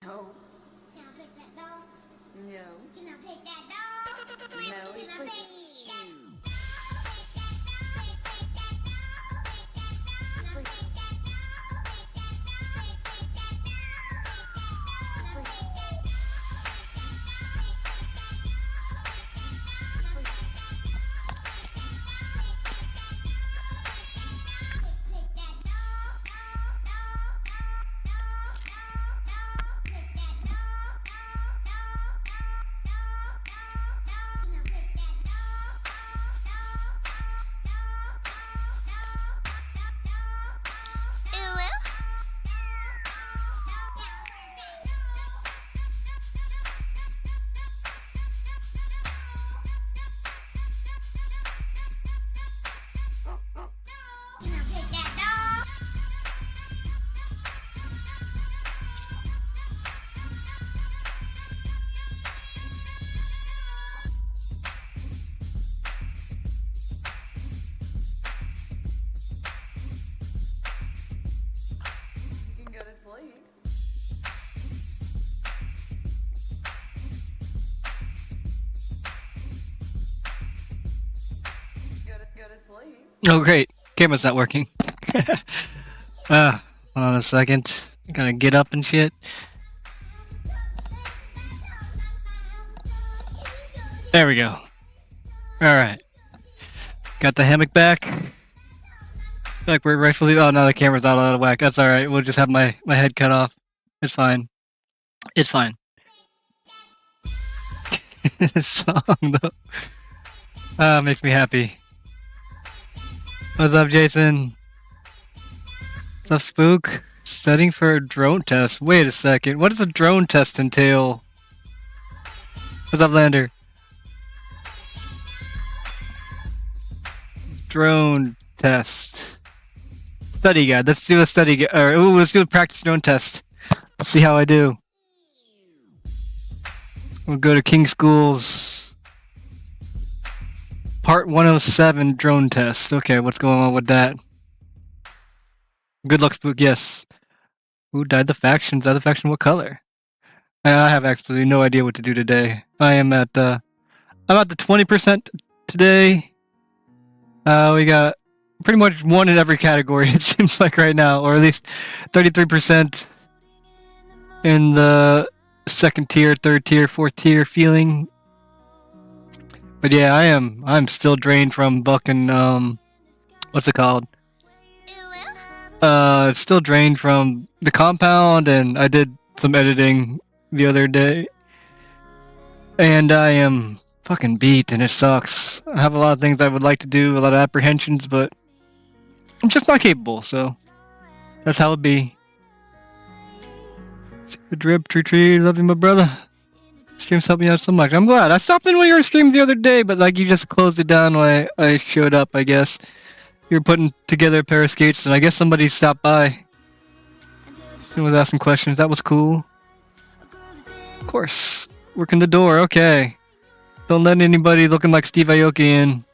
No. Can I pick that dog? No. Can I pick that dog? No. Can I pick that dog? Oh, great. Camera's not working. Hold on a second. Gotta get up and shit. There we go. Alright. Got the hammock back. Like we're rightfully... Oh, no, the camera's not out of whack. That's alright. We'll just have my head cut off. It's fine. It's fine. This song, though. Makes me happy. What's up, Jason? What's up, Spook? Studying for a drone test. Wait a second. What does a drone test entail? What's up, Lander? Drone test. Study guide. Let's do a study guide. Or let's do a practice drone test. Let's see how I do. We'll go to King Schools. Part 107 drone test. Okay, what's going on with that? Good luck, Spook. Yes. Who dyed the factions? Dyed the faction what color? I have absolutely no idea what to do today. I am at I'm at the 20% today. We got pretty much one in every category, it seems like right now, or at least 33% in the second tier, third tier, fourth tier feeling. But yeah, I'm still drained from bucking, what's it called? Still drained from the compound, and I did some editing the other day. And I am fucking beat, and it sucks. I have a lot of things I would like to do, a lot of apprehensions, but I'm just not capable, so that's how it be. The drip, tree, love you, my brother. Streams helped me out so much. I'm glad. I stopped in one of your streams the other day, but like you just closed it down when I showed up, I guess. You were putting together a pair of skates, and I guess somebody stopped by and was asking questions. That was cool. Of course. Working the door. Okay. Don't let anybody looking like Steve Aoki in.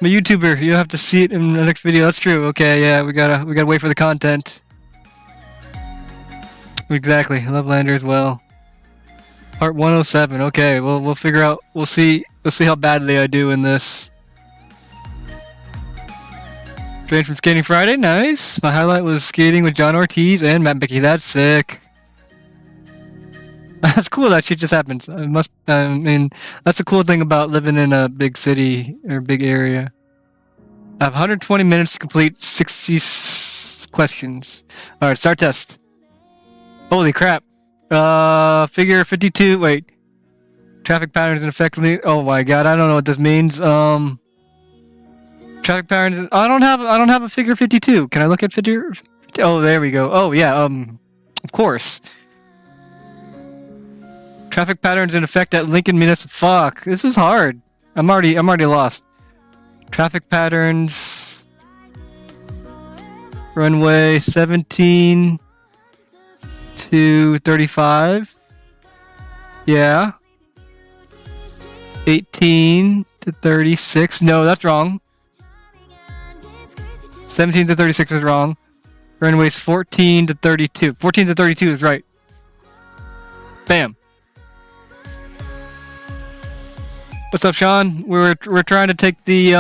I'm a YouTuber. You have to see it in the next video. That's true. Okay, yeah, we gotta wait for the content. Exactly. I love Lander as well. Part 107. Okay, we'll figure out. We'll see how badly I do in this. Trained from Skating Friday. Nice. My highlight was skating with John Ortiz and Matt Bickey. That's sick. That's cool. That shit just happens. I mean, that's the cool thing about living in a big city or big area. I have 120 minutes to complete 60 questions. All right, start test. Holy crap. Figure 52. Wait. Traffic patterns and effectively. Oh my god, I don't know what this means. Traffic patterns. I don't have a figure 52. Can I look at figure? Oh, there we go. Oh yeah. Of course. Traffic patterns in effect at Lincoln Municipal. Fuck. This is hard. I'm already lost. Traffic patterns. Runway 17 to 35. Yeah. 18 to 36. No, that's wrong. 17 to 36 is wrong. Runways 14 to 32. 14 to 32 is right. Bam. What's up, Sean? We're trying to take the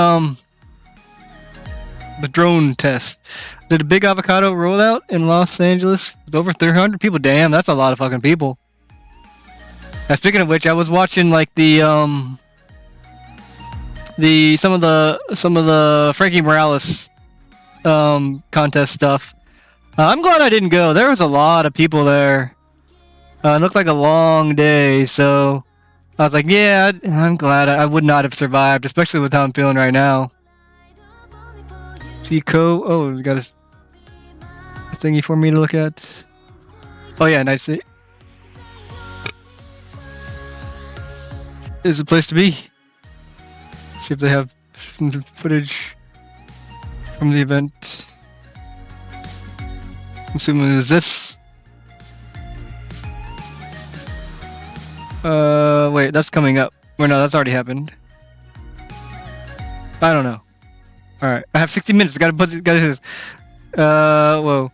drone test. Did a big avocado rollout in Los Angeles with over 300 people? Damn, that's a lot of fucking people. Now, speaking of which, I was watching like some of the Frankie Morales contest stuff. I'm glad I didn't go. There was a lot of people there. It looked like a long day, so I was like, yeah, I'm glad I would not have survived, especially with how I'm feeling right now. Chico, oh, we got a thingy for me to look at. Oh yeah, nice to see. Is a place to be. See if they have some footage from the event. I'm assuming it is this. Wait, that's coming up. Or no, that's already happened. I don't know. Alright, I have 60 minutes. Gotta do this. Whoa.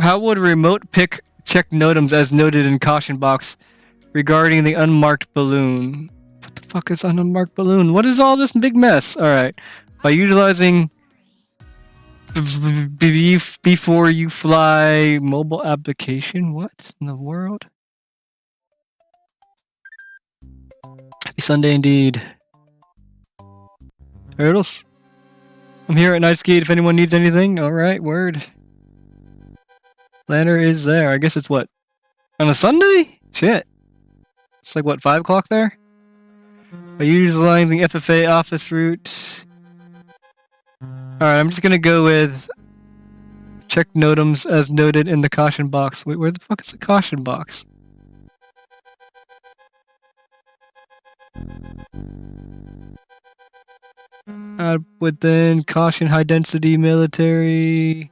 How would remote pick check NOTAMs as noted in caution box regarding the unmarked balloon? What the fuck is an unmarked balloon? What is all this big mess? Alright. By utilizing before you fly mobile application? What in the world? Happy Sunday indeed. Turtles. I'm here at Night Skate if anyone needs anything. Alright, word. Planner is there. I guess it's what? On a Sunday? Shit. It's like what, 5 o'clock there? By utilizing the FFA office route. Alright, I'm just gonna go with check NOTAMs as noted in the caution box. Wait, where the fuck is the caution box? Within caution, high density, military,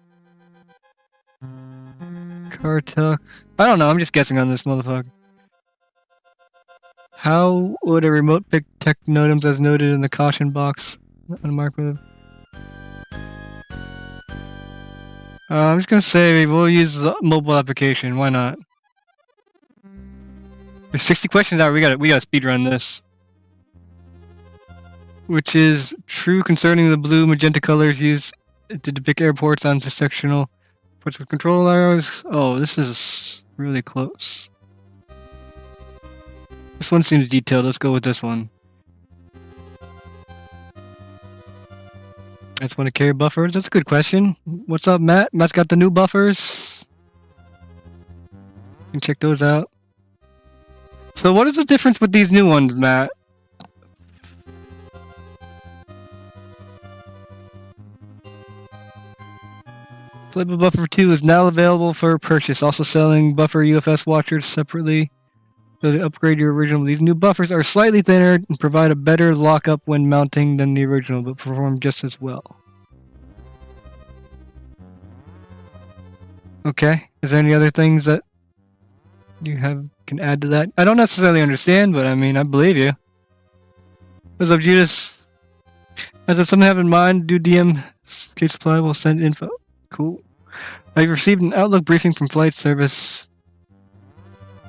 Cartuck. I don't know, I'm just guessing on this motherfucker. How would a remote pick check NOTAMs as noted in the caution box? Unmarked with. I'm just gonna say we'll use the mobile application. Why not? There's 60 questions out. We gotta speed run this. Which is true concerning the blue magenta colors used to depict airports on sectional ports with control arrows. Oh, this is really close. This one seems detailed. Let's go with this one. I just want to carry buffers. That's a good question. What's up, Matt? Matt's got the new buffers. You can check those out. So what is the difference with these new ones, Matt? Flipper Buffer 2 is now available for purchase. Also selling buffer UFS watchers separately. So to upgrade your original, these new buffers are slightly thinner and provide a better lockup when mounting than the original, but perform just as well. Okay. Is there any other things that you can add to that? I don't necessarily understand, but I mean, I believe you. What's up, Judas? As if something have in mind, do DM Skate Supply will send info. Cool. I've received an Outlook briefing from Flight Service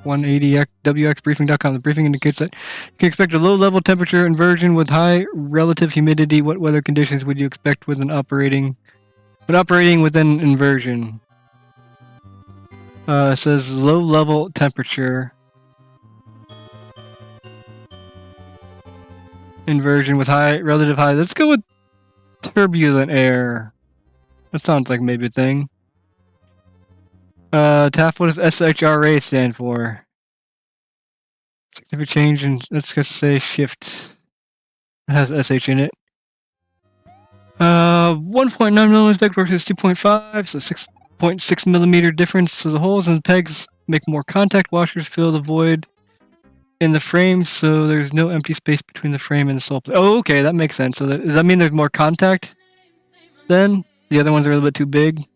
180wxbriefing.com. The briefing indicates that you can expect a low-level temperature inversion with high relative humidity. What weather conditions would you expect when operating within inversion? It says low-level temperature inversion with relative high. Let's go with turbulent air. That sounds like maybe a thing. TAF, what does SHRA stand for? Significant change in, let's just say shift. It has SH in it. 1.9 millimeters vector versus 2.5, so 6.6 millimeter difference. So the holes and pegs make more contact. Washers fill the void in the frame, so there's no empty space between the frame and the sole plate. Oh, okay, that makes sense. So does that mean there's more contact then? The other ones are a little bit too big.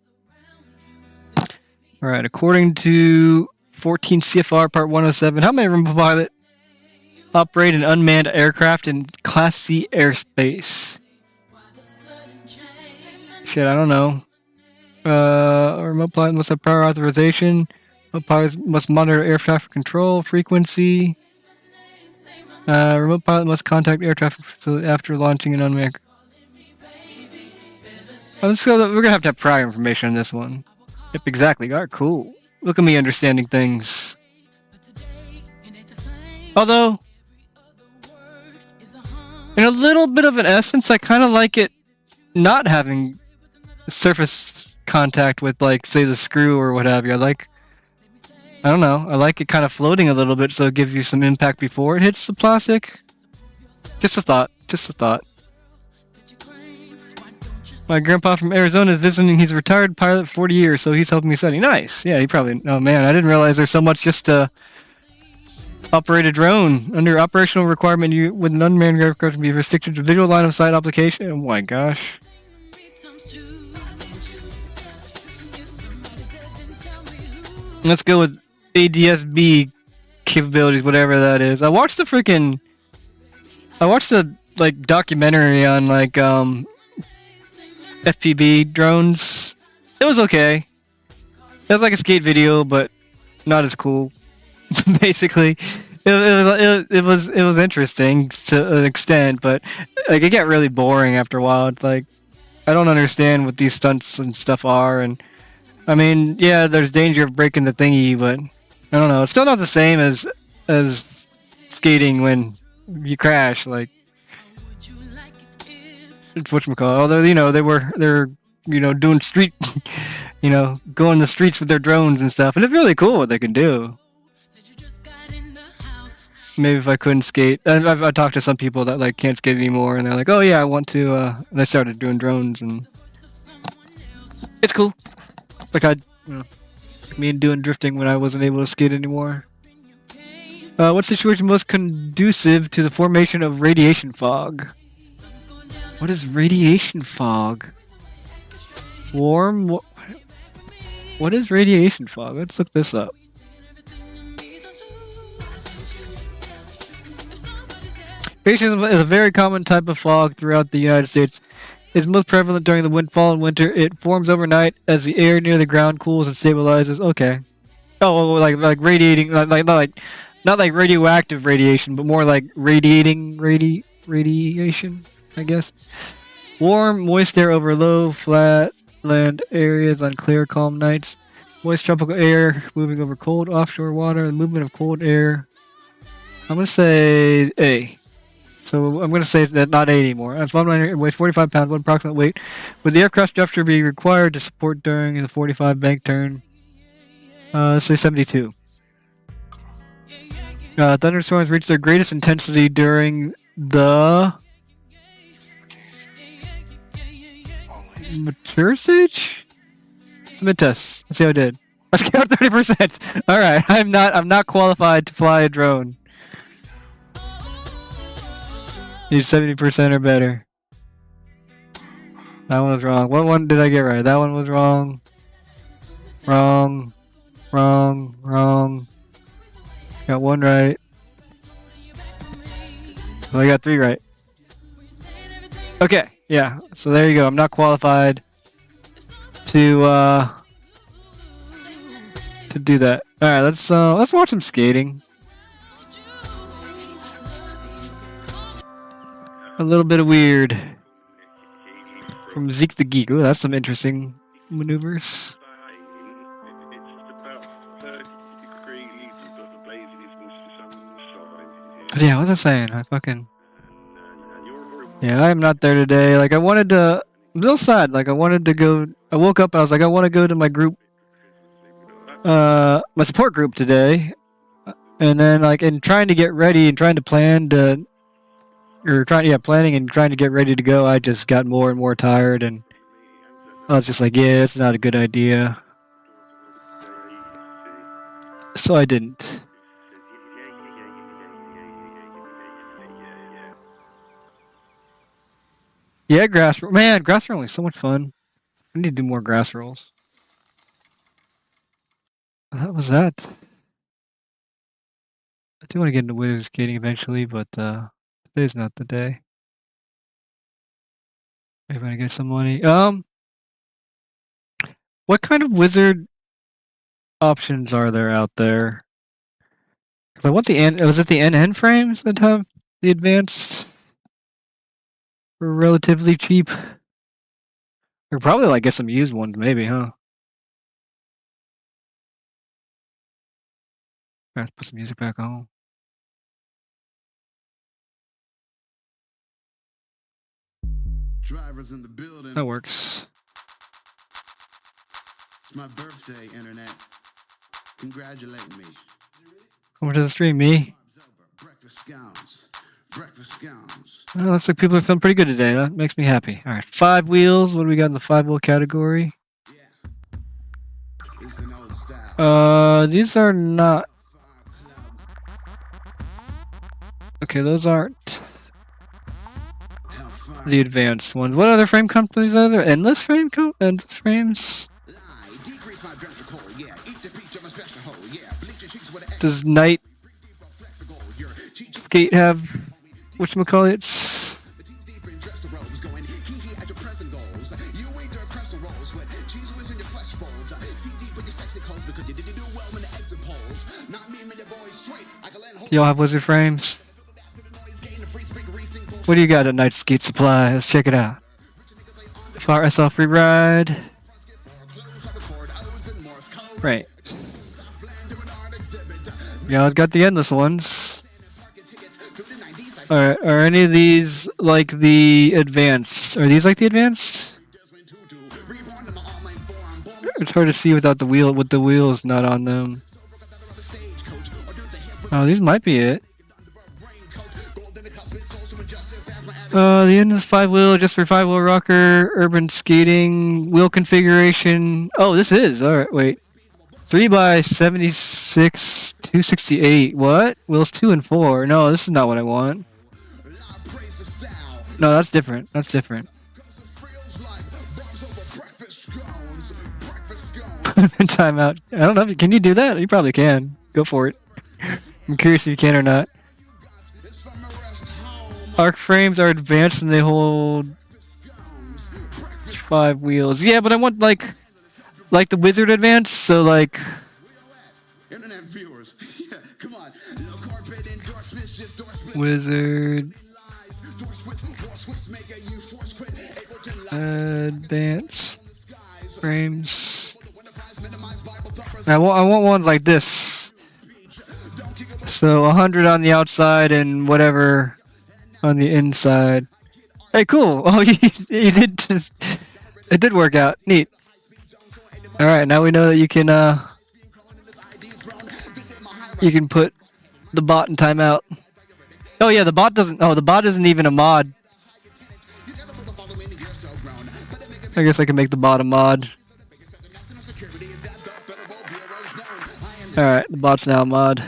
Alright, according to 14 CFR Part 107, how may a remote pilot operate an unmanned aircraft in Class C airspace? Shit, I don't know. A remote pilot must have prior authorization Remote pilots must monitor air traffic control frequency. Remote pilot must contact air traffic facility after launching an unmanned. We're gonna have to have prior information on this one. Yep, exactly. Alright, cool. Look at me understanding things. Although, in a little bit of an essence, I kind of like it not having surface contact with, like, say, the screw or what have you. I don't know. I like it kind of floating a little bit so it gives you some impact before it hits the plastic. Just a thought. Just a thought. My grandpa from Arizona is visiting. He's a retired pilot for 40 years, so he's helping me study. Nice. Yeah, he probably... Oh, man, I didn't realize there's so much just to operate a drone. Under operational requirement, you with an unmanned aircraft can be restricted to visual line of sight application. Oh, my gosh. Let's go with ADS-B capabilities, whatever that is. I watched the like documentary on like FPV drones. It was okay. It was like a skate video, but not as cool. Basically, it was interesting to an extent, but like it got really boring after a while. It's like I don't understand what these stunts and stuff are, and I mean, yeah, there's danger of breaking the thingy, but I don't know. It's still not the same as skating when you crash. Like, whatchamacallit. Although they're doing street, going the streets with their drones and stuff, and it's really cool what they can do. Maybe if I couldn't skate, I've talked to some people that like can't skate anymore, and they're like, "Oh yeah, I want to." And I started doing drones, and it's cool. Like me and doing drifting when I wasn't able to skate anymore. What situation most conducive to the formation of radiation fog? What is radiation fog? Warm? What is radiation fog? Let's look this up. Radiation is a very common type of fog throughout the United States. It's most prevalent during the fall and winter. It forms overnight as the air near the ground cools and stabilizes. Okay. Oh, like radiating, not like radioactive radiation, but more like radiating radiation, I guess. Warm, moist air over low, flat land areas on clear, calm nights. Moist tropical air moving over cold offshore water. The movement of cold air. I'm gonna say A. So I'm going to say that not 8 anymore. If I'm weigh 45 pounds, what approximate weight would the aircraft structure be required to support during the 45 bank turn? Let's say 72. Thunderstorms reach their greatest intensity during the mature stage? It's a mid-test. Let's see how I did. I scaled 30%. All right, I'm not qualified to fly a drone. Need 70% or better. That one was wrong. What one did I get right? That one was wrong. Wrong. Got one right. Well, I got 3 right. Okay, yeah. So there you go. I'm not qualified to do that. All right, let's watch some skating. A little bit of weird from Zeke the Geek. Ooh, that's some interesting maneuvers. Yeah, what was I saying? Yeah, I'm not there today. Like, I'm a little sad. Like, I wanted to go. I woke up and I was like, I want to go to my group, my support group today. And then, like, in trying to get ready and trying to planning and trying to get ready to go, I just got more and more tired, and I was just like, yeah, it's not a good idea. So I didn't. Yeah, grass rolling is so much fun. I need to do more grass rolls. That was that. I do want to get into wizard skating eventually, but today's not the day. Maybe I'm gonna get some money. What kind of wizard options are there out there? Because I want the N. Was it the NN frames that have the advanced for relatively cheap? Or probably like get some used ones, maybe, huh? Let's put some music back on. Drivers in the building. That works. It's my birthday, internet. Congratulate me. Over to the stream, me. Breakfast scones. Breakfast scones. Well, looks like people are feeling pretty good today. That makes me happy. All right, 5 wheels. What do we got in the 5-wheel category? Yeah. It's an old style. These are not. Okay, those aren't the advanced ones. What other frame companies are there? Endless frame endless frames? Does Night Skate have whatchamacallits? Do y'all have wizard frames? What do you got at Night Skate Supply? Let's check it out. Fire SL Free Ride. Right. Y'all got the endless ones. Are any of these like the advanced? Are these like the advanced? It's hard to see without the wheel, with the wheels not on them. Oh, these might be it. The endless 5-wheel, just for 5-wheel rocker, urban skating, wheel configuration. Oh, this is. Alright, wait. 3x76, 268. What? Wheels 2 and 4. No, this is not what I want. No, that's different. That's different. Time out. I don't know. Can you do that? You probably can. Go for it. I'm curious if you can or not. Arc frames are advanced and they hold 5 wheels. Yeah, but I want like the Wizard advanced, so like internet viewers. Yeah, come on. Wizard advanced frames. I want ones like this. So 100 on the outside and whatever on the inside. Hey, cool. Oh, you did just, it did work out. Neat. All right, now we know that you can put the bot in timeout. Oh yeah, the bot doesn't. Oh, the bot isn't even a mod. I guess I can make the bot a mod. All right, the bot's now a mod.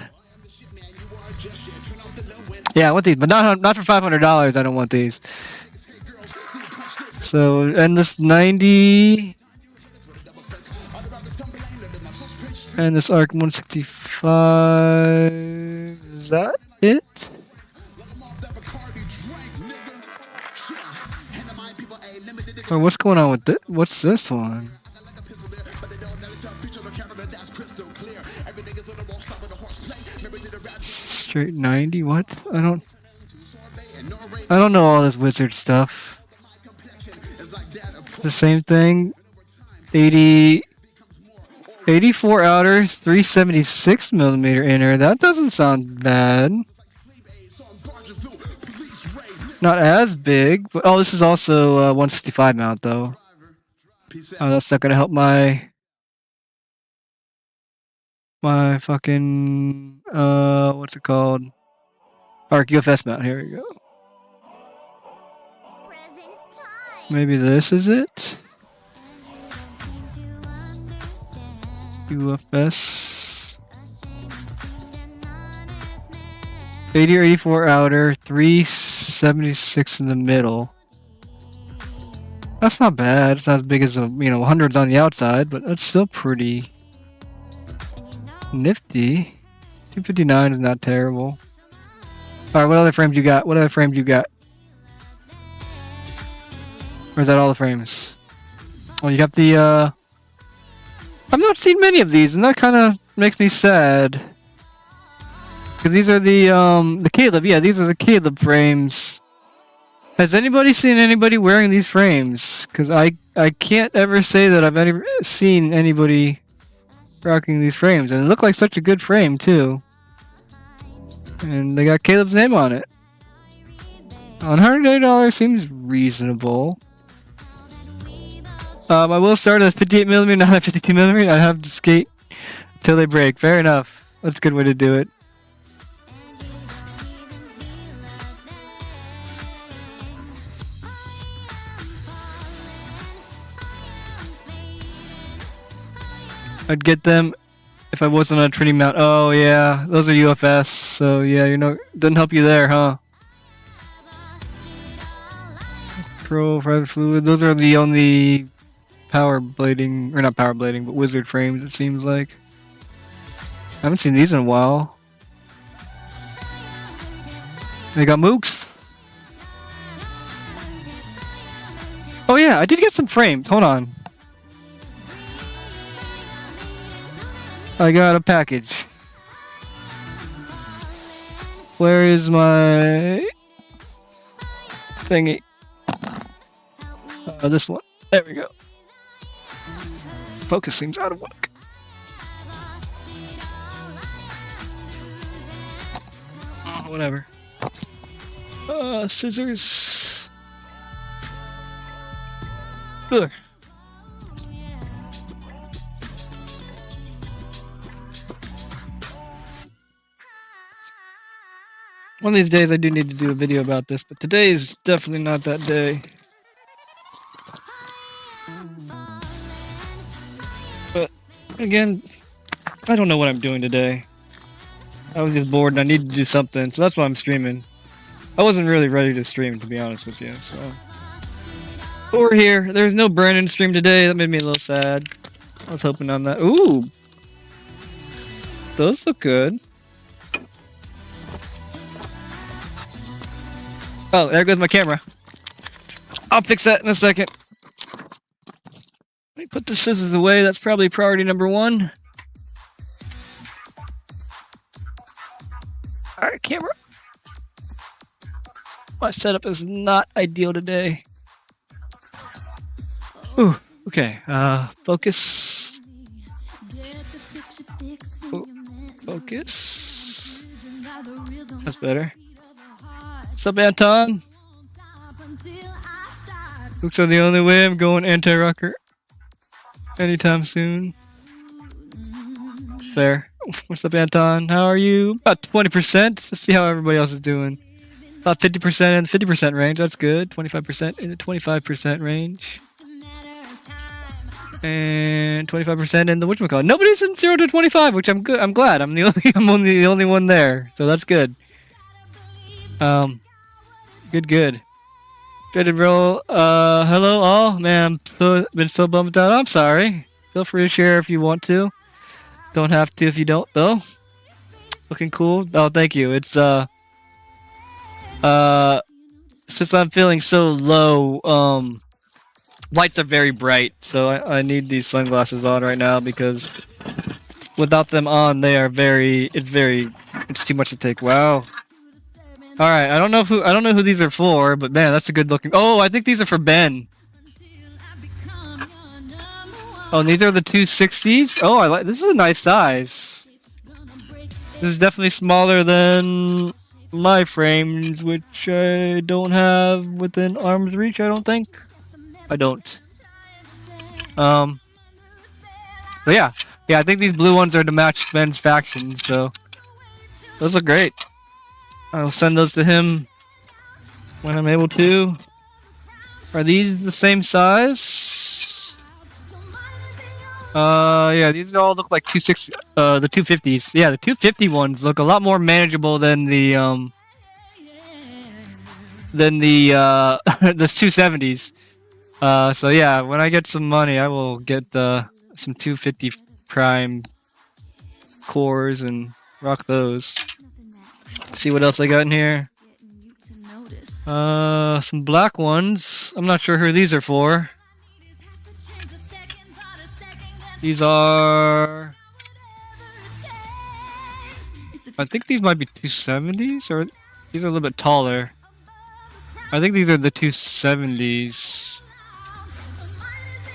Yeah, I want these, but not for $500. I don't want these. So, and this 90, and this Arc 165. Is that it? Or what's going on with this? What's this one? Straight 90? What? I don't know all this wizard stuff. The same thing. 84 outers, 376 millimeter inner. That doesn't sound bad. Not as big, but oh, this is also 165 mount though. Oh, that's not gonna help my fucking what's it called? Arc UFS mount. Here we go. Maybe this is it. UFS. 80 or 84 outer, 376 in the middle. That's not bad. It's not as big as 100's on the outside, but that's still pretty nifty. 259 is not terrible. Alright, what other frames you got? What other frames you got? Or is that all the frames? Oh, you got the I've not seen many of these, and that kind of makes me sad. Because these are the Caleb. Yeah, these are the Caleb frames. Has anybody seen anybody wearing these frames? Because I can't ever say that I've ever seen anybody rocking these frames, and it looked like such a good frame too. And they got Caleb's name on it. $180 seems reasonable. I will start at 58mm, not at 52mm. I have to skate till they break. Fair enough. That's a good way to do it. I'd get them if I wasn't on a Trinity mount. Oh yeah, those are UFS. So yeah, doesn't help you there, huh? Pro private fluid. Those are the only power blading, or not power blading, but wizard frames. It seems like. I haven't seen these in a while. They got Mooks. Oh yeah, I did get some frames. Hold on. I got a package. Where is my thingy? This one. There we go. Focus seems out of whack. Oh, whatever. Scissors. Ugh. One of these days I do need to do a video about this, but today is definitely not that day. But again, I don't know what I'm doing today. I was just bored and I needed to do something, so that's why I'm streaming. I wasn't really ready to stream, to be honest with you, so. But we're here. There's no Brandon stream today. That made me a little sad. I was hoping on that. Ooh! Those look good. Oh, there goes my camera. I'll fix that in a second. Let me put the scissors away. That's probably priority number 1. Alright, camera. My setup is not ideal today. Ooh, okay. Focus. Focus. That's better. What's up, Anton? Looks like the only way I'm going anti-rocker anytime soon. Fair. What's up, Anton? How are you? About 20%. Let's see how everybody else is doing. About 50% in the 50% range. That's good. 25% in the 25% range. And 25% in the whatchamacallit. Nobody's in 0 to 25, which I'm good. I'm glad. I'm only the only one there. So that's good. Good. Dreaded roll. Hello all. Man, I'm been so bummed out. I'm sorry. Feel free to share if you want to. Don't have to if you don't, though. Looking cool. Oh, thank you. It's since I'm feeling so low, lights are very bright, so I need these sunglasses on right now because without them on, they are it's too much to take. Wow. All right, I don't know who these are for, but man, that's a good looking. Oh, I think these are for Ben. Oh, and these are the 260s. Oh, I like. This is a nice size. This is definitely smaller than my frames, which I don't have within arm's reach. I don't think. I don't. But yeah, I think these blue ones are to match Ben's faction, so those look great. I'll send those to him when I'm able to. Are these the same size? Yeah, these all look like 260. The 250s. Yeah, the 250 ones look a lot more manageable than the the 270s. So yeah, when I get some money, I will get some 250 prime cores and rock those. See what else I got in here. Some black ones. I'm not sure who these are for. These are... I think these might be 270s, or these are a little bit taller. I think these are the 270s.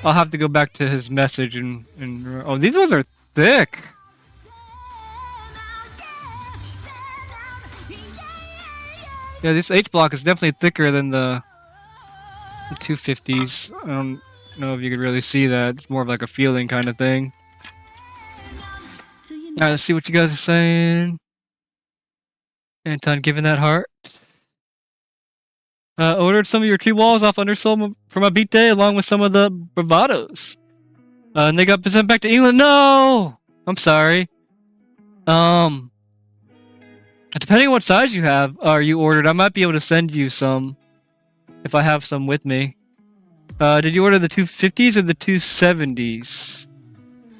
I'll have to go back to his message and oh, these ones are thick. Yeah, this H block is definitely thicker than the 250s. I don't know if you could really see that. It's more of like a feeling kind of thing. Alright, let's see what you guys are saying. Anton giving that heart. Ordered some of your tree walls off Undersoul for my beat day along with some of the bravados. And they got sent back to England. No! I'm sorry. Depending on what size you have, or you ordered, I might be able to send you some if I have some with me. Did you order the 250s or the 270s?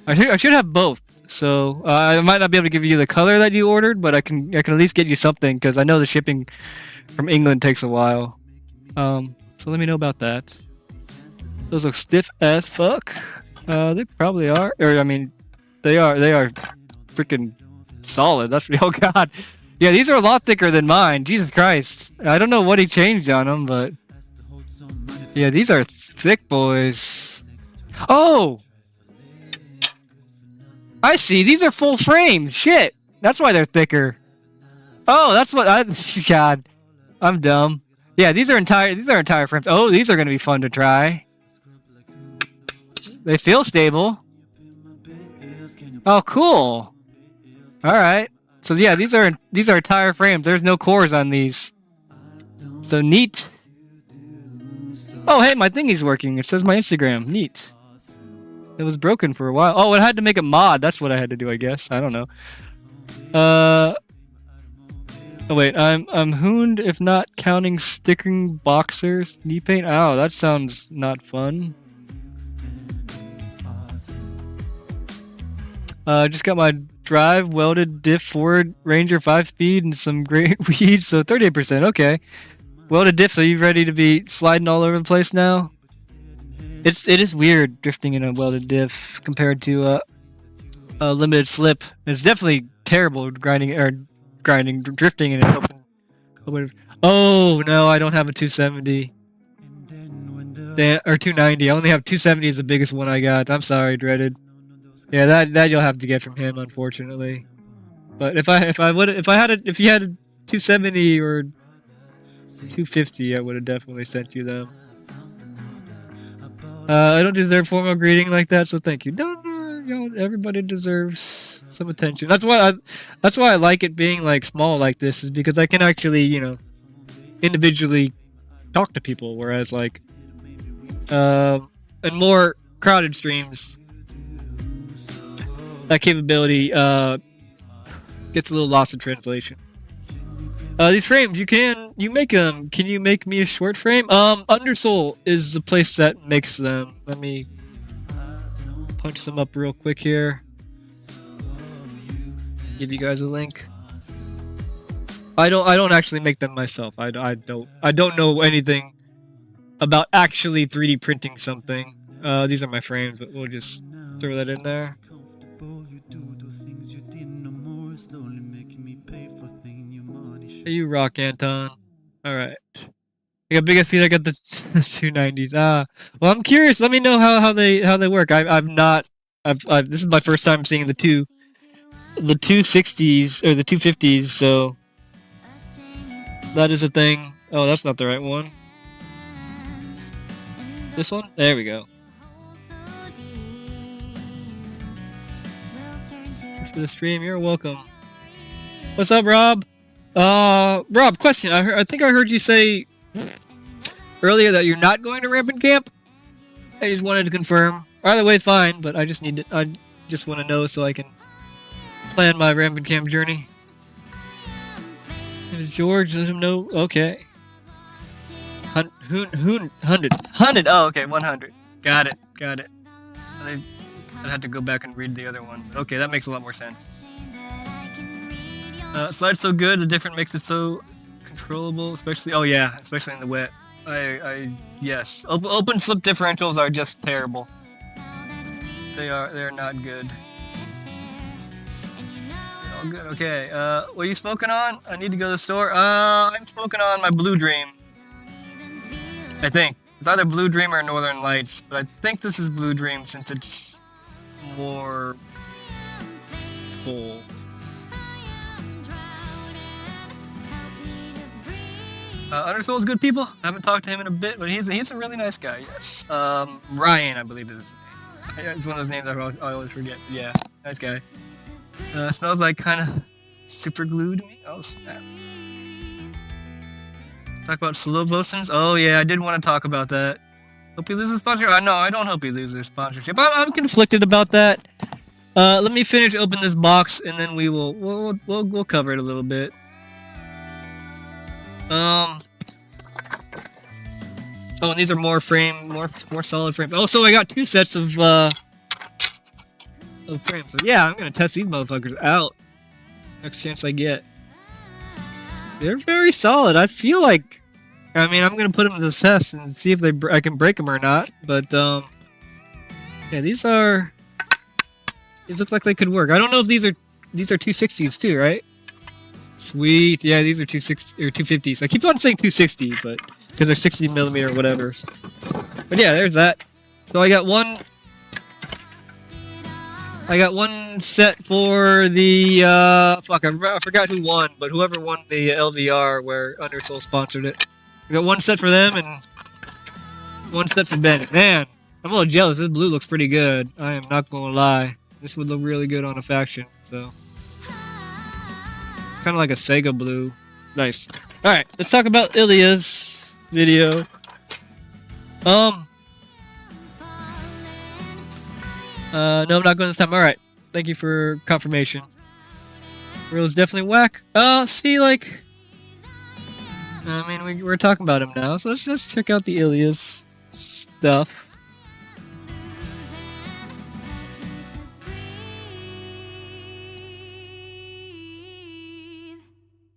I should have both. So I might not be able to give you the color that you ordered, but I can at least get you something because I know the shipping from England takes a while. So let me know about that. Those look stiff as fuck. They probably are. Or I mean, they are freaking solid. That's oh god. Yeah, these are a lot thicker than mine. Jesus Christ. I don't know what he changed on them, but yeah, these are thick boys. Oh. I see. These are full frames. Shit. That's why they're thicker. Oh, that's what I... God. I'm dumb. Yeah, these are entire frames. Oh, these are going to be fun to try. They feel stable. Oh, cool. All right. So yeah, these are entire frames. There's no cores on these. So neat. Oh, hey, my thingy's working. It says my Instagram. Neat. It was broken for a while. Oh, it had to make a mod. That's what I had to do, I guess. I don't know. Oh wait, I'm hooned if not counting sticking boxers knee paint. Oh, that sounds not fun. Just got my drive welded diff Ford Ranger 5-speed and some great weed, so 38%. Okay, welded diff. So you ready to be sliding all over the place now? It is weird drifting in a welded diff compared to a limited slip. It's definitely terrible drifting in an open. Oh no, I don't have a 270 or 290. I only have 270 is the biggest one I got. I'm sorry, Dreaded. Yeah, that you'll have to get from him, unfortunately. But if you had a 270 or 250, I would have definitely sent you them. I don't deserve formal greeting like that, so thank you. No, everybody deserves some attention. That's why I like it being like small like this, is because I can actually, individually talk to people, whereas like in more crowded streams, that capability gets a little lost in translation. These frames, you make them. Can you make me a short frame? Undersoul is the place that makes them. Let me punch them up real quick here. Give you guys a link. I don't actually make them myself. I don't know anything about actually 3D printing something. These are my frames, but we'll just throw that in there. You rock, Anton. All right. I got big feet. I got the 290s. Well, I'm curious. Let me know how they work. This is my first time seeing the 260s or the 250s. So that is a thing. Oh, that's not the right one. This one? There we go. Thanks for the stream. You're welcome. What's up, Rob? Rob, question. I think I heard you say earlier that you're not going to Rampant Camp. I just wanted to confirm. Either way, fine, but I just want to know so I can plan my Rampant Camp journey. Is George? Let him know. Okay. 100. Oh, okay, 100. Got it. I had to go back and read the other one. Okay, that makes a lot more sense. Slide's so good, the different makes it so controllable, especially in the wet. Yes. Open slip differentials are just terrible. They're not good. Oh, good. Okay. What are you smoking on? I need to go to the store. I'm smoking on my Blue Dream. I think it's either Blue Dream or Northern Lights, but I think this is Blue Dream since it's more full. Undersoul's good people. I haven't talked to him in a bit, but he's a really nice guy. Yes. Ryan, I believe is his name. It's one of those names I always forget. Yeah, nice guy. Smells like kind of super glue to me. Oh snap. Let's talk about slow motions. Oh yeah, I did want to talk about that. Hope he loses sponsorship. No, I don't hope he loses sponsorship. I'm conflicted about that. Let me open this box, and then we'll cover it a little bit. Oh, and these are more solid frames. Oh, so I got 2 sets of frames. So yeah, I'm gonna test these motherfuckers out next chance I get. They're very solid. I feel like, I mean, I'm gonna put them to the test and see if I can break them or not. But yeah, these look like they could work. I don't know if these are 260s too, right? Sweet. Yeah, these are 260 or 250s. I keep on saying 260, but because they're 60mm or whatever. But yeah, there's that. So I got one set for the fuck, I forgot who won, but whoever won the LVR where Undersoul sponsored it. I got one set for them and one set for Bennett. Man, I'm a little jealous. This blue looks pretty good. I am not gonna lie. This would look really good on a faction. So it's kind of like a Sega blue. Nice. All right, let's talk about Ilya's video. No, I'm not going this time. Alright. Thank you for confirmation. Real is definitely whack. See, like, I mean, we're talking about him now, so let's check out the Ilya's stuff.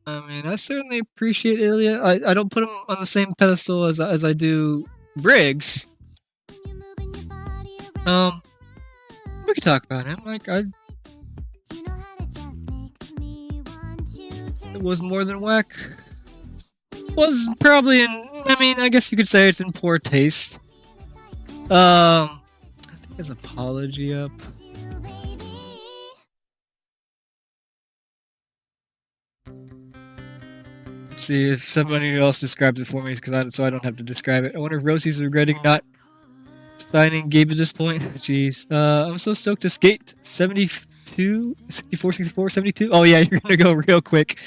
I mean, I certainly appreciate Ilya. I don't put him on the same pedestal as I do Briggs. We could talk about him. Like, it was more than whack. Was probably I mean, I guess you could say it's in poor taste. I think his apology up. Let's see if somebody else describes it for me, so I don't have to describe it. I wonder if Rosie's regretting not signing Gabe at this point. Jeez. I'm so stoked to skate 72, 64, 64, 72. Oh yeah, you're gonna go real quick.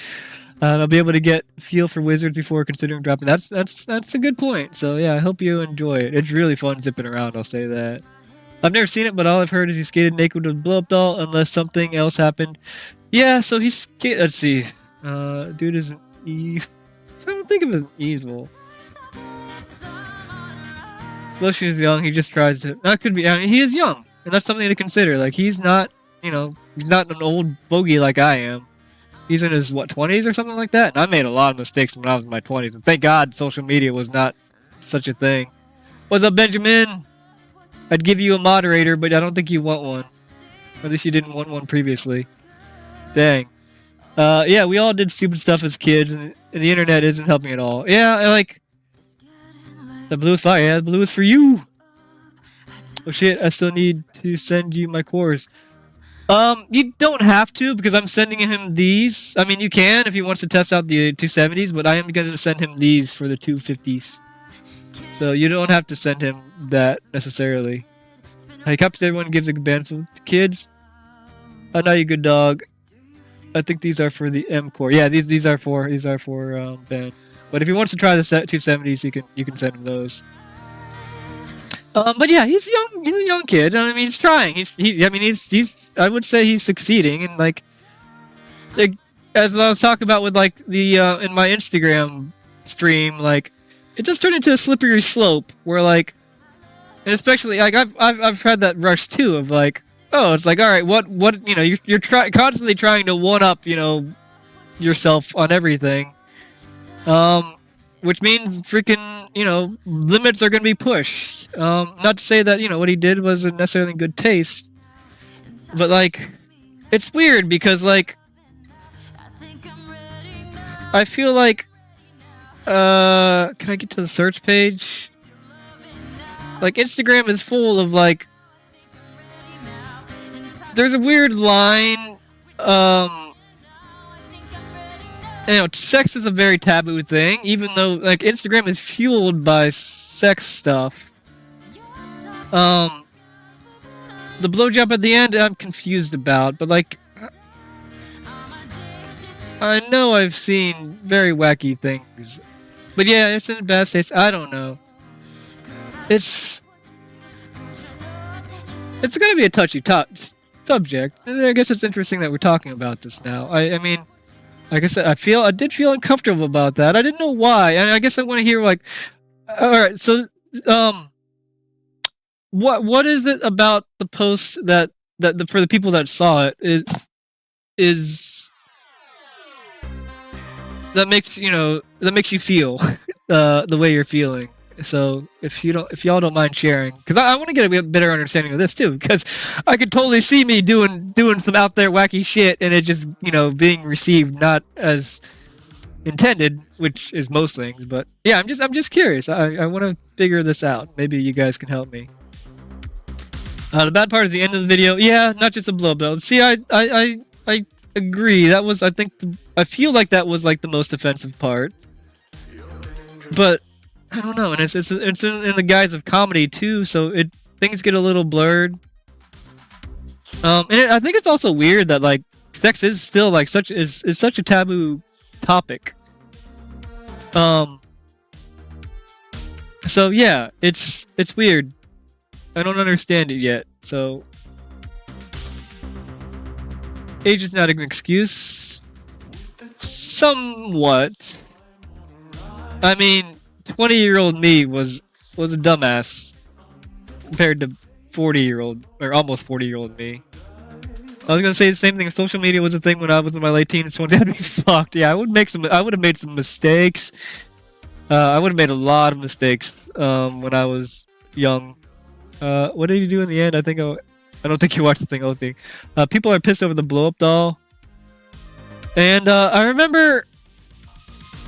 I'll be able to get feel for Wizards before considering dropping. That's a good point. So yeah, I hope you enjoy it. It's really fun zipping around, I'll say that. I've never seen it, but all I've heard is he skated naked with a blow-up doll unless something else happened. Yeah, so he skated. Let's see. Dude is an evil. I don't think of him as evil. Especially he's young, he just tries to. That could be. I mean, he is young, and that's something to consider. Like, he's not, he's not an old bogey like I am. He's in his 20s or something like that. And I made a lot of mistakes when I was in my 20s, and thank God social media was not such a thing. What's up, Benjamin? I'd give you a moderator, but I don't think you want one. Or at least you didn't want one previously. Dang. Yeah, we all did stupid stuff as kids, and the internet isn't helping at all. Yeah, like. The blue is fire. Yeah, the blue is for you. Oh shit, I still need to send you my cores. You don't have to, because I'm sending him these. I mean, you can if he wants to test out the 270s, but I am going to send him these for the 250s. So you don't have to send him that necessarily. He copies everyone, gives a good band to kids. I know you good dog. I think these are for the M core. Yeah, these are for Ben. But if he wants to try the 270s, you can send him those. But yeah, he's young. He's a young kid. I mean, he's trying. He's. I would say he's succeeding. And like as I was talking about with like the in my Instagram stream, like it just turned into a slippery slope where like, and especially like I've had that rush too of like, oh, it's like, all right, what you're constantly trying to one up yourself on everything. which means freaking, limits are gonna be pushed. Not to say that, what he did wasn't necessarily in good taste, but, like, it's weird because, like, I feel like, can I get to the search page? Like, Instagram is full of, like, there's a weird line, sex is a very taboo thing, even though, like, Instagram is fueled by sex stuff. The blowjob at the end, I'm confused about, but, like, I know I've seen very wacky things. But yeah, it's in bad taste. I don't know. It's gonna be a touchy subject. I guess it's interesting that we're talking about this now. I mean, like I said, I did feel uncomfortable about that. I didn't know why, and I guess I want to hear, like, all right, so what is it about the post that for the people that saw it is that makes you feel the way you're feeling. So if y'all don't mind sharing, because I want to get a better understanding of this too, because I could totally see me doing some out there wacky shit and it just being received not as intended, which is most things. But yeah, I'm just curious. I want to figure this out. Maybe you guys can help me. The bad part is the end of the video. Yeah, not just a blow up. See, I agree. That was, I feel like that was like the most offensive part. But I don't know, and it's in the guise of comedy too, so things get a little blurred. And I think it's also weird that, like, sex is still like such a taboo topic. So yeah, it's weird. I don't understand it yet. So age is not an excuse. Somewhat. I mean, 20-year-old me was a dumbass compared to 40-year-old or almost 40-year-old me. I was gonna say the same thing. Social media was a thing when I was in my late teens. 20, I'd be fucked. Yeah, I would have made some mistakes. I would have made a lot of mistakes when I was young. What did you do in the end? I don't think you watched the thing. People are pissed over the blow up doll. And I remember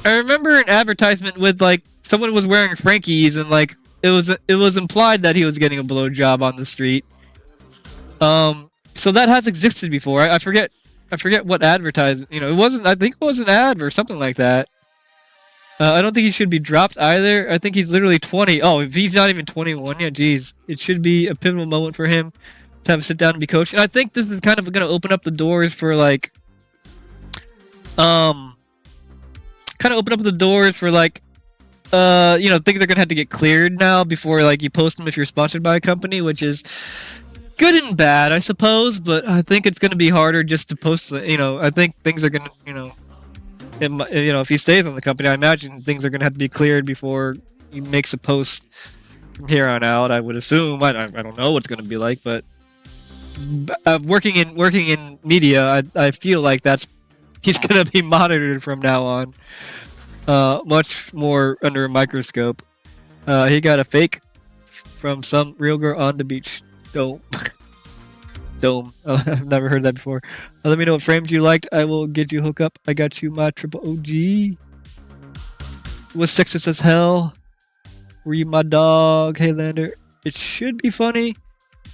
an advertisement with, like, someone was wearing Frankie's and, like, it was implied that he was getting a blowjob on the street. So that has existed before. I forget what advertisement. It wasn't. I think it was an ad or something like that. I don't think he should be dropped either. I think he's literally 20. Oh, if he's not even 21 yet, geez, it should be a pivotal moment for him to have a sit down and be coached. And I think this is kind of going to open up the doors for, like, things are gonna have to get cleared now before, like, you post them if you're sponsored by a company, which is good and bad, I suppose. But I think it's gonna be harder just to post. I think things are gonna, if he stays on the company, I imagine things are gonna have to be cleared before he makes a post from here on out. I would assume. I don't know what's gonna be like, but working in media, I feel like he's gonna be monitored from now on. Much more under a microscope. He got a fake from some real girl on the beach. Dome. I've never heard that before. Let me know what frames you liked. I will get you hook up. I got you my triple OG. Was sexist as hell. Were you my dog? Hey Lander. It should be funny.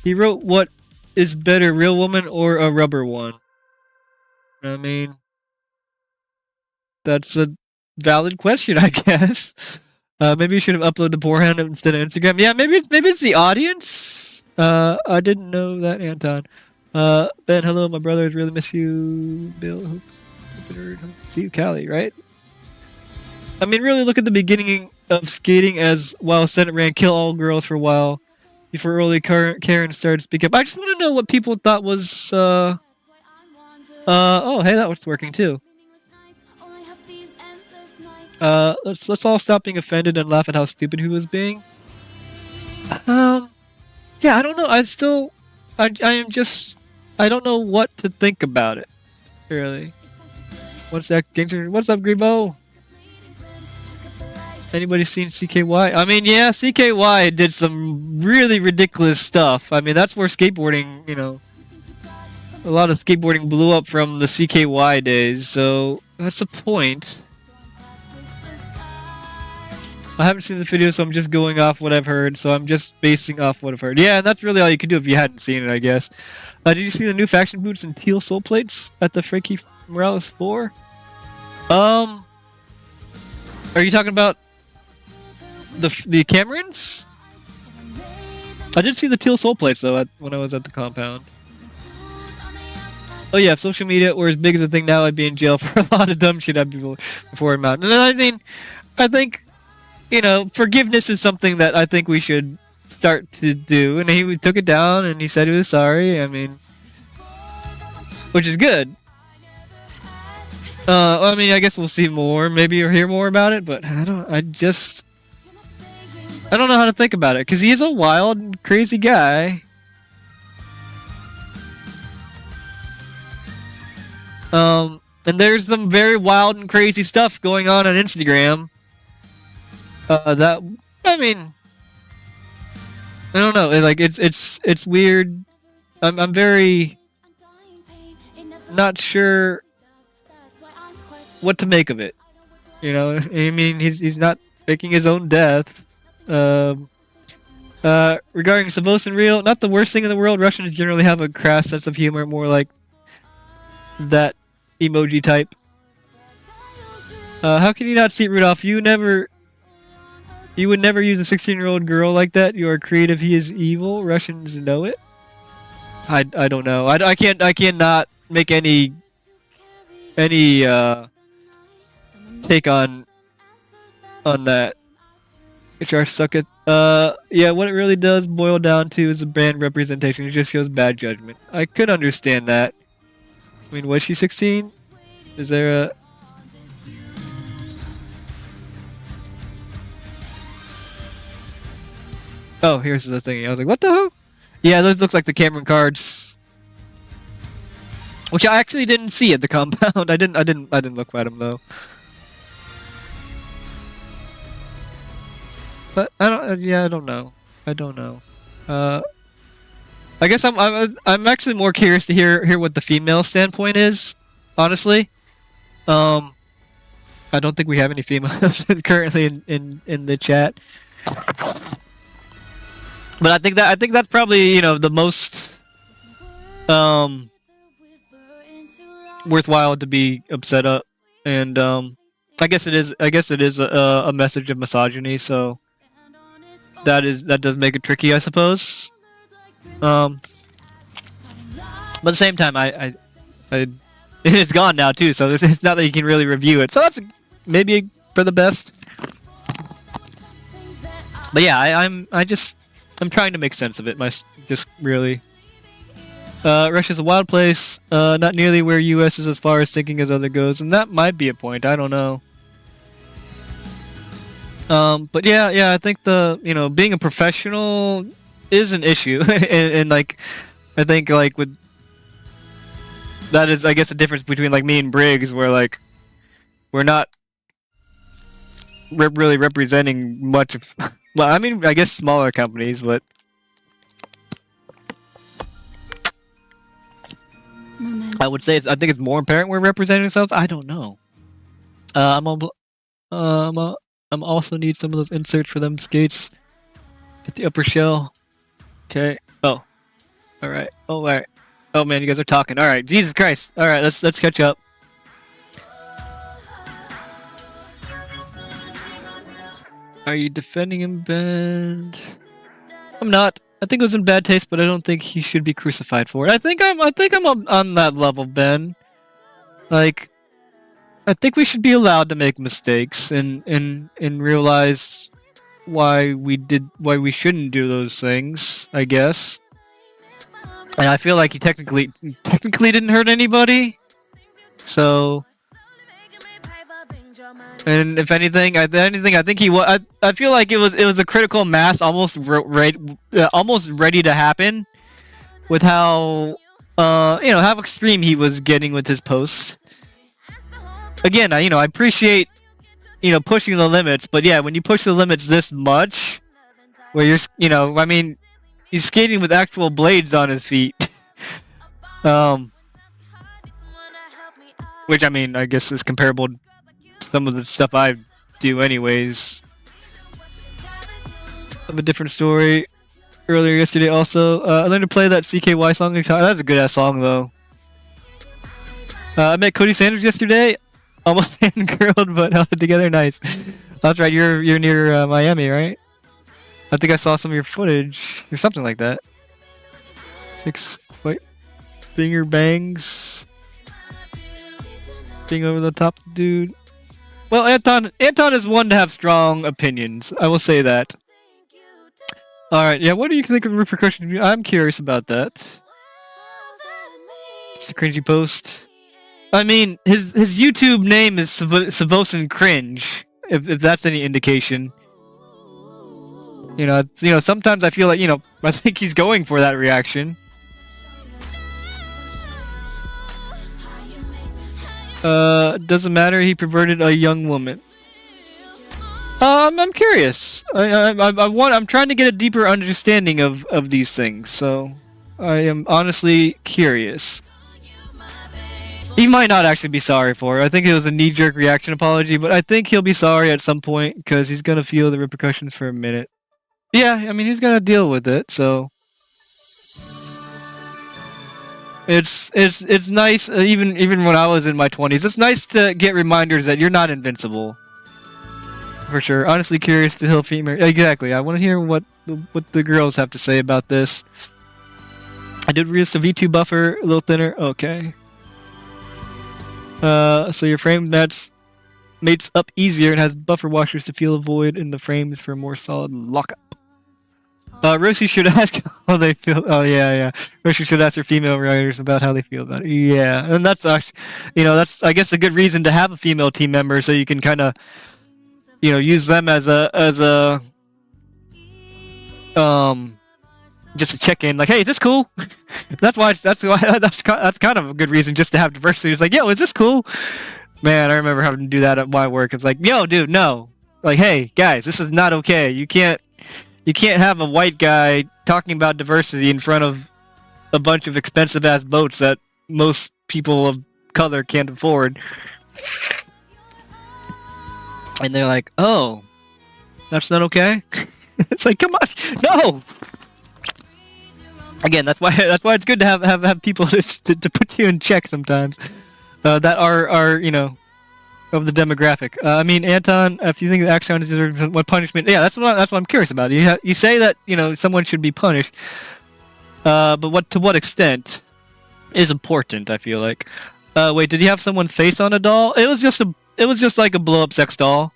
He wrote, what is better, real woman or a rubber one? I mean, that's a valid question, I guess. Maybe you should have uploaded the Borehand instead of Instagram. Yeah, maybe it's the audience. I didn't know that, Anton. Ben, hello, my brothers. Really miss you. Bill, see you, Callie, right? I mean, really look at the beginning of skating as while Senate ran kill all girls for a while before early Karen started to speak up. I just want to know what people thought was. Oh, hey, that was working too. Let's all stop being offended and laugh at how stupid he was being. Yeah, I don't know. I don't know what to think about it, really. What's that, gangster? What's up, Grebo? Anybody seen CKY? I mean, yeah, CKY did some really ridiculous stuff. I mean, that's where skateboarding, you know, a lot of skateboarding blew up from the CKY days, so that's a point. I haven't seen the video, so I'm just going off what I've heard, so I'm just basing off what I've heard. Yeah, and that's really all you could do if you hadn't seen it, I guess. Did you see the new faction boots and teal sole plates at the Frankie Morales 4? Are you talking about the Camerons? I did see the teal sole plates though when I was at the compound. Oh yeah, if social media were as big as a thing now, I'd be in jail for a lot of dumb shit I'd be before I'm out. And I think, you know, forgiveness is something that I think we should start to do. And he took it down and he said he was sorry. I mean, which is good. I mean, I guess we'll see more, maybe, or hear more about it. But I don't know how to think about it because he is a wild and crazy guy. And there's some very wild and crazy stuff going on Instagram. That, I mean, I don't know. Like it's weird. I'm very not sure what to make of it. You know, I mean, he's not faking his own death. Regarding Savos and Real, not the worst thing in the world. Russians generally have a crass sense of humor, more like that emoji type. How can you not see it, Rudolph? You would never use a 16-year-old girl like that. You are creative. He is evil. Russians know it. I don't know. I cannot make any take on that. HR suck it. Yeah, what it really does boil down to is a brand representation. It just shows bad judgment. I could understand that. I mean, was she 16? Is there a... Oh, here's the thing. I was like, what the hell? Yeah, those look like the Cameron cards. Which I actually didn't see at the compound. I didn't look at them though. But I don't know. I don't know. I guess I'm actually more curious to hear what the female standpoint is, honestly. I don't think we have any females currently in the chat. But I think that's probably, you know, the most worthwhile to be upset up, and I guess it is a message of misogyny, so that does make it tricky, I suppose. But at the same time, I it's gone now too, so it's not that you can really review it. So that's maybe for the best. But yeah, I'm trying to make sense of it. Just really. Russia's a wild place, not nearly where U.S. is as far as thinking as other goes, and that might be a point. I don't know. But yeah, I think being a professional is an issue, and like, I think like with that is, I guess, the difference between like me and Briggs, where like we're not really representing much of. Well, I mean, I guess smaller companies, but I would say I think it's more apparent we're representing ourselves. I don't know. I'm also need some of those inserts for them skates. Get the upper shell. Okay. Oh. All right. Oh, all right. Oh man, you guys are talking. All right. Jesus Christ. All right. Let's catch up. Are you defending him, Ben? I'm not. I think it was in bad taste, but I don't think he should be crucified for it. I think I'm on that level, Ben. Like, I think we should be allowed to make mistakes and realize why we shouldn't do those things, I guess. And I feel like he technically didn't hurt anybody. So, and if anything, I think he was. I feel like it was a critical mass, almost ready to happen, with how how extreme he was getting with his posts. Again, I appreciate pushing the limits. But yeah, when you push the limits this much, where you're, I mean, he's skating with actual blades on his feet. Which I mean, I guess is comparable to some of the stuff I do, anyways. Of a different story. Earlier yesterday, also, I learned to play that CKY song. That's a good ass song, though. I met Cody Sanders yesterday. Almost fangirled, but held it together. Nice. That's right. You're near Miami, right? I think I saw some of your footage or something like that. 6 finger bangs. Being over the top, dude. Well, Anton is one to have strong opinions. I will say that. All right. Yeah. What do you think of repercussions? I'm curious about that. It's a cringy post. I mean, his YouTube name is Savosin Cringe. If that's any indication. Sometimes I feel like I think he's going for that reaction. Doesn't matter. He perverted a young woman. I'm curious. I'm trying to get a deeper understanding of these things. So, I am honestly curious. He might not actually be sorry for it. I think it was a knee-jerk reaction apology, but I think he'll be sorry at some point because he's gonna feel the repercussions for a minute. Yeah, I mean he's gonna deal with it. So. It's nice, even when I was in my 20s. It's nice to get reminders that you're not invincible. For sure. Honestly curious to hear female. Exactly. I want to hear what the girls have to say about this. I did reduce the V2 buffer a little thinner. Okay. So your frame mates up easier and has buffer washers to fill a void in the frames for a more solid lockup. Rosie should ask how they feel. Oh, yeah. Rosie should ask her female writers about how they feel about it. Yeah, and that's actually, that's, I guess, a good reason to have a female team member so you can kind of, use them as a, just a check-in, like, hey, is this cool? that's kind of a good reason just to have diversity. It's like, yo, is this cool? Man, I remember having to do that at my work. It's like, yo, dude, no. Like, hey, guys, this is not okay. You can't have a white guy talking about diversity in front of a bunch of expensive-ass boats that most people of color can't afford. And they're like, oh, that's not okay? It's like, come on, no! Again, that's why it's good to have people to put you in check sometimes. That are of the demographic. I mean, Anton, if you think the action deserves what punishment? Yeah, that's what I'm curious about. You say that someone should be punished, but to what extent is important? I feel like. Wait, did he have someone's face on a doll? It was just like a blow up sex doll.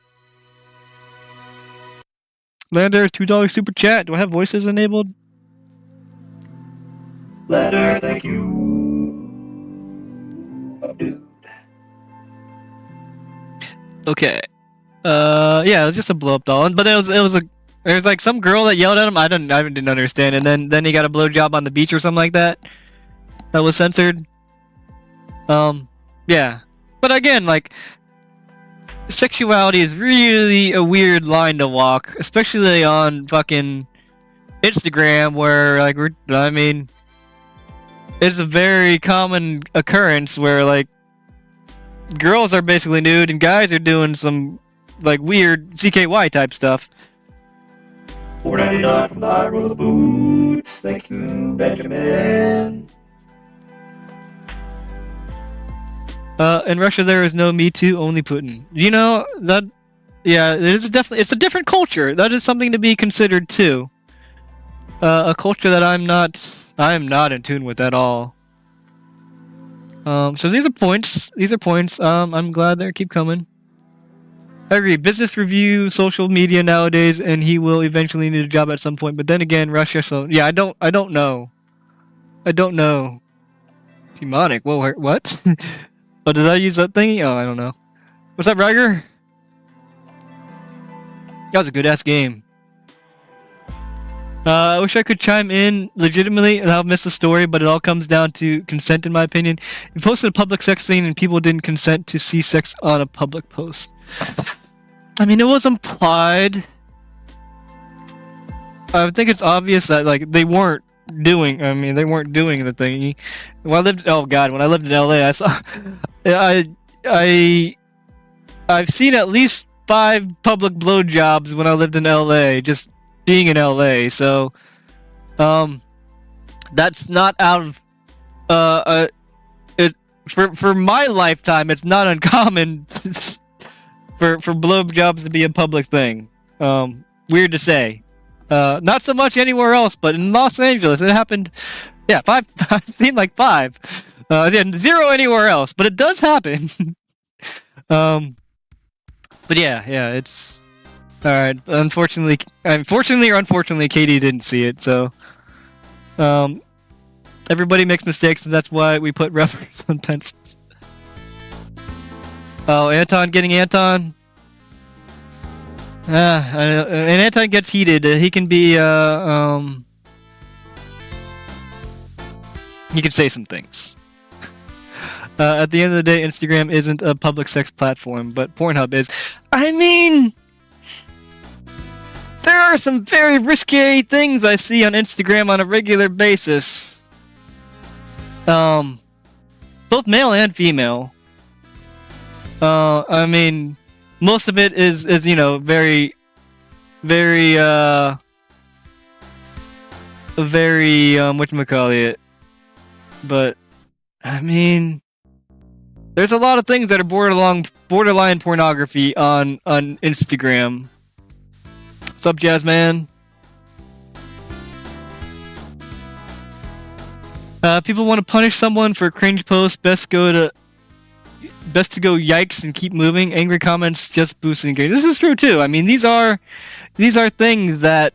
Lander, $2 super chat. Do I have voices enabled? Lander, thank you. Oh, dude. Okay. Yeah, it was just a blow up doll, but there was like some girl that yelled at him. I didn't understand, and then he got a blowjob on the beach or something like that. That was censored. Yeah, but again, like, sexuality is really a weird line to walk, especially on fucking Instagram, where it's a very common occurrence where like girls are basically nude and guys are doing some like weird CKY type stuff. $4.99 from the high roll of boots. Thank you, Benjamin. In Russia there is no Me Too, only Putin. That, yeah, it's a different culture. That is something to be considered too. A culture that I am not in tune with at all. So these are points. I'm glad they keep coming. I agree. Business review, social media nowadays, and he will eventually need a job at some point. But then again, Russia. So yeah, I don't know. Demonic. Whoa, what? Oh, did I use that thingy? Oh, I don't know. What's up, Riger? That was a good ass game. I wish I could chime in legitimately, and I'll miss the story, but it all comes down to consent, in my opinion. You posted a public sex scene, and people didn't consent to see sex on a public post. I mean, it was implied. I think it's obvious that like they weren't doing. I mean, they weren't doing the thing. When I lived, oh god, when I lived in LA, I saw, I, I've seen at least 5 public blowjobs when I lived in LA. Just being in LA, so, that's not out of, it for my lifetime. It's not uncommon for blowjobs to be a public thing. Weird to say. Not so much anywhere else, but in Los Angeles, it happened. Yeah, 5. I've seen like 5. Yeah, 0 anywhere else, but it does happen. But yeah, it's all right. Unfortunately, or unfortunately, Katie didn't see it. So, everybody makes mistakes, and that's why we put rubbers on pencils. Oh, Anton getting Anton. And Anton gets heated. He can be, he can say some things. At the end of the day, Instagram isn't a public sex platform, but Pornhub is. I mean, there are some very risque things I see on Instagram on a regular basis. Both male and female. I mean, most of it is you know, very whatchamacallit. But I mean, there's a lot of things that are borderline pornography on Instagram. What's up, Jazzman? People want to punish someone for cringe posts. Best to go yikes and keep moving. Angry comments just boost engagement. This is true too. I mean, these are things that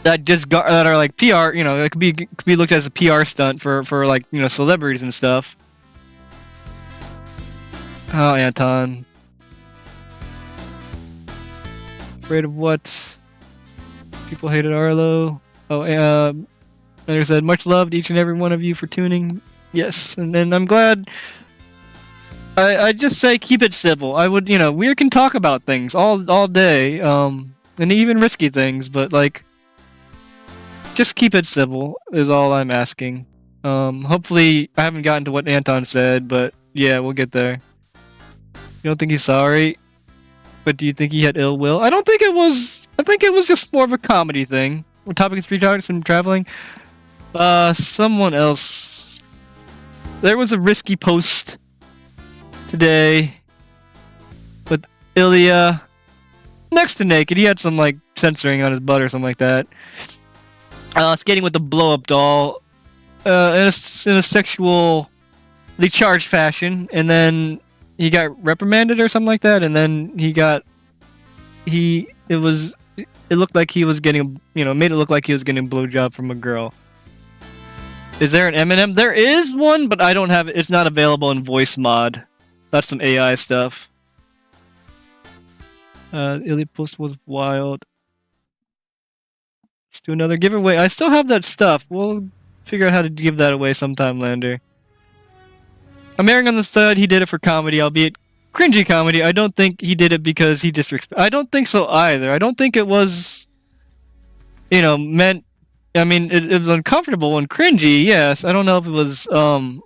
are like PR. You know, it could be looked at as a PR stunt for like, you know, celebrities and stuff. Oh, Anton. Afraid of what? People hated Arlo. Oh, Leonard said, much love to each and every one of you for tuning. Yes, and I'm glad. I just say keep it civil. I would, you know, we can talk about things all day, and even risky things, but like, just keep it civil is all I'm asking. Hopefully, I haven't gotten to what Anton said, but yeah, we'll get there. You don't think he's sorry? But do you think he had ill will? I don't think it was. I think it was just more of a comedy thing. What topic is street artists and traveling? Someone else. There was a risky post today with Ilya next to naked. He had some like censoring on his butt or something like that. Skating with the blow-up doll, in a sexually charged fashion, and then he got reprimanded or something like that, and then it looked like he was getting, you know, made it look like he was getting a blowjob from a girl. Is there an Eminem? There is one, but I don't have it. It's not available in voice mod. That's some AI stuff. Ilya post was wild. Let's do another giveaway. I still have that stuff. We'll figure out how to give that away sometime, Lander. I'm erring on the side he did it for comedy, albeit cringy comedy. I don't think he did it because he disrespect. I don't think so either. I don't think it was, you know, meant. I mean, it was uncomfortable and cringy. Yes, I don't know if it was in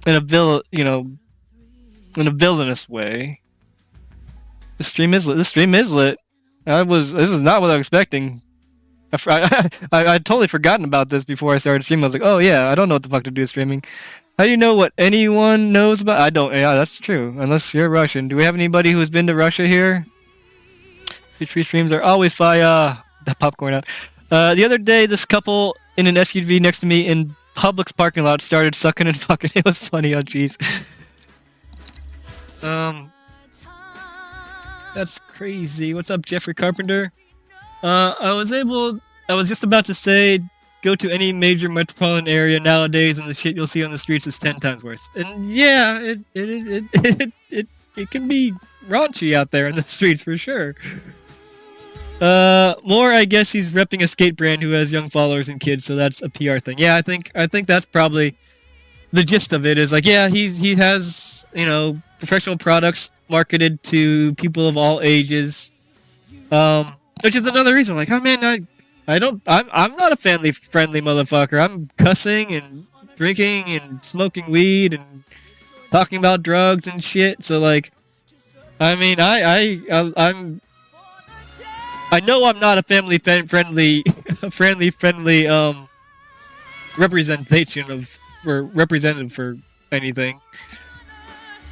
a villainous way. The stream is lit. The stream is lit. This is not what I was expecting. I'd totally forgotten about this before I started streaming. I was like, oh yeah, I don't know what the fuck to do with streaming. How do you know what anyone knows about? I don't. Yeah, that's true. Unless you're Russian. Do we have anybody who's been to Russia here? Tree streams are always fire. That popcorn out. The other day, this couple in an SUV next to me in Publix parking lot started sucking and fucking. It was funny. Oh jeez. That's crazy. What's up, Jeffrey Carpenter? I was just about to say, go to any major metropolitan area nowadays, and the shit you'll see on the streets is 10 times worse. And yeah, it can be raunchy out there in the streets for sure. More, I guess he's repping a skate brand who has young followers and kids, so that's a PR thing. Yeah, I think that's probably the gist of it. Is like, yeah, he has, you know, professional products marketed to people of all ages. Which is another reason, like, oh man, I'm not a family-friendly motherfucker. I'm cussing and drinking and smoking weed and talking about drugs and shit. So like, I mean, I know I'm not a family-friendly representation of or representative for anything.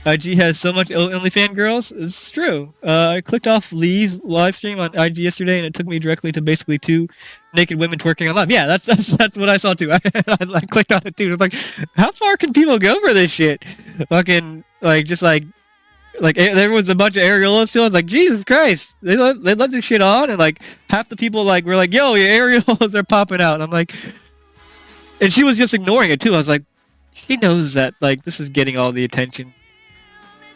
IG has so much OnlyFans girls. It's true. I clicked off Lee's live stream on IG yesterday, and it took me directly to basically 2 naked women twerking on live. Yeah, that's what I saw too. I clicked on it too. It's like, how far can people go for this shit? Fucking like just like there was a bunch of areolas still. I was like, Jesus Christ, they let this shit on, and like half the people like were like, yo, your areolas are popping out. And I'm like, and she was just ignoring it too. I was like, she knows that like this is getting all the attention.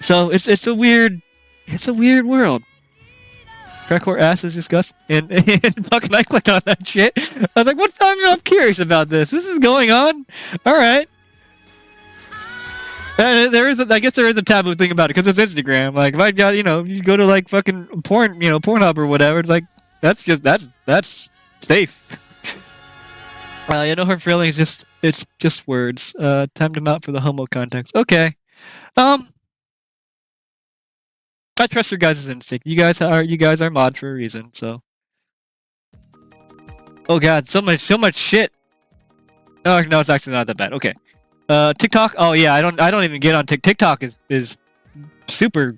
So it's a weird world. Crackcore ass is disgusting, and fucking I clicked on that shit. I was like, what's I'm curious about this. This is going on. All right. And I guess there is a taboo thing about it because it's Instagram. Like if I got you go to like fucking Pornhub or whatever. It's like that's safe. Her feelings it's just words. Timed them out for the homo context. Okay. I trust your guys' instinct. You guys are mods for a reason, so. Oh god, so much shit. Oh no, it's actually not that bad. Okay. TikTok. Oh yeah, I don't even get on TikTok. TikTok is super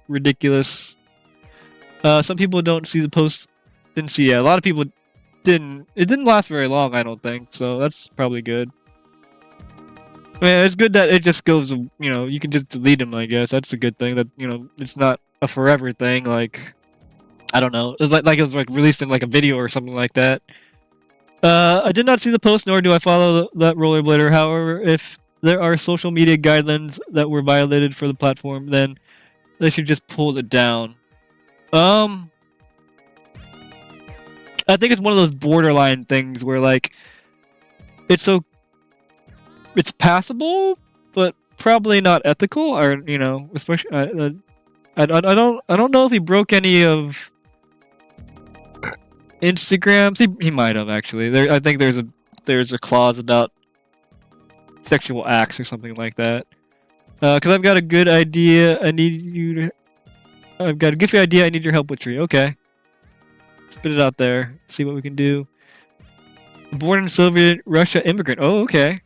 ridiculous. Some people don't see the post. Didn't see it. A lot of people didn't. It didn't last very long, I don't think. So that's probably good. Man, it's good that it just goes, you can just delete them, I guess. That's a good thing that, it's not a forever thing, like, I don't know. It was like it was like released in like a video or something like that. I did not see the post, nor do I follow that rollerblader. However, if there are social media guidelines that were violated for the platform, then they should just pull it down. I think it's one of those borderline things where like, it's passable, but probably not ethical, or especially I don't know if he broke any of Instagrams. He might have actually. I think there's a clause about sexual acts or something like that. Because I've got a good idea. I've got a goofy idea. I need your help with Tree. Okay, spit it out there. See what we can do. Born in Soviet Russia, immigrant. Oh, okay.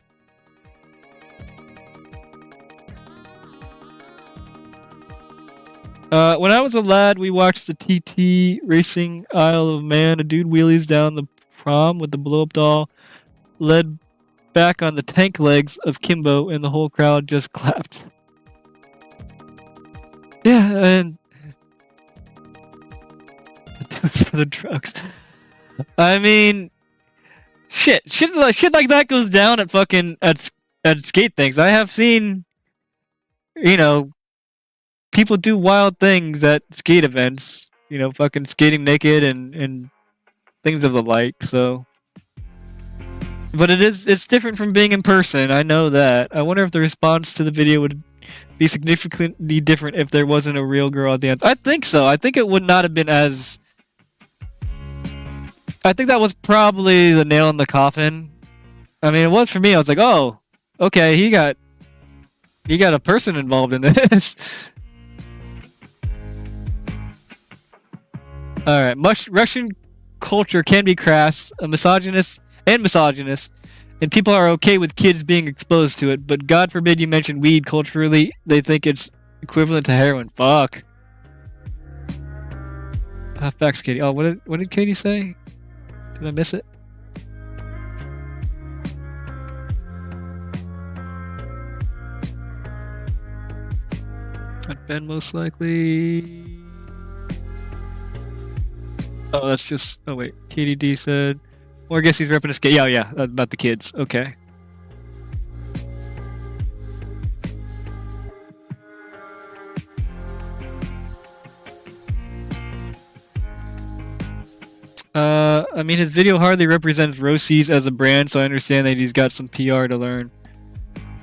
When I was a lad, we watched the TT racing Isle of Man. A dude wheelies down the prom with the blow-up doll, led back on the tank legs of Kimbo, and the whole crowd just clapped. Yeah, and for the drugs. I mean, shit like that goes down at fucking at skate things. I have seen, people do wild things at skate events, fucking skating naked and things of the like, so. But it's different from being in person, I know that. I wonder if the response to the video would be significantly different if there wasn't a real girl at the end. I think so. I think it would not have been as... I think that was probably the nail in the coffin. I mean, it was for me. I was like, oh, okay, he got a person involved in this. Alright, Russian culture can be crass, misogynist, and people are okay with kids being exposed to it, but God forbid you mention weed culturally, they think it's equivalent to heroin. Fuck. Facts, Katie. Oh, what did Katie say? Did I miss it? Not Ben, most likely. Oh, that's just... Oh, wait. Katie D said... Or I guess he's repping a skate. Yeah, about the kids. Okay. I mean, his video hardly represents Rossi's as a brand, so I understand that he's got some PR to learn.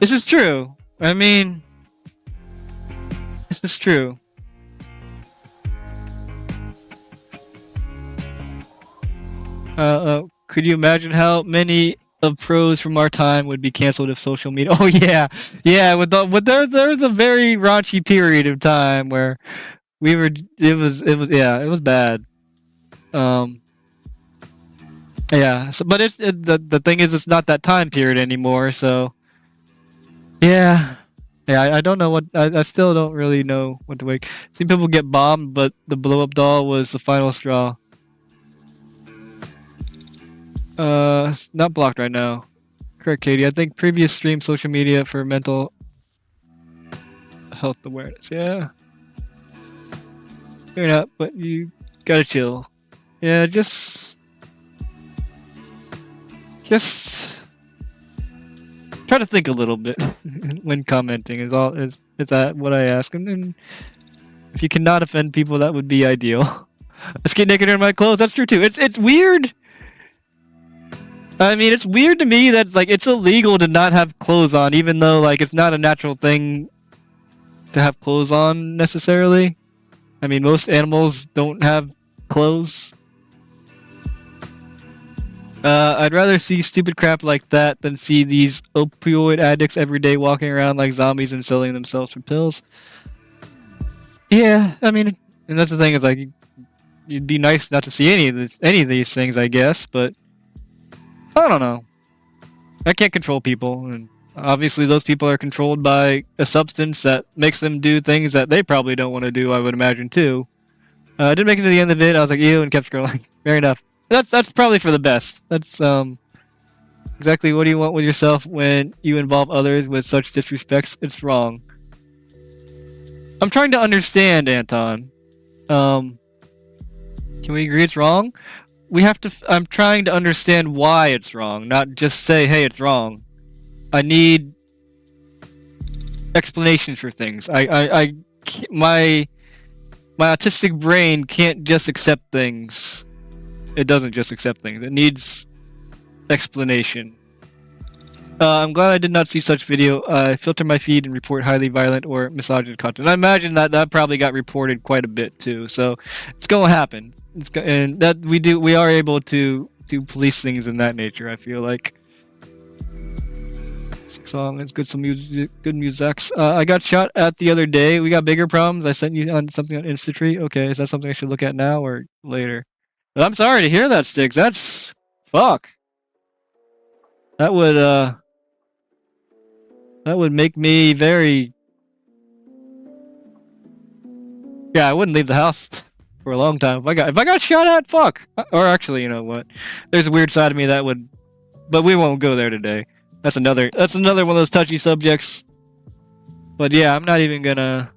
This is true. I mean... This is true. Could you imagine how many of pros from our time would be canceled if social media? Oh yeah, yeah. There was a very raunchy period of time where we were. It was yeah. It was bad. Yeah. So, but the thing is, it's not that time period anymore. So yeah. Yeah, I don't know what I still don't really know what to make. Seen people get bombed, but the blow up doll was the final straw. It's not blocked right now. Correct, Katie. I think previous stream social media for mental health awareness. Yeah. Fair enough, but you gotta chill. Yeah, just try to think a little bit when commenting. Is that what I ask? And if you cannot offend people, that would be ideal. Let's get naked in my clothes. That's true too. It's weird. I mean, it's weird to me that like it's illegal to not have clothes on, even though like it's not a natural thing to have clothes on necessarily. I mean, most animals don't have clothes. I'd rather see stupid crap like that than see these opioid addicts every day walking around like zombies and selling themselves for pills. Yeah, I mean, and that's the thing is like, you'd be nice not to see any of these things, I guess, but I don't know. I can't control people, and obviously those people are controlled by a substance that makes them do things that they probably don't want to do, I would imagine, too. I didn't make it to the end of it. I was like, ew, and kept scrolling. Fair enough. That's probably for the best. That's exactly what do you want with yourself when you involve others with such disrespects? It's wrong. I'm trying to understand, Anton. Can we agree it's wrong? We have to. I'm trying to understand why it's wrong, not just say, "Hey, it's wrong." I need explanations for things. My autistic brain can't just accept things. It doesn't just accept things. It needs explanation. I'm glad I did not see such video. I filter my feed and report highly violent or misogynist content. I imagine that probably got reported quite a bit too. So it's going to happen. And that we are able to police things in that nature. I feel like. Song is good. Some music, good musics. I got shot at the other day. We got bigger problems. I sent you on something on InstaTree. Okay, is that something I should look at now or later? But I'm sorry to hear that, Sticks. That's fuck. That would make me very. Yeah, I wouldn't leave the house for a long time if I got shot at. Fuck. Or actually, you know what? There's a weird side of me that would, but we won't go there today. That's another one of those touchy subjects. But yeah, I'm not even gonna.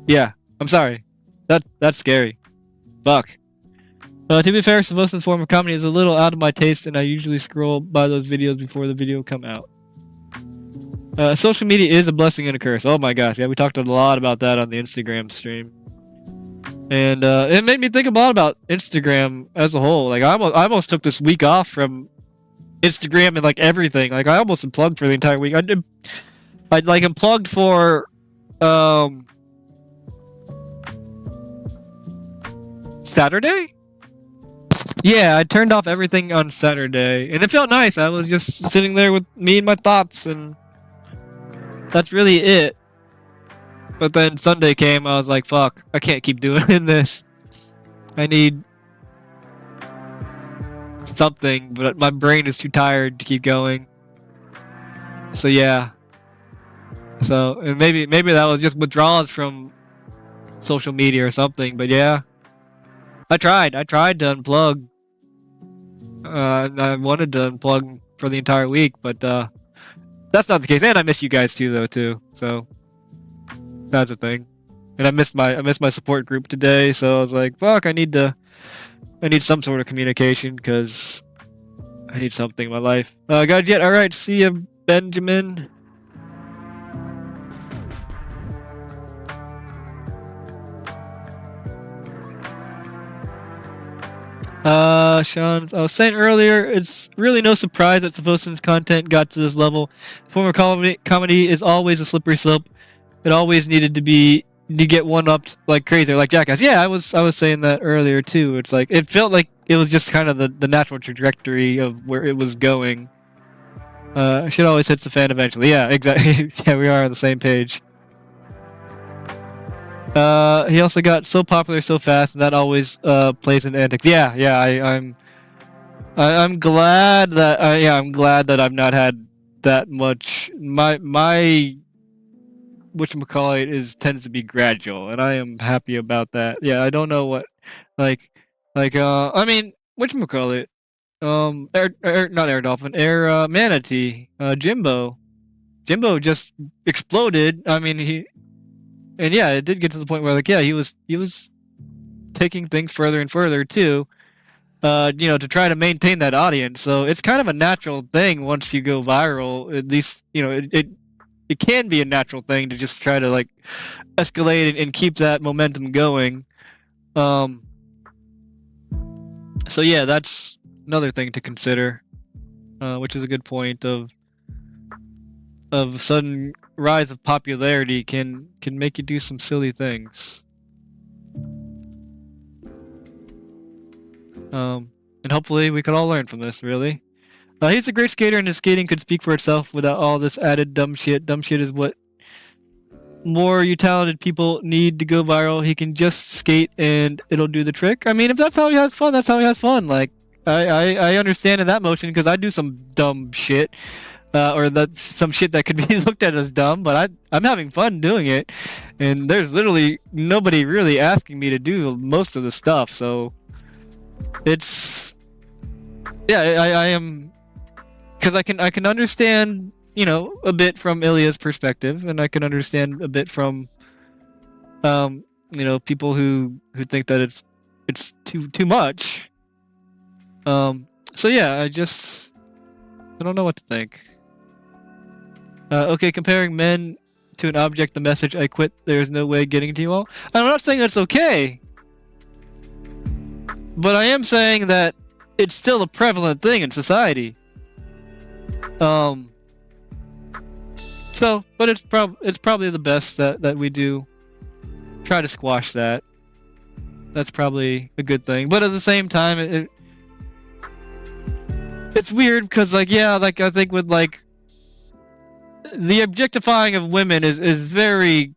Yeah, I'm sorry. That's scary. Fuck. To be fair, Sylvester's form of comedy is a little out of my taste, and I usually scroll by those videos before the video come out. Social media is a blessing and a curse. Oh my gosh, yeah, we talked a lot about that on the Instagram stream, and it made me think a lot about Instagram as a whole. Like I almost took this week off from Instagram and like everything. Like I almost unplugged for the entire week. I like unplugged for Saturday. Yeah, I turned off everything on Saturday, and it felt nice. I was just sitting there with me and my thoughts, and that's really it. But then Sunday came, I was like, fuck, I can't keep doing this. I need something, but my brain is too tired to keep going. So yeah. So and maybe that was just withdrawals from social media or something, but yeah. I tried to unplug. I wanted to unplug for the entire week, but that's not the case. And I miss you guys too. So that's a thing. And I missed my support group today, so I was like, fuck, I need some sort of communication because I need something in my life. Got it yet? All right, see you, Benjamin. Sean, I was saying earlier, it's really no surprise that Savosin's content got to this level. Former comedy is always a slippery slope. it always needed to be to get one up like crazy, like Jackass. Yeah, I was saying that earlier too. It's like it felt like it was just kind of the natural trajectory of where it was going. Shit always hits the fan eventually. Yeah, exactly. Yeah, we are on the same page. He also got so popular so fast, and that always plays into antics. Yeah, I'm glad that I'm glad that I've not had that much. My whatchamacallit tends to be gradual, and I am happy about that. Yeah, I don't know what I mean whatchamacallit not air dolphin, air manatee, Jimbo just exploded. I mean it did get to the point where like he was taking things further and further too. To try to maintain that audience. So it's kind of a natural thing once you go viral. At least, it can be a natural thing to just try to like escalate and keep that momentum going. So yeah, that's another thing to consider, which is a good point of sudden rise of popularity can make you do some silly things. And hopefully we could all learn from this, really. He's a great skater, and his skating could speak for itself without all this added dumb shit. Dumb shit is what more you talented people need to go viral. He can just skate, and it'll do the trick. I mean, if that's how he has fun, that's how he has fun. Like, I understand in that motion, because I do some dumb shit. Or that's some shit that could be looked at as dumb, but I'm having fun doing it. And there's literally nobody really asking me to do most of the stuff, so... I am, because I can understand a bit from Ilya's perspective, and I can understand a bit from people who think that it's too much. So yeah, I don't know what to think. Okay, comparing men to an object, the message "I quit, there's no way getting to you all." I'm not saying that's okay. But I am saying that it's still a prevalent thing in society. But it's probably the best that we do try to squash that. That's probably a good thing. But at the same time, it's weird because I think with the objectifying of women is very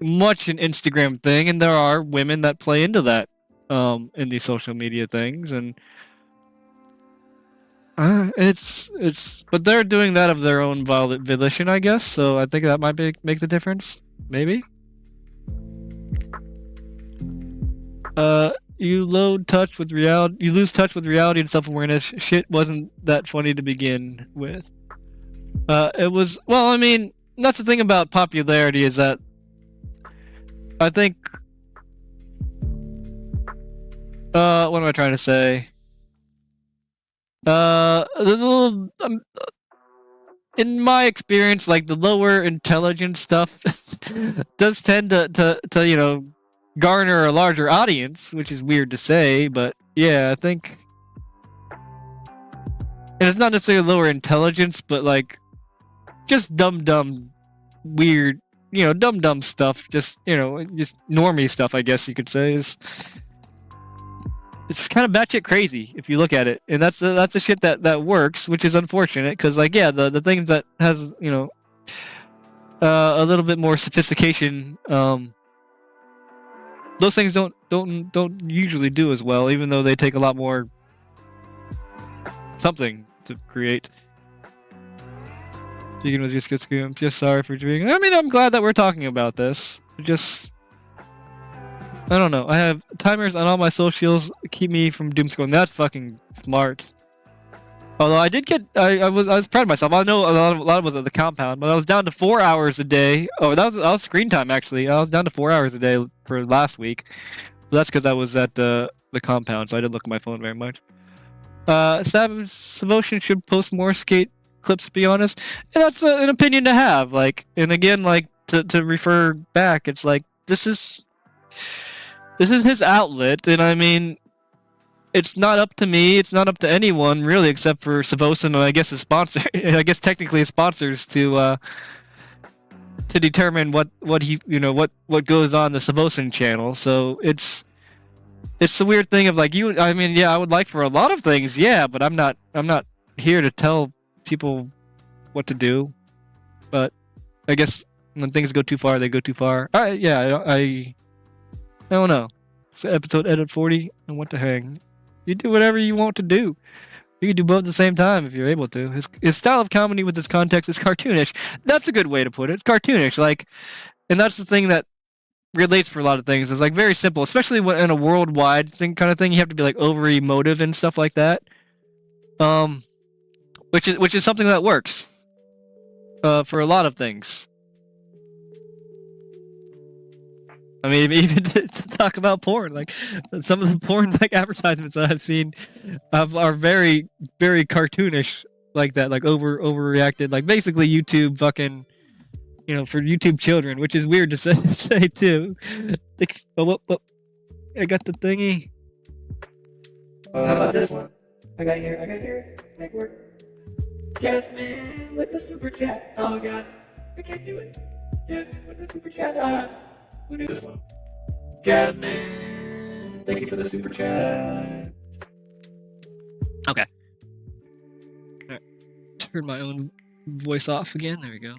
much an Instagram thing, and there are women that play into that. In these social media things, and but they're doing that of their own volition, I guess. So I think that might make the difference, maybe. You lose touch with reality and self-awareness. Shit wasn't that funny to begin with. It was. Well, I mean, that's the thing about popularity is that I think. What am I trying to say? In my experience, like the lower intelligence stuff does tend to garner a larger audience, which is weird to say, but yeah, I think. And it's not necessarily lower intelligence, but like just dumb, weird, dumb stuff. Just just normie stuff, I guess you could say is. It's kind of batshit crazy if you look at it, and that's the shit that works, which is unfortunate because the things that has a little bit more sophistication, those things don't usually do as well, even though they take a lot more something to create. Speaking of just I'm just sorry for drinking. I mean, I'm glad that we're talking about this. I don't know. I have timers on all my socials keep me from doom scrolling. That's fucking smart. Although I did get, I was proud of myself. I know a lot of was at the compound, but I was down to 4 hours a day. Oh, that was screen time actually. I was down to 4 hours a day for last week. But that's because I was at the compound, so I didn't look at my phone very much. Savotion should post more skate clips. To be honest, and that's an opinion to have. Like, and again, like to refer back, it's like this is his outlet, and I mean, it's not up to me. It's not up to anyone really, except for Savosin and I guess his sponsor. I guess technically his sponsors to to determine what he what goes on the Sabosin channel. So it's the weird thing of like I mean, yeah, I would like for a lot of things, yeah, but I'm not here to tell people what to do. But I guess when things go too far, they go too far. I don't know. It's episode edit 40 and what to hang. You do whatever you want to do. You can do both at the same time if you're able to. His style of comedy with this context is cartoonish. That's a good way to put it. It's cartoonish, like, and that's the thing that relates for a lot of things. It's like very simple, especially when in a worldwide thing kind of thing. You have to be like over emotive and stuff like that. Which is something that works. For a lot of things. I mean, even to talk about porn, like some of the porn like advertisements that I've seen are very, very cartoonish like that, like overreacted, like basically YouTube fucking, for YouTube children, which is weird to say too. Oh, I got the thingy. How about this one? I got here. Make work. Yes, man, with the super chat. Oh god, I can't do it. Yes, with the super chat. We'll do this one. Jasmine, thank you for the super chat. Okay. Alright. Turn my own voice off again. There we go.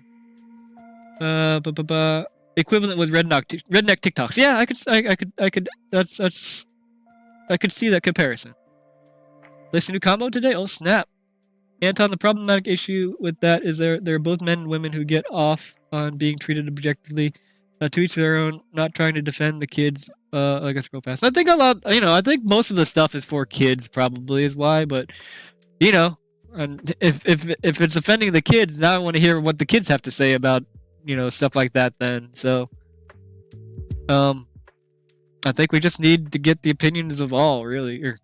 Equivalent with redneck TikToks. Yeah, I could. I could see that comparison. Listen to combo today. Oh snap! Anton, the problematic issue with that is there are both men and women who get off on being treated objectively. To each their own, not trying to defend the kids. I guess go past. I think a lot, I think most of the stuff is for kids, probably is why. But and if it's offending the kids, now I want to hear what the kids have to say about stuff like that. Then I think we just need to get the opinions of all, really, or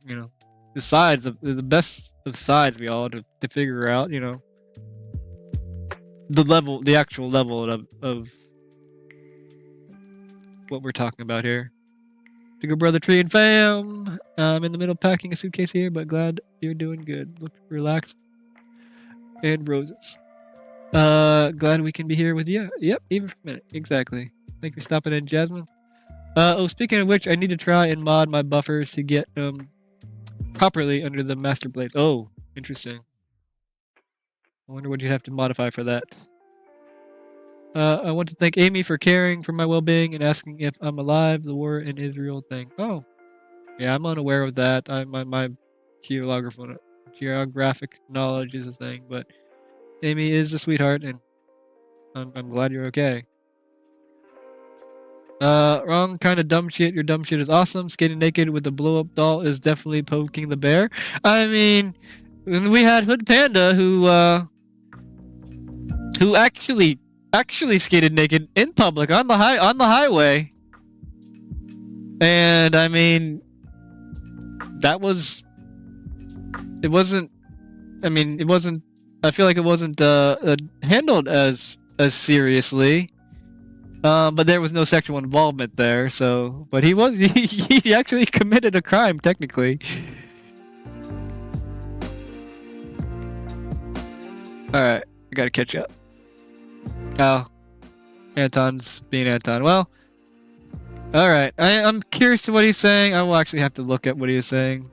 the sides of the best of sides we all to figure out, the actual level of what we're talking about here. To go, brother Tree and fam. I'm in the middle packing a suitcase here, but glad you're doing good. Look relaxed. And roses. Glad we can be here with you. Yep, even for a minute. Exactly. Thank you for stopping in, Jasmine. Speaking of which, I need to try and mod my buffers to get properly under the master blades. Oh, interesting. I wonder what you'd have to modify for that. I want to thank Amy for caring for my well-being and asking if I'm alive. The war in Israel thing. Oh, yeah, I'm unaware of that. My geographic knowledge is a thing, but Amy is a sweetheart, and I'm glad you're okay. Wrong kind of dumb shit. Your dumb shit is awesome. Skating naked with a blow-up doll is definitely poking the bear. I mean, we had Hood Panda who actually skated naked in public on the highway, and I mean, it wasn't. I feel like it wasn't handled as seriously. But there was no sexual involvement there, so. But he actually committed a crime technically. All right, I gotta catch up. Oh, Anton's being Anton. Well, all right. I'm curious to what he's saying. I will actually have to look at what he is saying.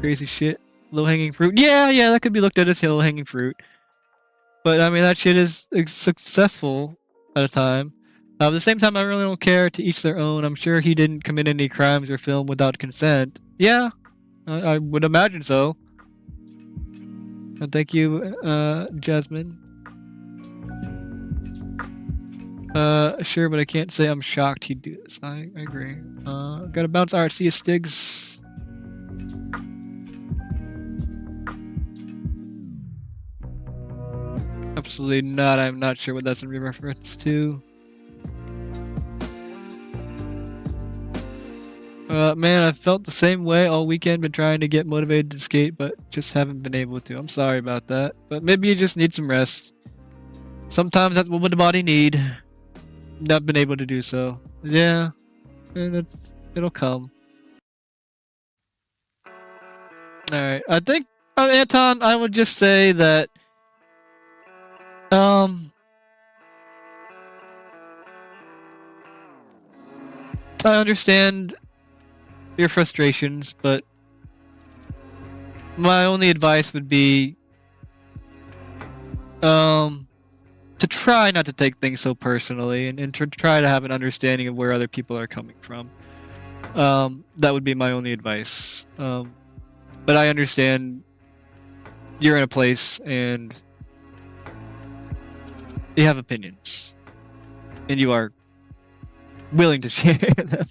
Crazy shit. Low-hanging fruit. Yeah, that could be looked at as low-hanging fruit. But I mean, that shit is successful at a time. At the same time, I really don't care. To each their own. I'm sure he didn't commit any crimes or film without consent. Yeah, I would imagine so. Thank you, Jasmine. Sure, but I can't say I'm shocked he'd do this. I agree. Gotta bounce. Alright, see you, Stigs. Absolutely not. I'm not sure what that's in reference to. Man, I've felt the same way all weekend. Been trying to get motivated to skate, but just haven't been able to. I'm sorry about that. But maybe you just need some rest. Sometimes that's what the body need. Not been able to do so. Yeah, and it'll come. All right. I think Anton, I would just say that I understand your frustrations, but my only advice would be to try not to take things so personally and to try to have an understanding of where other people are coming from. That would be my only advice. But I understand you're in a place and you have opinions and you are willing to share them.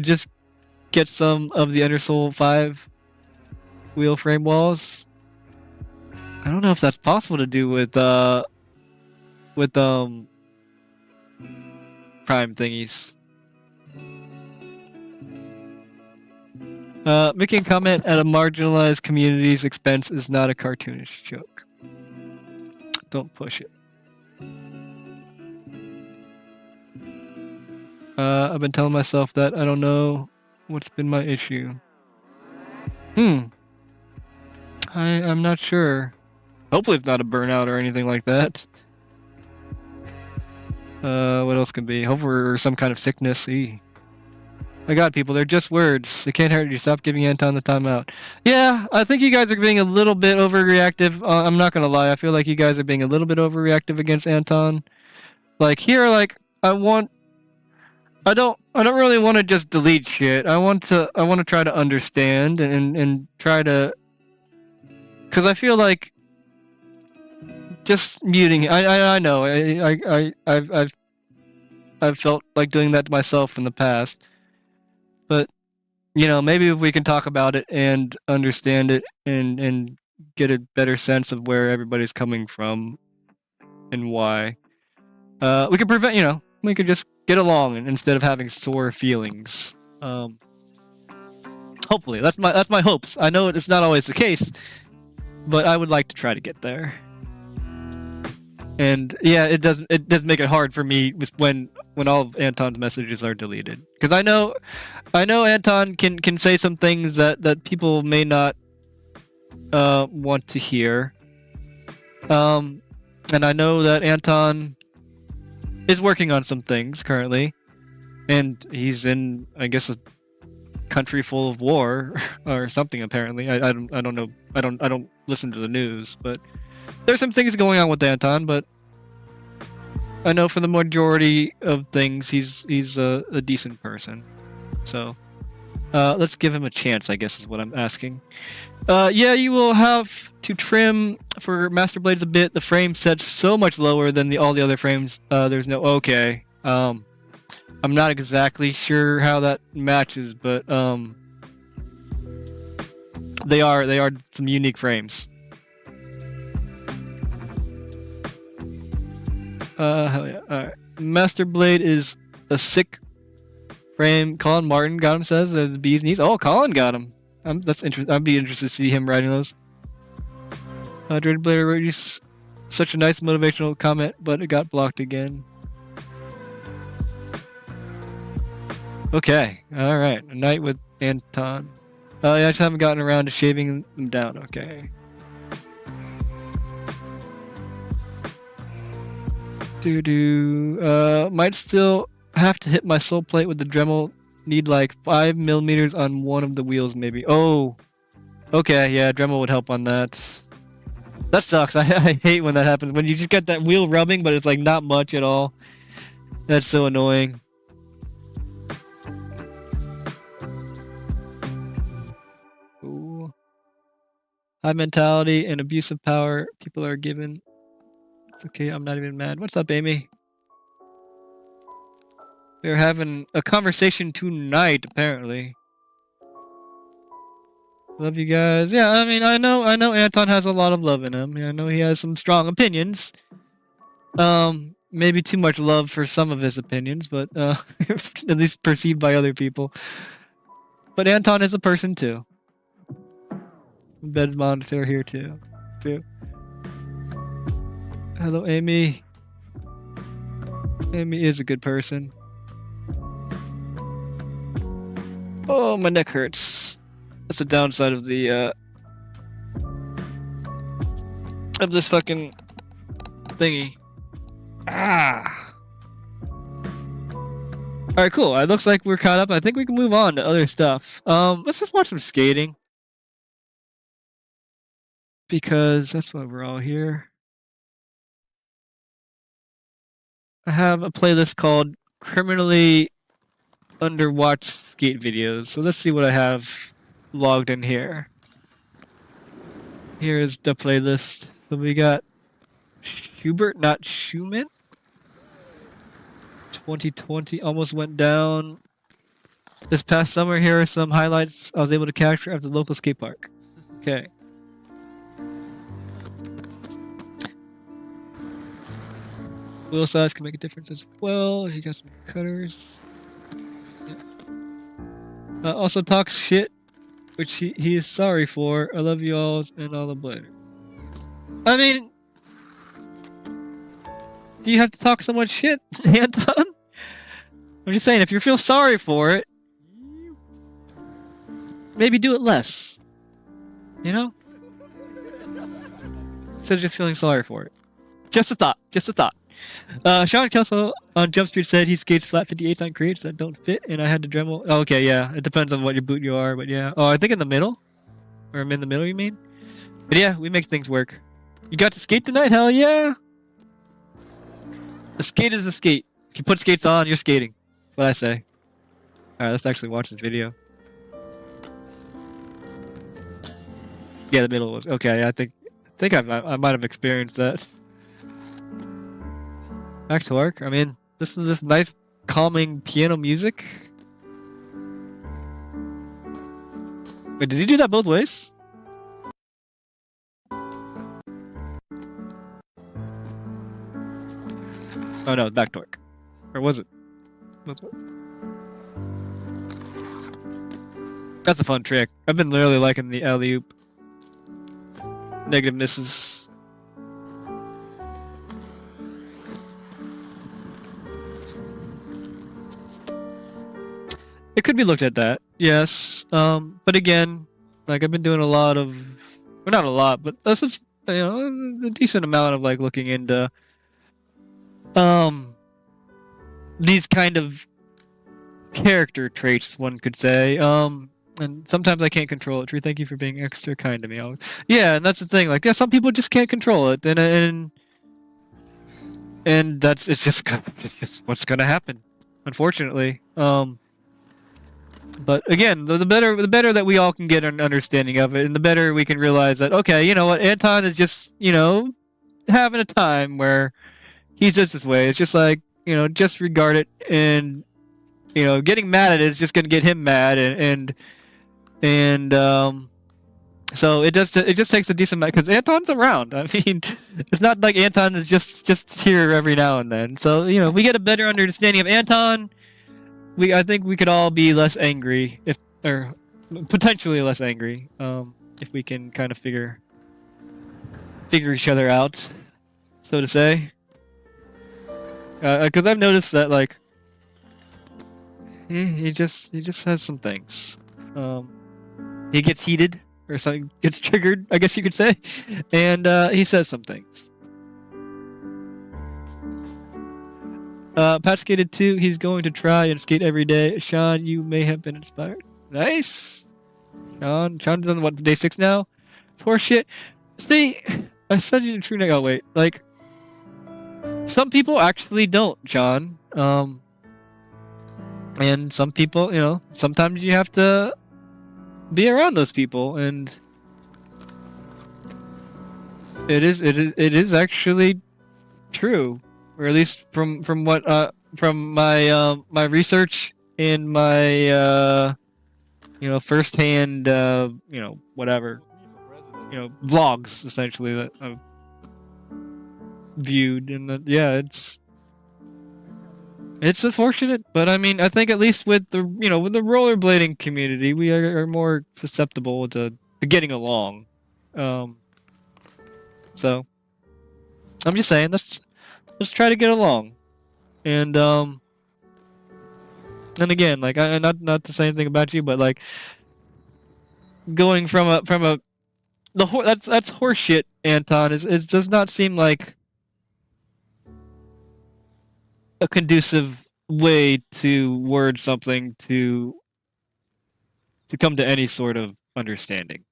Just get some of the Undersoul 5 wheel frame walls. I don't know if that's possible to do with prime thingies. Making a comment at a marginalized community's expense is not a cartoonish joke. Don't push it. I've been telling myself that. I don't know what's been my issue. I'm not sure. Hopefully it's not a burnout or anything like that. What else can be? Hopefully some kind of sickness. My God, people, they're just words. It can't hurt you. Stop giving Anton the timeout. Yeah, I think you guys are being a little bit overreactive. I'm not gonna lie. I feel like you guys are being a little bit overreactive against Anton. Like here, like I don't really want to just delete shit. I want to try to understand and try to, because I feel like just muting. I know. I've felt like doing that to myself in the past. But maybe if we can talk about it and understand it and get a better sense of where everybody's coming from and why, we could prevent. We could just get along instead of having sore feelings. Hopefully, that's my hopes. I know it's not always the case, but I would like to try to get there. And yeah, it does make it hard for me when all of Anton's messages are deleted, because I know Anton can say some things that people may not want to hear. And I know that Anton is working on some things currently, and he's in, I guess, a country full of war or something. Apparently, I don't know. I don't listen to the news, but there's some things going on with Anton. But I know for the majority of things, he's a decent person. So let's give him a chance, I guess is what I'm asking. Yeah, you will have to trim for Master Blades a bit. The frame sets so much lower than all the other frames. There's no okay. I'm not exactly sure how that matches, but they are some unique frames. Hell yeah. Alright. Master Blade is a sick frame. Colin Martin got him, says. There's the bee's knees. Oh, Colin got him. That's interesting. I'd be interested to see him writing those. Dreaded Blader wrote such a nice motivational comment, but it got blocked again. Okay. Alright. A night with Anton. I just haven't gotten around to shaving them down. Okay. Might still have to hit my soul plate with the Dremel. Need like 5 millimeters on one of the wheels, maybe. Oh, okay, yeah, Dremel would help on that. That sucks. I hate when that happens. When you just get that wheel rubbing, but it's like not much at all. That's so annoying. Ooh. High mentality and abusive power people are given. It's okay, I'm not even mad. What's up, Amy? We're having a conversation tonight, apparently. Love you guys. Yeah, I mean, I know Anton has a lot of love in him. I know he has some strong opinions. Maybe too much love for some of his opinions, but at least perceived by other people. But Anton is a person too. Bed monitor here too. Hello, Amy. Amy is a good person. Oh, my neck hurts. That's the downside of the of this fucking thingy. Ah. All right, cool. It looks like we're caught up. I think we can move on to other stuff. Let's just watch some skating because that's why we're all here. I have a playlist called Criminally Underwatched Skate Videos. So let's see what I have logged in here. Here is the playlist. So we got Schubert, not Schumann. 2020 almost went down. This past summer, here are some highlights I was able to capture at the local skate park. Okay. Wheel size can make a difference as well if you got some cutters. Yeah. Also talks shit, which he is sorry for. I love you all and all the blame. I mean, do you have to talk so much shit, Anton? I'm just saying, if you feel sorry for it, maybe do it less. You know? Instead of just feeling sorry for it. Just a thought. Just a thought. Sean Kelso on Jump Street said he skates flat 58s on crates that don't fit, and I had to Dremel. Oh, okay, yeah. It depends on what your boot you are, but yeah. Oh, I think in the middle? Or I'm in the middle, you mean? But yeah, we make things work. You got to skate tonight? Hell yeah! A skate is a skate. If you put skates on, you're skating. That's what I say. Alright, let's actually watch this video. Yeah, the middle was okay. I think I might have experienced that. Back to work. I mean, this is this nice, calming piano music. Wait, did he do that both ways? Oh no, back to work. Or was it? That's a fun trick. I've been literally liking the alley-oop. Negative misses. It could be looked at that, yes. But again, like I've been doing a lot of, well, not a lot, but a decent amount of like looking into these kind of character traits, one could say. And sometimes I can't control it. True, thank you for being extra kind to me. Yeah, and that's the thing. Like, yeah, some people just can't control it, and that's it's just what's gonna happen, unfortunately. But again, the better that we all can get an understanding of it, and the better we can realize that, okay, you know what, Anton is just, having a time where he's just this way. It's just like, just regard it, and getting mad at it is just gonna get him mad, and so it just takes a decent amount, because Anton's around. I mean, it's not like Anton is just here every now and then. So we get a better understanding of Anton. I think we could all be less angry, or potentially less angry, if we can kind of figure each other out, so to say. Because I've noticed that, like, he just has some things. He gets heated, or something gets triggered, I guess you could say, and he says some things. Pat skated 2. He's going to try and skate every day. Sean, you may have been inspired. Nice. Sean's on what, day 6 now? It's horseshit. See, I said you the true name. Oh wait, like some people actually don't, John. And some people, sometimes you have to be around those people, and it is actually true. Or at least from what from my my research and my firsthand whatever vlogs essentially that I've viewed, and yeah, it's unfortunate, but I mean I think at least with the with the rollerblading community we are more susceptible to getting along, so I'm just saying let's try to get along, and again, like not the same thing about you, but like going from a that's horseshit, Anton. It does not seem like a conducive way to word something to come to any sort of understanding,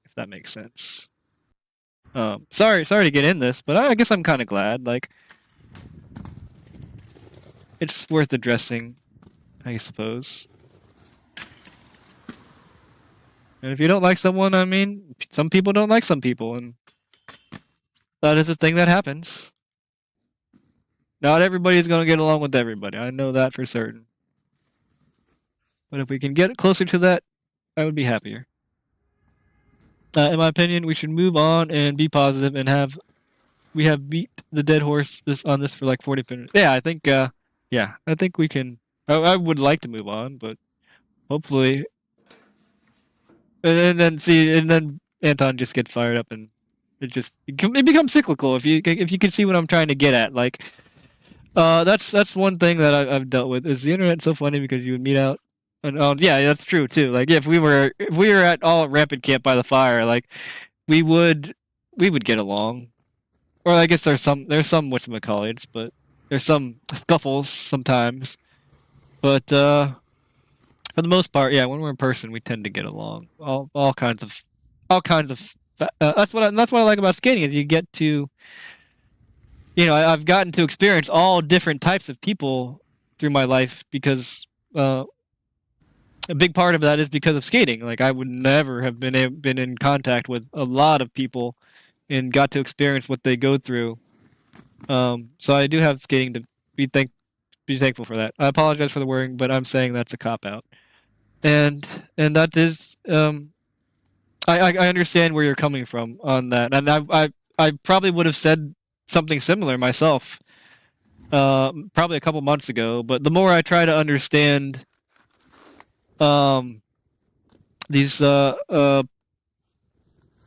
if that makes sense. Sorry to get in this, but I guess I'm kind of glad. Like, it's worth addressing, I suppose. And if you don't like someone, I mean, some people don't like some people, and that is a thing that happens. Not everybody's going to get along with everybody. I know that for certain. But if we can get closer to that, I would be happier. In my opinion, we should move on and be positive and we have beat the dead horse on this for like 40 minutes. Yeah, I think I think we can. I would like to move on, but hopefully, and then Anton just gets fired up and it becomes cyclical. If you can see what I'm trying to get at, like that's one thing that I've dealt with is the internet's so funny because you would meet out. And yeah, that's true too. Like if we were at all at Rampant Camp by the fire, like we would get along. Or I guess there's some whatchamacallits, but there's some scuffles sometimes. But for the most part, yeah, when we're in person, we tend to get along. All kinds of that's what I like about skating is you get to, I've gotten to experience all different types of people through my life because a big part of that is because of skating. Like I would never have been in contact with a lot of people and got to experience what they go through. So I do have skating to be thankful for that. I apologize for the wording, but I'm saying that's a cop out. And that is I understand where you're coming from on that. And I probably would have said something similar myself probably a couple months ago, but the more I try to understand these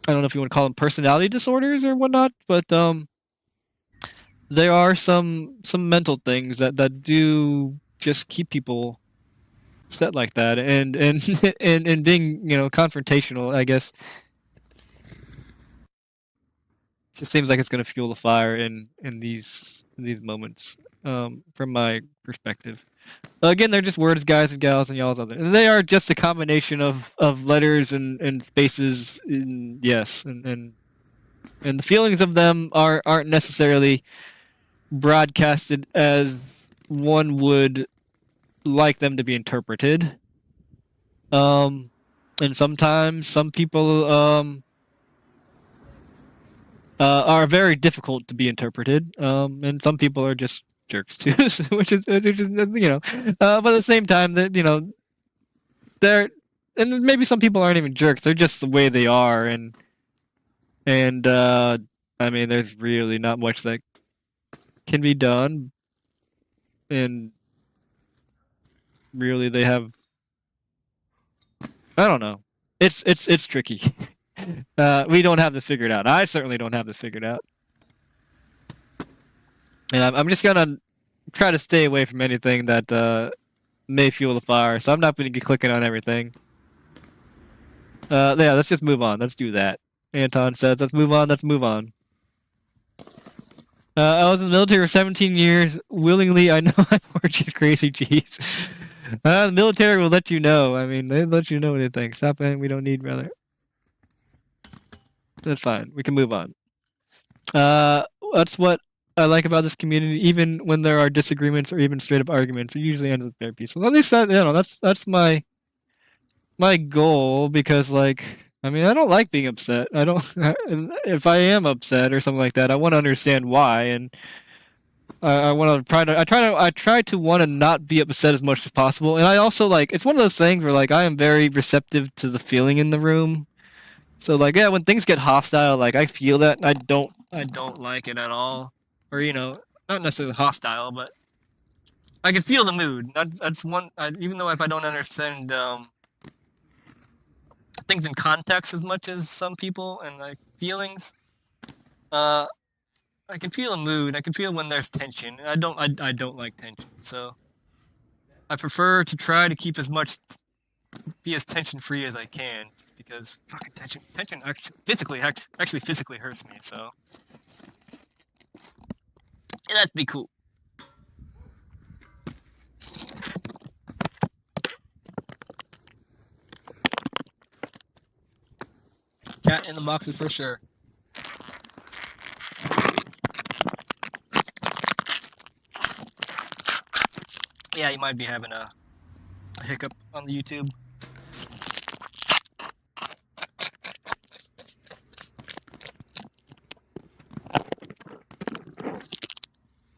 I don't know if you want to call them personality disorders or whatnot, but there are some mental things that do just keep people set like that, and and being confrontational, I guess it seems like it's going to fuel the fire in these moments from my perspective. Again, they're just words, guys and gals and y'all's other. They are just a combination of letters and spaces. And yes, and the feelings of them aren't necessarily broadcasted as one would like them to be interpreted. And sometimes some people are very difficult to be interpreted. And some people are just jerks too, which is but at the same time that they're, and maybe some people aren't even jerks, they're just the way they are, and I mean there's really not much that can be done, and really they have, I don't know, it's tricky. We don't have this figured out. I certainly don't have this figured out. And I'm just gonna try to stay away from anything that may fuel the fire. So I'm not gonna get clicking on everything. Yeah, let's just move on. Let's do that. Anton says, "Let's move on. Let's move on." I was in the military for 17 years. Willingly, I know I'm working crazy cheese. The military will let you know. I mean, they let you know what they think. Stop it. We don't need brother. That's fine. We can move on. That's what I like about this community. Even when there are disagreements or even straight up arguments, it usually ends up very peaceful. At least that's my goal, because like, I mean, I don't like being upset. I don't. If I am upset or something like that, I want to understand why, and I want to I try to want to not be upset as much as possible. And I also like, it's one of those things where like I am very receptive to the feeling in the room. So like, yeah, when things get hostile, like I feel that, and I don't like it at all, or not necessarily hostile, but I can feel the mood. That's one. Even though if I don't understand things in context as much as some people and like feelings, I can feel a mood. I can feel when there's tension. I don't like tension, so I prefer to try to keep be as tension free as I can, because fucking tension actually physically hurts me. So yeah, that'd be cool. Cat in the boxes for sure. Yeah, you might be having a hiccup on the YouTube.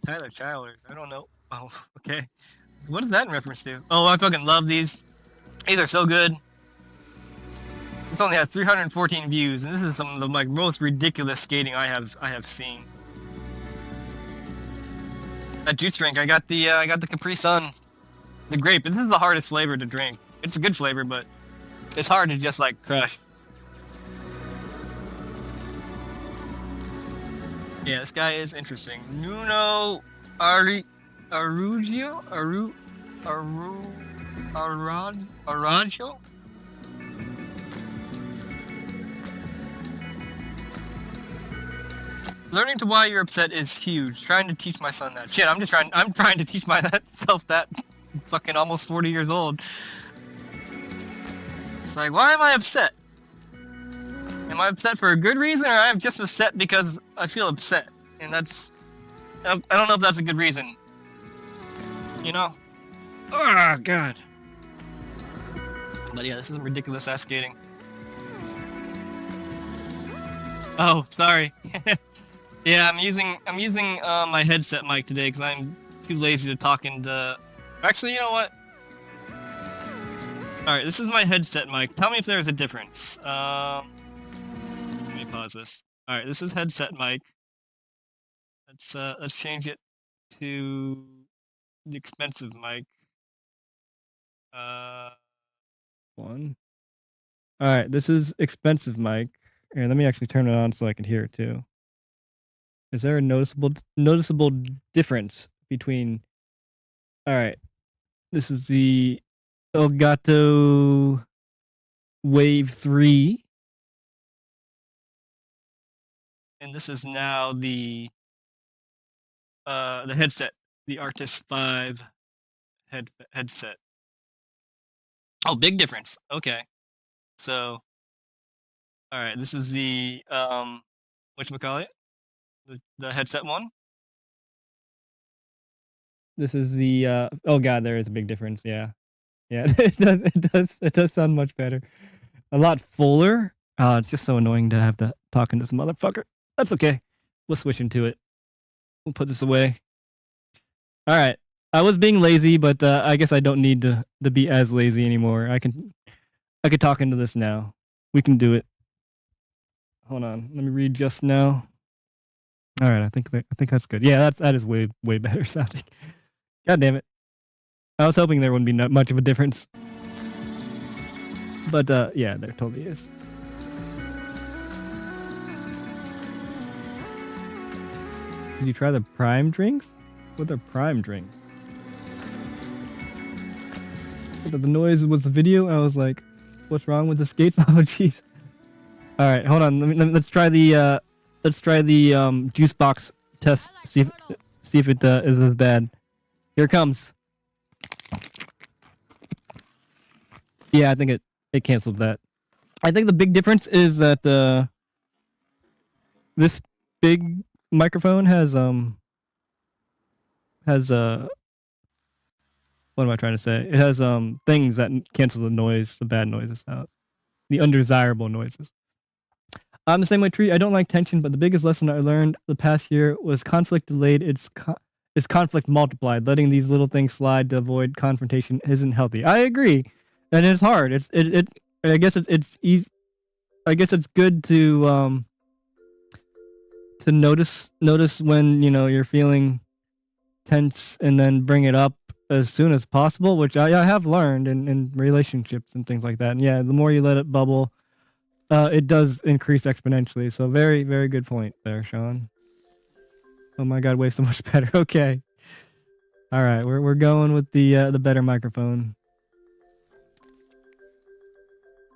Tyler Childers, I don't know. Oh, okay. What is that in reference to? Oh, I fucking love these. These are so good. This only has 314 views, and this is some of the like most ridiculous skating I have seen. That juice drink, I got the Capri Sun, the grape. This is the hardest flavor to drink. It's a good flavor, but it's hard to just like crush. Yeah, this guy is interesting. Nuno Araujo? Learning to why you're upset is huge. Trying to teach my son that. Shit, I'm trying to teach myself that. Fucking almost 40 years old. It's like, why am I upset? Am I upset for a good reason, or I'm just upset because I feel upset? And that's... I don't know if that's a good reason. You know? Oh, God. But yeah, this is ridiculous ass skating. Oh, sorry. Yeah, I'm using my headset mic today because I'm too lazy to talk into... Actually, you know what? Alright, this is my headset mic. Tell me if there's a difference. Let me pause this. Alright, this is headset mic. Let's change it to the expensive mic. One. Alright, this is expensive mic. Here, let me actually turn it on so I can hear it too. Is there a noticeable difference between... Alright. This is the Elgato Wave 3. And this is now the headset. The Arctis 5 headset. Oh, big difference. Okay. So, alright, this is the, whatchamacallit? The headset one. This is the, oh god, there is a big difference, yeah. Yeah, it does sound much better. A lot fuller. It's just so annoying to have to talk into this motherfucker. That's okay. We'll switch into it. We'll put this away. Alright. I was being lazy, but I guess I don't need to be as lazy anymore. I can talk into this now. We can do it. Hold on. Let me read just now. Alright, I think that's good. Yeah, that is way better sounding. God damn it. I was hoping there wouldn't be much of a difference. But yeah, there totally is. Did you try the Prime drinks? What are Prime drinks? The noise was the video. I was like, "What's wrong with the skates?" Oh, jeez. All right, hold on. Let's try the juice box test. See if it is as bad. Here it comes. Yeah, I think it canceled that. I think the big difference is that this big microphone has what am I trying to say? It has things that cancel the noise, the bad noises out, the undesirable noises. I'm the same way, Tree. I don't like tension, but the biggest lesson I learned the past year was conflict delayed. It's conflict multiplied. Letting these little things slide to avoid confrontation isn't healthy. I agree, and it's hard. I guess it's easy. I guess it's good to notice when you're feeling tense and then bring it up as soon as possible, which I have learned in relationships and things like that. And yeah, the more you let it bubble, it does increase exponentially. So very, very good point there, Sean. Oh my god, way so much better. Okay. All right, we're going with the better microphone.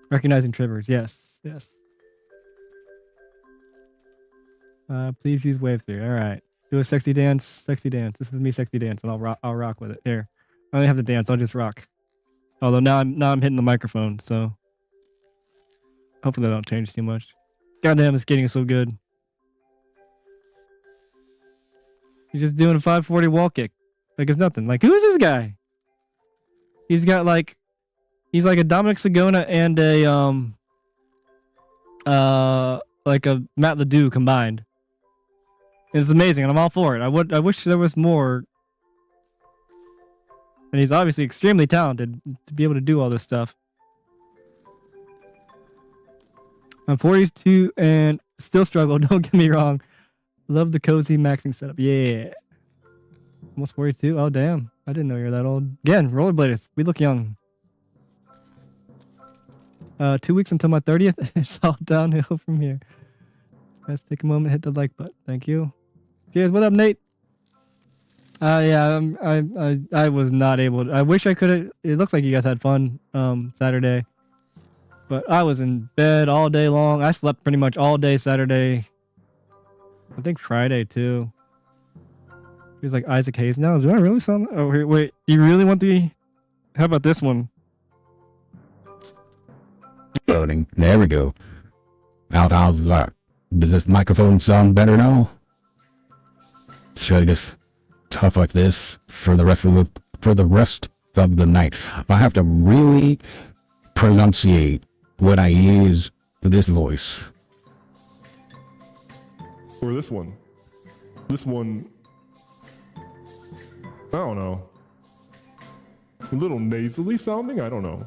Recognizing triggers. Yes. Yes. Please use wave 3. All right. Do a sexy dance. Sexy dance. This is me sexy dance, and I'll rock with it. Here. I don't have to dance. I'll just rock. Although now I'm hitting the microphone, so hopefully that don't change too much. Goddamn, this skating is so good. He's just doing a 540 wall kick. Like it's nothing. Like, who is this guy? He's got like, he's like a Dominic Sagona and a like a Matt Ledoux combined. It's amazing, and I'm all for it. I wish there was more. And he's obviously extremely talented to be able to do all this stuff. I'm 42 and still struggle. Don't get me wrong. Love the cozy maxing setup. Yeah. Almost 42. Oh, damn. I didn't know you were that old. Again, rollerbladers. We look young. 2 weeks until my 30th. It's all downhill from here. Let's take a moment. Hit the like button. Thank you. Cheers. What up, Nate? Yeah, I was not able to. I wish I could have. It looks like you guys had fun Saturday. But I was in bed all day long. I slept pretty much all day Saturday. I think Friday too. He's like Isaac Hayes now. Do I really sound? Oh wait. Do you really want the? How about this one? Loading. There we go. How's that? Does this microphone sound better now? Should I just tough like this for the rest of the night? I have to really pronunciate what I use for this voice. Or this one. This one, I don't know. A little nasally sounding? I don't know.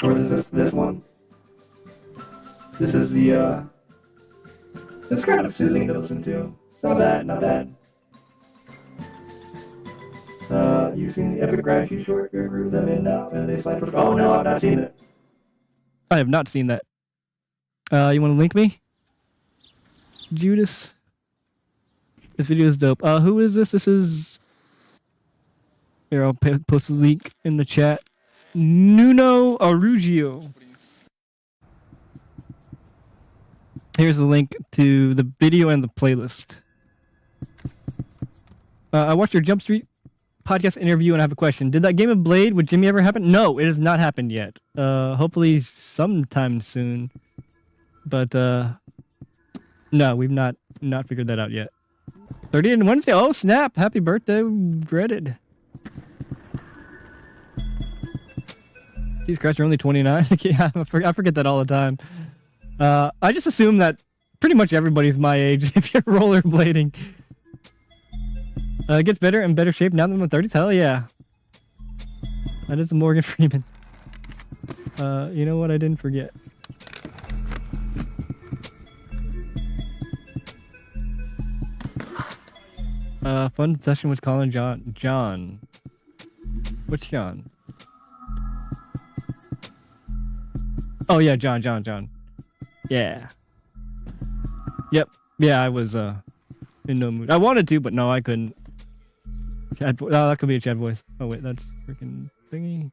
Or is this one? This is the, it's kind of soothing to listen to. It's not bad, not bad. You've seen the Epic Gratitude short? You groove them in now and they slide for. Oh no, I've not seen it. I have not seen that. You want to link me? Judas. This video is dope. Who is this? This is. Here, I'll post a link in the chat. Nuno Arugio. Here's the link to the video and the playlist. I watched your Jump Street podcast interview and I have a question. Did that game of Blade with Jimmy ever happen? No, it has not happened yet. Hopefully sometime soon. But no, we've not figured that out yet. 30 and Wednesday. Oh snap! Happy birthday, Reddit. Jesus Christ, you're only 29. Yeah, I forget that all the time. I just assume that pretty much everybody's my age if you're rollerblading. It gets better and better shape now than the 30s. Hell yeah. That is Morgan Freeman. You know what? I didn't forget. Fun session with Colin John. Which John? Oh yeah, John. Yeah. Yep. Yeah, I was in no mood. I wanted to, but no, I couldn't. Chad that could be a Chad voice. Oh wait, that's freaking thingy.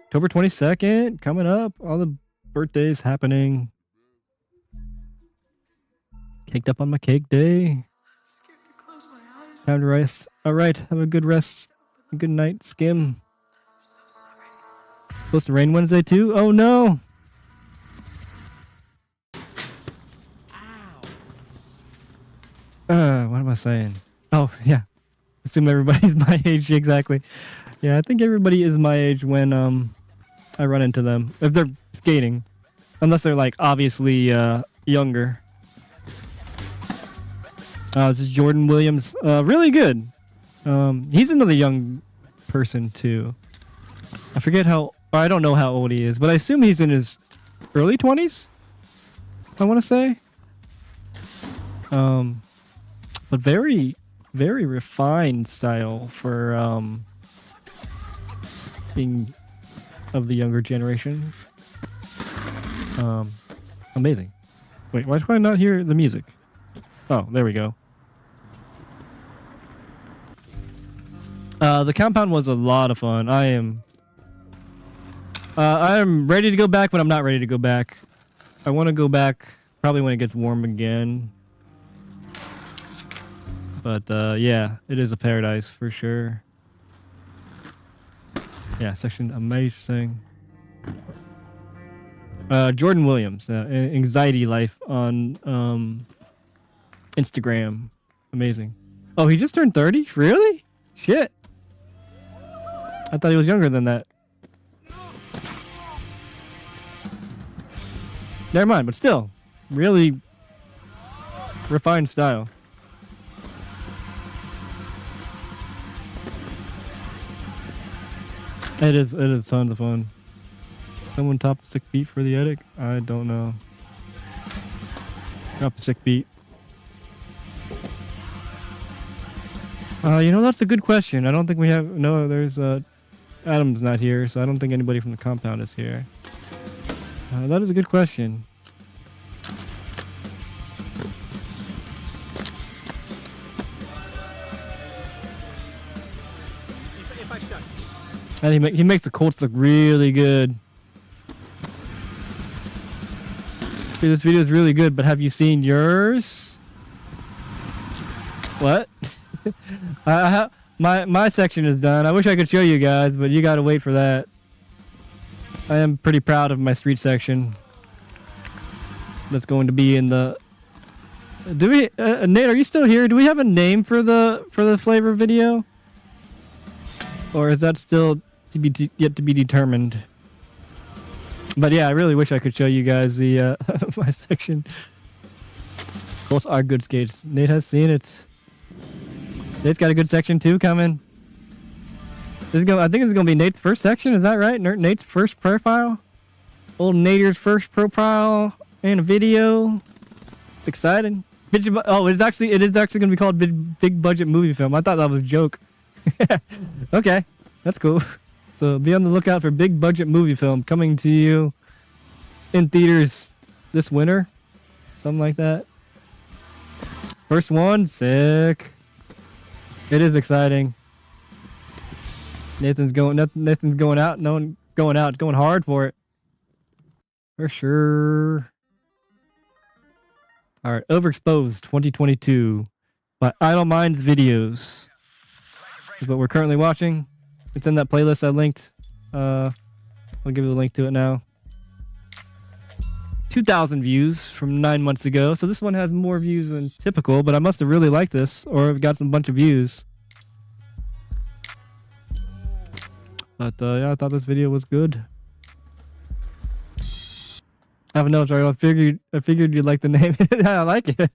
October 22nd coming up. All the birthdays happening. Caked up on my cake day. Time to rest. All right, have a good rest. A good night, Skim. Supposed to rain Wednesday too? Oh no! What am I saying? Oh yeah. Assume everybody's my age, exactly. Yeah, I think everybody is my age when I run into them. If they're skating. Unless they're like obviously younger. This is Jordan Williams. Really good. He's another young person too. I forget how, or I don't know how old he is, but I assume he's in his early 20s. I want to say. But very, very refined style for being of the younger generation. Amazing. Wait, why do I not hear the music? Oh, there we go. The compound was a lot of fun. I am I'm ready to go back, but I'm not ready to go back. I want to go back probably when it gets warm again. But yeah, it is a paradise for sure. Yeah, section amazing. Jordan Williams, Anxiety Life on Instagram. Amazing. Oh, he just turned 30? Really? Shit. I thought he was younger than that. Never mind, but still, really refined style. It is tons of fun. Someone top a sick beat for the edit? I don't know. Drop a sick beat. You know, that's a good question. I don't think we have... No, there's... Adam's not here, so I don't think anybody from the compound is here. That is a good question. And he makes the Colts look really good. Dude, this video is really good, but have you seen yours? What? My section is done. I wish I could show you guys, but you gotta wait for that. I am pretty proud of my street section. That's going to be in the... Do we... Nate, are you still here? Do we have a name for the flavor video? Or is that still to be yet to be determined? But yeah, I really wish I could show you guys the my section. Both are good skates. Nate has seen it. Nate's got a good section too coming. I think this is gonna be Nate's first section. Is that right? Nate's first profile. Old Nader's first profile and a video. It's exciting. Oh, it is actually gonna be called Big Budget Movie Film. I thought that was a joke. Okay, that's cool. So be on the lookout for Big Budget Movie Film coming to you in theaters this winter. Something like that. First one, sick. It is exciting. Nathan's going out. No one going out. Going hard for it. For sure. All right, Overexposed 2022 by Idle Minds Videos is what we're currently watching. It's in that playlist I linked. I'll give you the link to it now. 2,000 views from 9 months ago. So this one has more views than typical, but I must have really liked this or I've got some bunch of views. But yeah, I thought this video was good. I don't know, Charlie. I figured you'd like the name. I like it.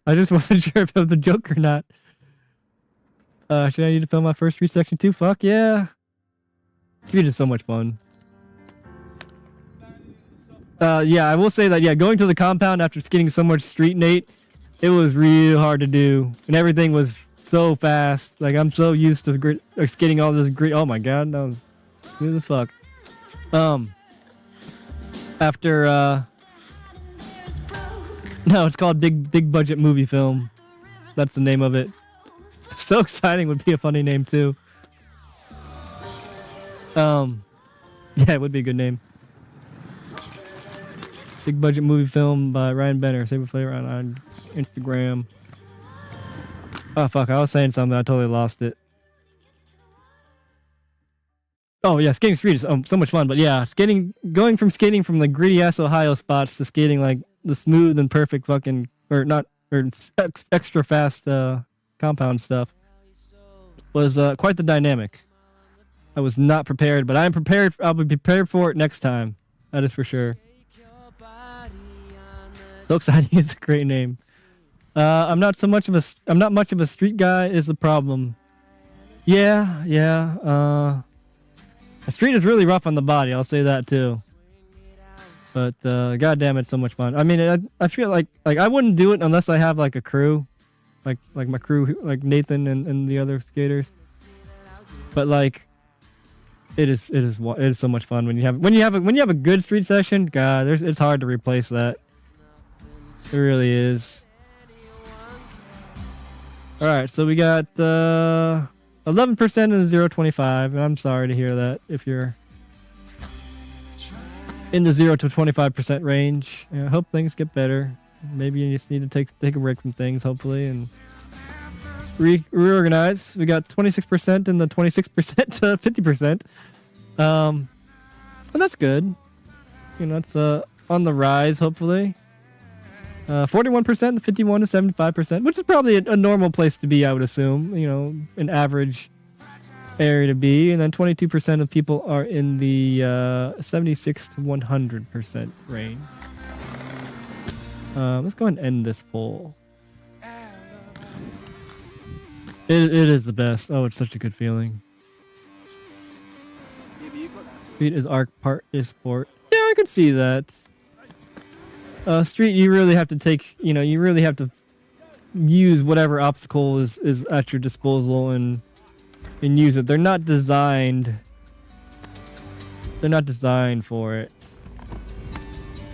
I just wasn't sure if it was a joke or not. Should I need to film my first street section too? Fuck yeah. Street is so much fun. Yeah, I will say that, yeah, going to the compound after skating so much street, Nate, it was real hard to do. And everything was so fast. Like, I'm so used to skating all this grit. Oh my god, that was smooth as fuck. After, no, it's called Big Budget Movie Film. That's the name of it. So Exciting would be a funny name too. Yeah, it would be a good name. Big Budget Movie Film by Ryan Benner. Save a flavor on Instagram. Oh fuck, I was saying something, I totally lost it. Oh yeah, skating street is so much fun, but yeah, going from skating from the gritty ass Ohio spots to skating like the smooth and perfect fucking, extra fast compound stuff was quite the dynamic. I was not prepared, but I'm prepared. I'll be prepared for it next time. That is for sure. So Exciting is a great name. I'm not much of a street guy is the problem. Yeah. The street is really rough on the body. I'll say that too. But goddamn, it's so much fun. I mean, I feel like I wouldn't do it unless I have like a crew, like my crew, like Nathan and the other skaters. But like, it is so much fun when you have a good street session. God, it's hard to replace that. It really is. All right, so we got 11% of the 0.25, and I'm sorry to hear that if you're in the 0 to 25% range. I hope things get better. Maybe you just need to take a break from things, hopefully, and reorganize. We got 26% and the 26% to 50%. And that's good. You know, it's on the rise, hopefully. 41%, 51 to 75%, which is probably a normal place to be, I would assume. You know, an average area to be. And then 22% of people are in the 76 to 100% range. Let's go ahead and end this poll. It is the best. Oh, it's such a good feeling. Street is arc, part is sport. Yeah, I could see that. Street, you really have to take, you know, you really have to use whatever obstacle is at your disposal and use it. They're not designed for it.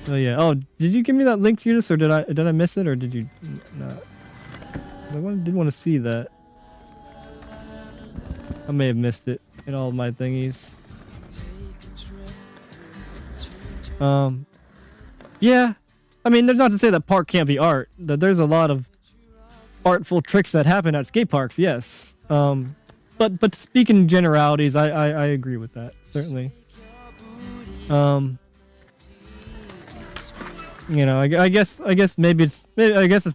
Oh yeah. Oh, did you give me that link, Judas, or did I miss it, or did you not? I did want to see that. I may have missed it in all of my thingies. Yeah. I mean, there's not to say that park can't be art. That there's a lot of artful tricks that happen at skate parks, yes. But to speak in generalities, I agree with that, certainly. You know, I guess maybe it's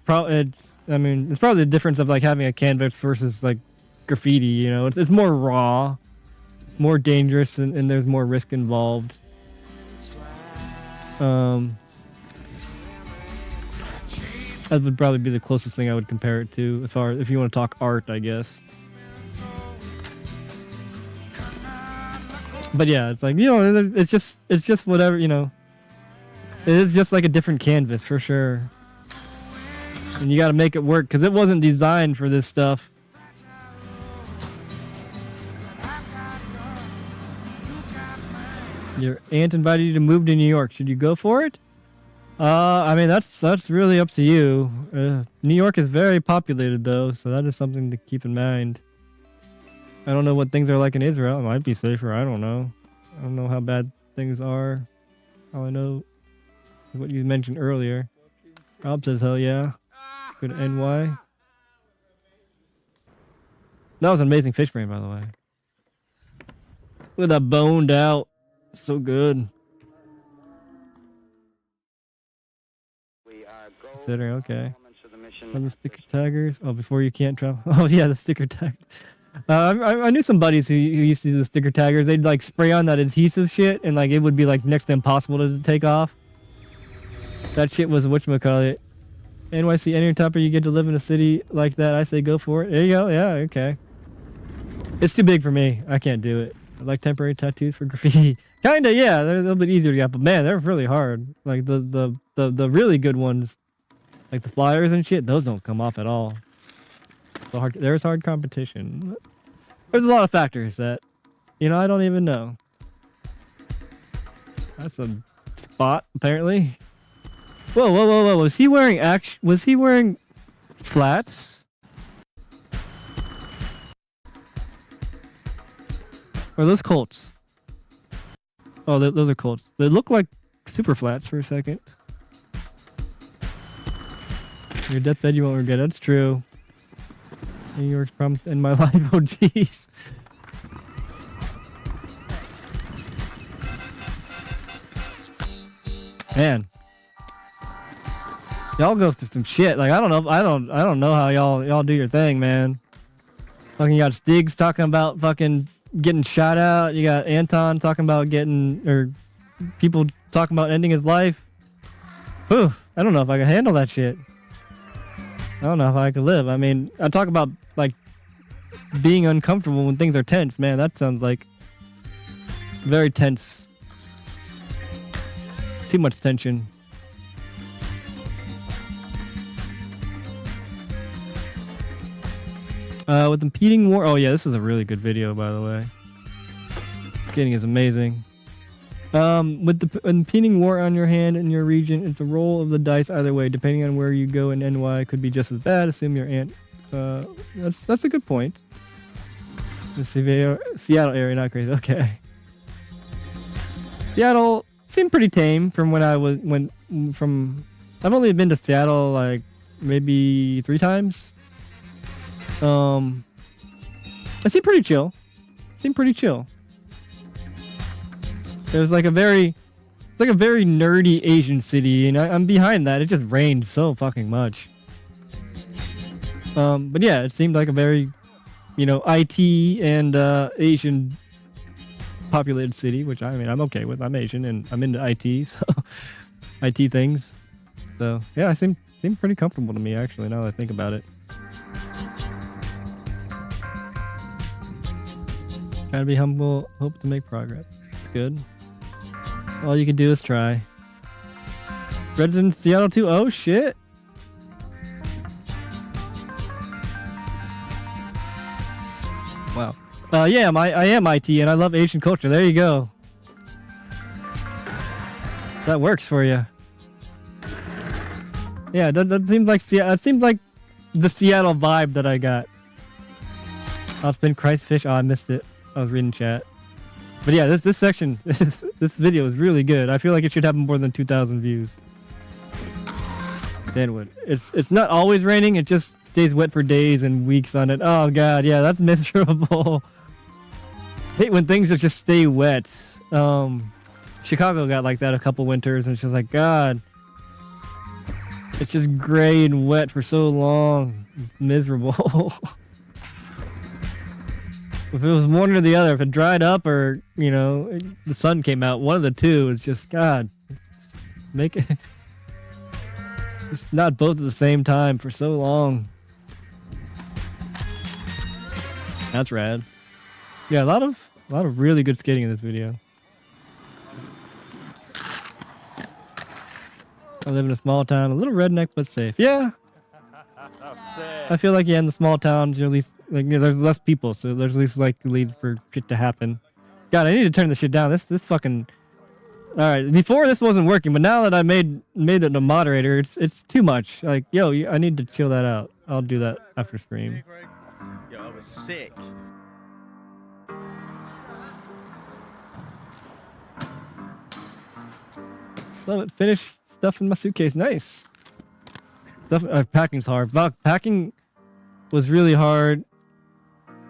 probably the difference of like having a canvas versus like graffiti. You know, it's more raw, more dangerous, and there's more risk involved. That would probably be the closest thing I would compare it to, as far as if you want to talk art, I guess. But yeah, it's like, you know, it's just whatever, you know. It is just like a different canvas for sure, and you got to make it work because it wasn't designed for this stuff. Your aunt invited you to move to New York. Should you go for it? I mean, that's really up to you. New York is very populated though, so that is something to keep in mind. I don't know what things are like in Israel. It might be safer. I don't know. I don't know how bad things are. All I know is what you mentioned earlier. Rob says, hell yeah. Go to NY. That was an amazing fish brain, by the way. Look at that boned out. So good. Considering, okay. And the sticker taggers. Oh, before you can't travel. Oh yeah, the sticker tag. I knew some buddies who used to do the sticker taggers. They'd like spray on that adhesive shit, and like it would be like next to impossible to take off. That shit was whatchamacallit. NYC any topper, you get to live in a city like that. I say go for it. There you go. Yeah, okay. It's too big for me. I can't do it. I like temporary tattoos for graffiti. Kinda, yeah. They're a little bit easier to get, but man, they're really hard. Like the really good ones, like the flyers and shit, those don't come off at all. There's hard competition. There's a lot of factors that, you know, I don't even know. That's a spot, apparently. Whoa. Was he wearing flats? Or are those Colts? Oh, those are Colts. They look like super flats for a second. Your deathbed you won't regret. That's true. New York's promised to end my life. Oh, jeez. Man, y'all go through some shit. Like I don't know how y'all do your thing, man. Fucking, you got Stiggs talking about fucking getting shot out. You got Anton talking about people talking about ending his life. Whew, I don't know if I can handle that shit. I don't know if I could live. I mean, I talk about like being uncomfortable when things are tense, man. That sounds like very tense. Too much tension. With impeding war. Oh yeah, this is a really good video, by the way. Skating is amazing. With the impeding war on your hand in your region, it's a roll of the dice either way. Depending on where you go in NY, could be just as bad. Assume your aunt. That's a good point. The Seattle area, not crazy. Okay. Seattle seemed pretty tame from when I was from. I've only been to Seattle like maybe 3 times. It seemed pretty chill. It was like a very nerdy Asian city, and I'm behind that. It just rained so fucking much. But yeah, it seemed like a very, IT and Asian populated city, which I mean I'm okay with. I'm Asian and I'm into IT, so IT things. So yeah, it seemed pretty comfortable to me actually. Now that I think about it. Trying to be humble, hope to make progress. It's good. All you can do is try. Red's in Seattle too? Oh shit. Wow. Yeah, I am IT and I love Asian culture. There you go. That works for you. Yeah, that seems like the Seattle vibe that I got. I'll spin Christ fish. Oh, I missed it. I was reading chat. But yeah, this section, this video is really good. I feel like it should have more than 2,000 views. Stanwood. It's not always raining. It just stays wet for days and weeks on it. Oh god, yeah, that's miserable. Hate when things just stay wet. Chicago got like that a couple winters, and it's just like, god, it's just gray and wet for so long. Miserable. If it was one or the other, if it dried up or, the sun came out, one of the two, it's just, god, make it, it's not both at the same time for so long. That's rad. Yeah, a lot of really good skating in this video. I live in a small town, a little redneck but safe. Yeah. I feel like in the small towns, at least there's less people, so there's at least lead for shit to happen. God, I need to turn this shit down. This fucking. All right, before this wasn't working, but now that I made it a moderator, it's too much. Like, yo, I need to chill that out. I'll do that after stream. Yo, I was sick. Love it. Finish stuff in my suitcase. Nice. Packing's hard. Packing was really hard.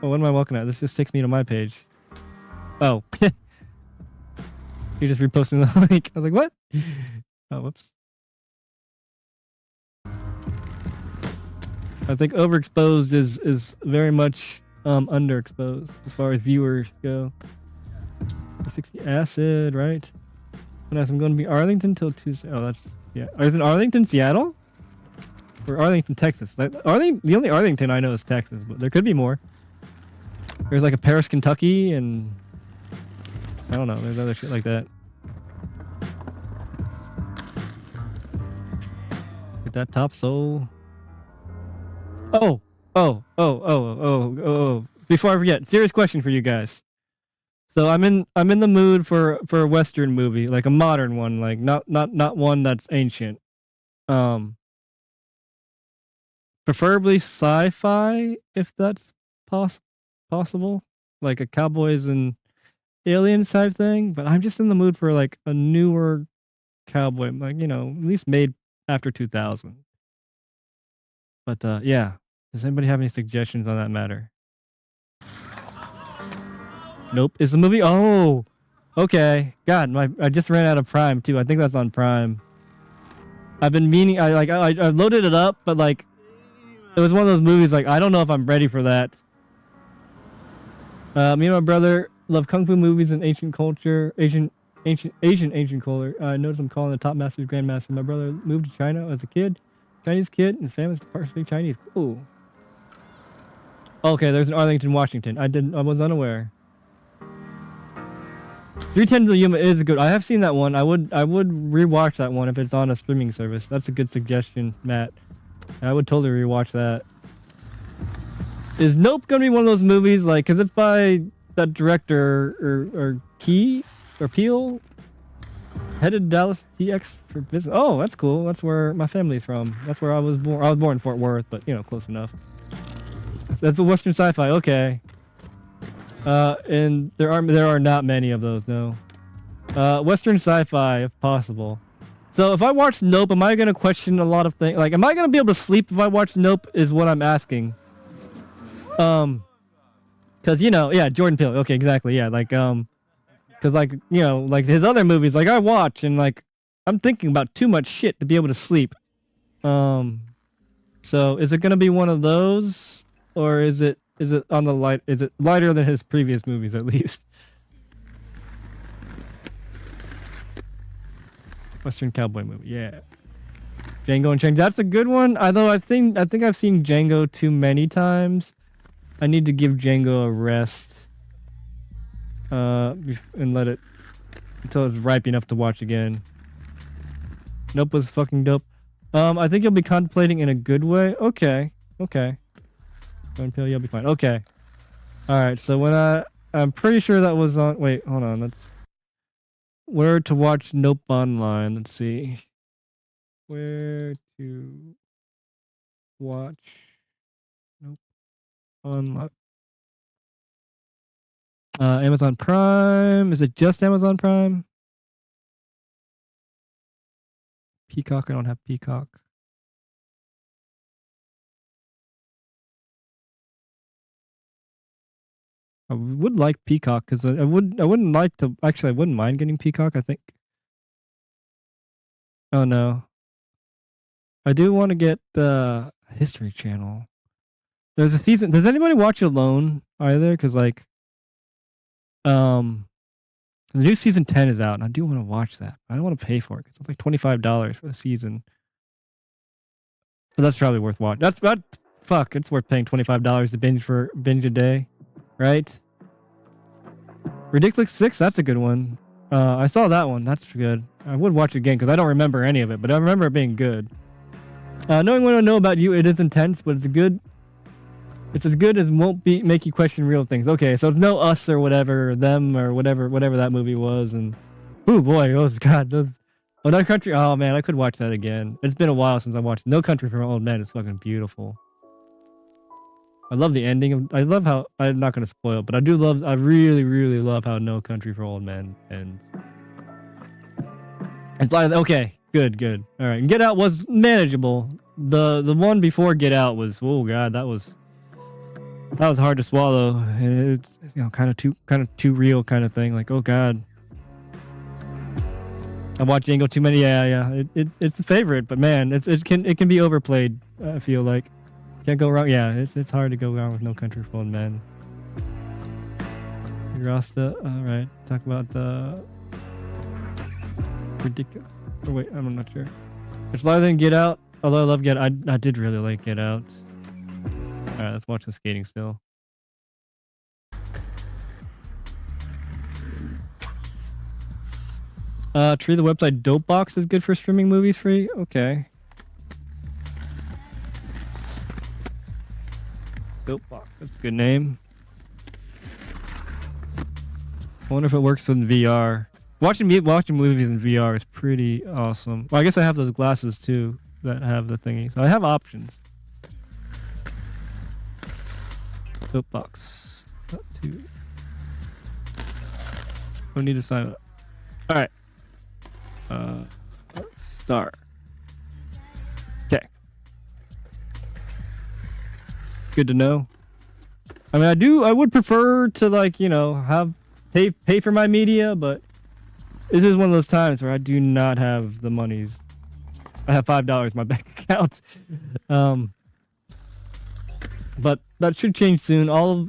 Oh, what am I looking at? This just takes me to my page. Oh. You're just reposting the link. I was like, what? Oh, whoops. I think overexposed is very much underexposed as far as viewers go. 60 acid, right? And I'm going to be Arlington till Tuesday. Oh, that's, yeah. Is it Arlington, Seattle? Or Arlington, Texas? The only Arlington I know is Texas, but there could be more. There's like a Paris, Kentucky, and I don't know. There's other shit like that. Get that top soul. Oh. Before I forget, serious question for you guys. So I'm in the mood for a Western movie, like a modern one, like not one that's ancient. Preferably sci-fi, if that's possible, like a cowboys and aliens type thing. But I'm just in the mood for like a newer cowboy, like at least made after 2000. But yeah, does anybody have any suggestions on that matter? Nope. Is the movie? Oh, okay. God, I just ran out of Prime too. I think that's on Prime. I've been meaning. I loaded it up, but like. It was one of those movies, like, I don't know if I'm ready for that. Me and my brother love kung fu movies and ancient culture, Asian culture. I noticed I'm calling the top master's grandmaster. My brother moved to China as a kid, Chinese kid, and his family's partially Chinese. Ooh. Okay, there's an Arlington, Washington. I was unaware. 310 to the Yuma is a good. I have seen that one. I would rewatch that one if it's on a streaming service. That's a good suggestion, Matt. I would totally rewatch that. Is Nope gonna be one of those movies, like, because it's by that director or Key or Peel, headed Dallas TX for business. Oh, that's cool. That's where my family's from. That's where I was born. I was born in Fort Worth, but close enough. That's a Western sci-fi. Okay. And there are not many of those. No. Western sci-fi, if possible. So if I watch Nope, am I gonna question a lot of things? Like, am I gonna be able to sleep if I watch Nope? Is what I'm asking. Cause yeah, Jordan Peele. Okay, exactly. Yeah, like cause like like his other movies, like I watch and like I'm thinking about too much shit to be able to sleep. So is it gonna be one of those, or is it on the light? Is it lighter than his previous movies at least? Western cowboy movie, yeah. Django Unchained, that's a good one. Although I think I've seen Django too many times. I need to give Django a rest, and let it until it's ripe enough to watch again. Nope was fucking dope. I think you'll be contemplating in a good way. Okay. You'll be fine. Okay. All right. So when I'm pretty sure that was on. Wait, hold on. Let's. Where to watch Nope online? Let's see. Where to watch Nope online? Amazon Prime. Is it just Amazon Prime? Peacock. I don't have Peacock. I would like Peacock because I wouldn't like to. Actually, I wouldn't mind getting Peacock. I think. Oh no. I do want to get the History Channel. There's a season. Does anybody watch Alone either? Because like, the new season 10 is out, and I do want to watch that. I don't want to pay for it because it's like $25 for the season. But that's probably worth watching. Fuck. It's worth paying $25 to binge a day, right? Ridiculous 6. That's a good one. I saw that one. That's good. I would watch it again because I don't remember any of it, but I remember it being good. Knowing what I know about you, it is intense, but it's good. It's as good as won't make you question real things. Okay, so it's no Us or whatever, or Them or whatever that movie was, and oh boy, those No Country. Oh man, I could watch that again. It's been a while since I watched No Country for Old Men. It's fucking beautiful. I love the ending. I love how I'm not gonna spoil, but I really, really love how No Country for Old Men ends. It's like okay. Good. All right. Get Out was manageable. The one before Get Out was god, that was hard to swallow. It's kind of too real kind of thing. Like oh god. I watched Django too many. Yeah. It's a favorite, but man, it can be overplayed. I feel like can't go wrong. Yeah, it's hard to go wrong with No Country for Old Men. Rasta. All right. Talk about ridiculous. Oh, wait, I'm not sure. It's lighter than Get Out. Although I love Get Out. I did really like Get Out. Alright, let's watch the skating still. Tree, the website Dopebox is good for streaming movies free? Okay. Dopebox, that's a good name. I wonder if it works in VR. Watching movies in VR is pretty awesome. Well, I guess I have those glasses too that have the thingy, so I have options. Soapbox. Not too. Don't need to sign up. All right. Let's start. Okay. Good to know. I mean, I would prefer to like have pay for my media, but. This is one of those times where I do not have the monies. I have $5 in my bank account. But that should change soon. All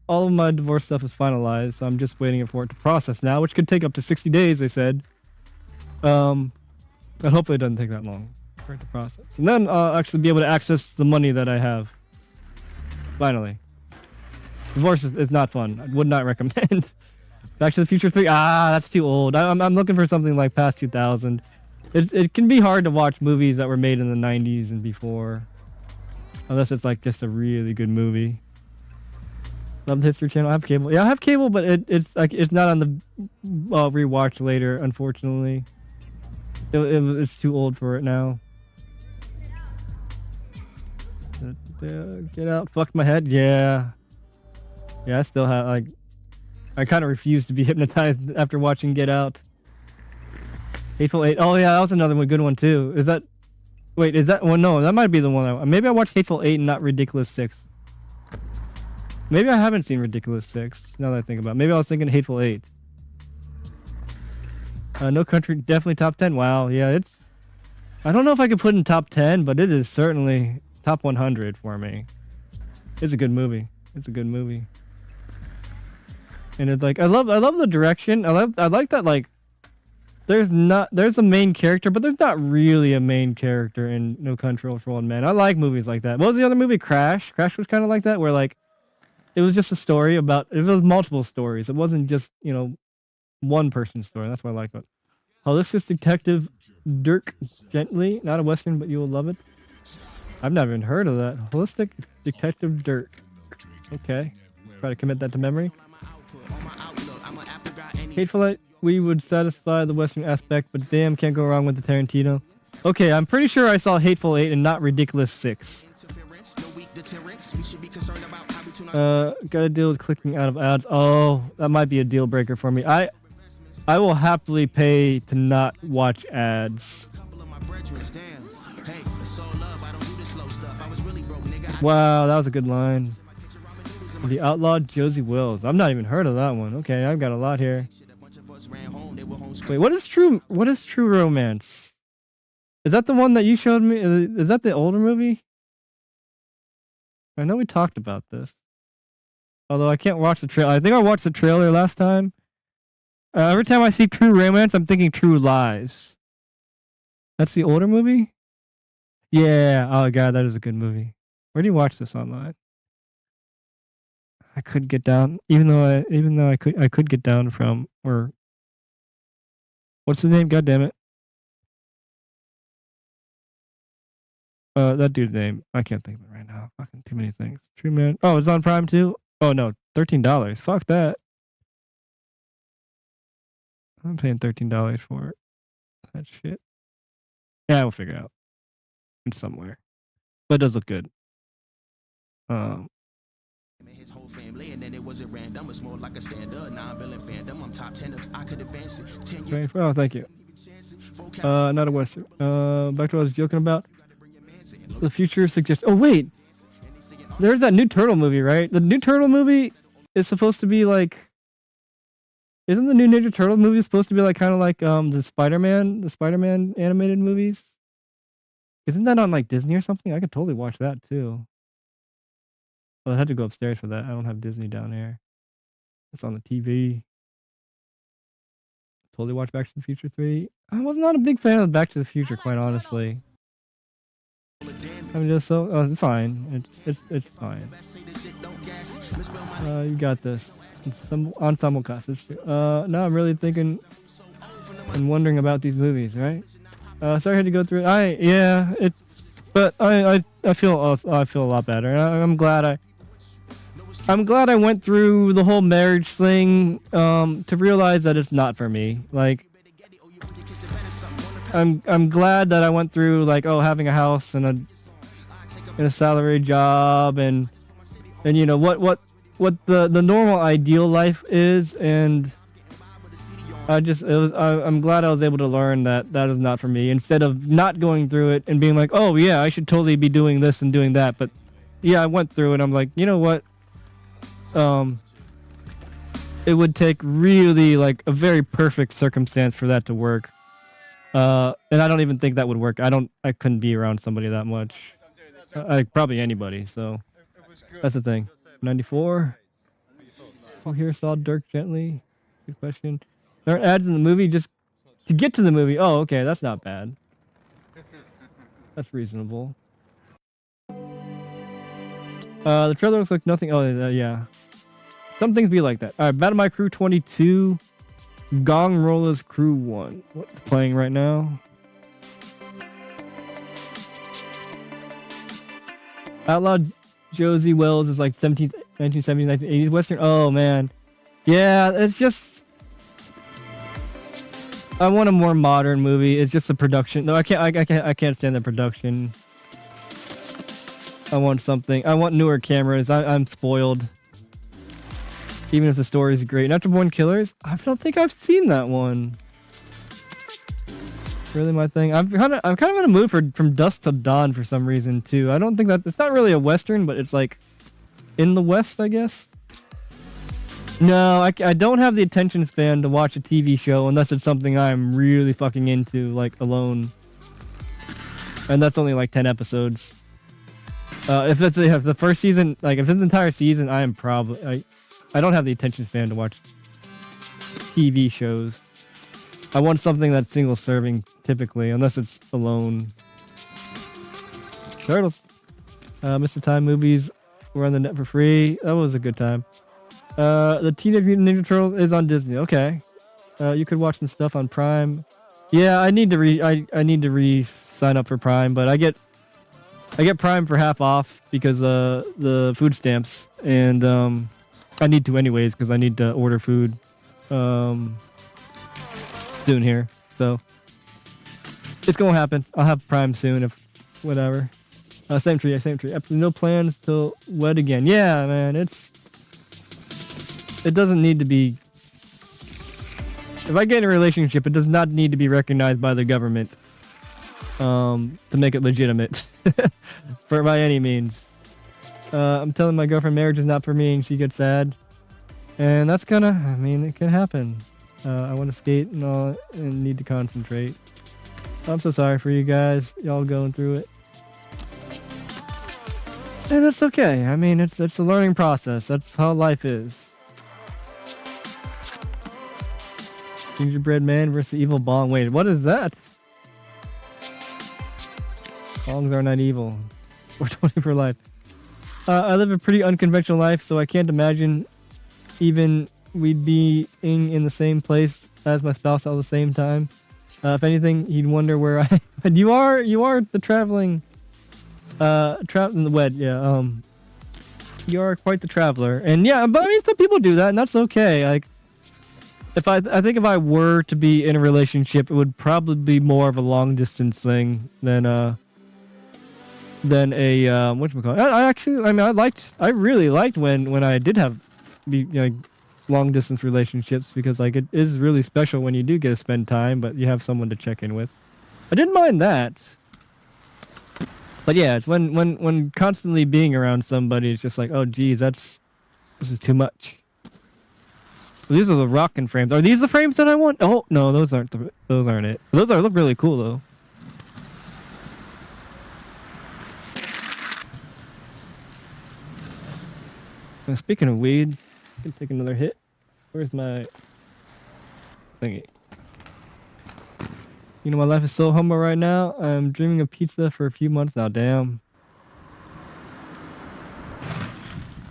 of my divorce stuff is finalized, so I'm just waiting for it to process now, which could take up to 60 days, they said. But hopefully it doesn't take that long for it to process. And then I'll actually be able to access the money that I have. Finally. Divorce is not fun. I would not recommend. Back to the Future 3. That's too old. I'm looking for something like past 2000. It can be hard to watch movies that were made in the 90s and before, unless it's like just a really good movie. Love the History Channel. I have cable. Yeah, I have cable, but it's not on the rewatch later. Unfortunately, it's too old for it now. Get Out. Fucked my head. Yeah. I still have like. I kind of refuse to be hypnotized after watching Get Out. Hateful Eight. Oh yeah, that was another one, good one too. Is that? Wait, is that one? No, that might be the one. Maybe I watched Hateful Eight and not Ridiculous Six. Maybe I haven't seen Ridiculous Six. Now that I think about it. Maybe I was thinking Hateful Eight. No Country, definitely top 10. Wow, yeah, it's. I don't know if I could put in top 10, but it is certainly top 100 for me. It's a good movie. It's a good movie. And it's like I love the direction. I like that like there's a main character, but there's not really a main character in No Country for Old Men. I like movies like that. What was the other movie? Crash. Crash was kind of like that, where like it was just a story about it was multiple stories. It wasn't just, you know, one person's story. That's why I like it. Holistic Detective Dirk Gently, not a Western, but you will love it. I've never even heard of that. Holistic Detective Dirk. Okay. Try to commit that to memory. Hateful Eight, we would satisfy the Western aspect, but damn, can't go wrong with the Tarantino. Okay, I'm pretty sure I saw Hateful Eight and not Ridiculous Six. Gotta deal with clicking out of ads. Oh, that might be a deal breaker for me. I will happily pay to not watch ads. Wow, that was a good line. The Outlawed Josie Wills. I've not even heard of that one. Okay, I've got a lot here. Wait, what is True Romance? Is that the one that you showed me? Is that the older movie? I know we talked about this. Although I can't watch the trailer. I think I watched the trailer last time. Every time I see True Romance, I'm thinking True Lies. That's the older movie? Yeah. Oh god, that is a good movie. Where do you watch this online? I could get down, even though I could get down from or what's the name? God damn it! That dude's name. I can't think of it right now. Fucking too many things. True Man. Oh, it's on Prime too. Oh no, $13. Fuck that. I'm paying $13 for it. That shit. Yeah, we'll figure it out. It's somewhere, but it does look good. His whole family, and then it wasn't random. It's more like a stand-up, non-billing fandom. I'm top 10 I could advance it. 10 years. Oh, thank you. Not a Western. Back to what I was joking about. The future suggests. Oh wait, there's that new Turtle movie, right? The new Turtle movie is supposed to be like. Isn't the new Ninja Turtle movie supposed to be like kind of like the Spider-Man animated movies? Isn't that on like Disney or something? I could totally watch that too. Well, I had to go upstairs for that. I don't have Disney down here. It's on the TV. Totally watch Back to the Future 3. I was not a big fan of Back to the Future, quite honestly. I mean, just so it's fine. It's fine. You got this. It's some ensemble cast. Now I'm really thinking and wondering about these movies, right? Sorry I had to go through it. But I feel a lot better. I'm glad I went through the whole marriage thing to realize that it's not for me. Like I'm glad that I went through like having a house and a salary job and you know what the normal ideal life is, and I'm glad I was able to learn that is not for me, instead of not going through it and being like, oh yeah, I should totally be doing this and doing that. But yeah, I went through it. I'm like, you know what? It would take really like a very perfect circumstance for that to work. And I don't even think that would work. I couldn't be around somebody that much. Probably anybody. So that's the thing. 94. Who here saw Dirk Gently? Good question. There aren't ads in the movie just to get to the movie. Oh, okay, that's not bad. That's reasonable. The trailer looks like nothing. Oh, yeah. Some things be like that. All right, Battle My Crew 22, Gong Rollers Crew 1. What's playing right now? Outlawed Josie Wells is like 1970s, 1980s Western. Oh man, yeah. It's just I want a more modern movie. It's just the production. No, I can't stand the production. I want something. I want newer cameras. I'm spoiled. Even if the story is great. Natural Born Killers? I don't think I've seen that one. Really my thing. I'm kind of in a mood for From Dusk Till Dawn for some reason too. I don't think it's not really a Western, but it's like in the West, I guess. No, I don't have the attention span to watch a TV show unless it's something I'm really fucking into, like Alone. And that's only like 10 episodes. If the first season, like if it's the entire season, I am probably I don't have the attention span to watch TV shows. I want something that's single serving typically, unless it's Alone. Turtles. Mr. Time movies were on the net for free. That was a good time. The Teenage Mutant Ninja Turtles is on Disney. Okay. You could watch some stuff on Prime. Yeah, I need to sign up for Prime, but I get Prime for half off because the food stamps, and I need to anyways because I need to order food soon here. So it's gonna happen. I'll have Prime soon if whatever. Same tree. Absolutely no plans till wed again. Yeah, man, it doesn't need to be. If I get in a relationship, it does not need to be recognized by the government to make it legitimate by any means. I'm telling my girlfriend marriage is not for me, and she gets sad. And that's it can happen. I want to skate and all, and need to concentrate. I'm so sorry for you guys, y'all going through it. And that's okay. It's a learning process. That's how life is. Gingerbread Man versus Evil Bong. Wait, what is that? Bongs are not evil. 420 for life. I live a pretty unconventional life, so I can't imagine even we'd be in the same place as my spouse at the same time. If anything, he'd wonder where I. But you are the traveling. Trapped in the wed. Yeah. You are quite the traveler, and yeah. But some people do that, and that's okay. Like. I think if I were to be in a relationship, it would probably be more of a long distance thing than a whatchamacallit. I really liked when I did have long distance relationships, because like it is really special when you do get to spend time, but you have someone to check in with. I didn't mind that. But yeah, it's when constantly being around somebody, it's just like, oh geez, this is too much. These are the rockin' frames. Are these the frames that I want? Oh no, those aren't it. Those look really cool though. Now, speaking of weed, I can take another hit. Where's my thingy? You know, my life is so humble right now. I'm dreaming of pizza for a few months now. Damn.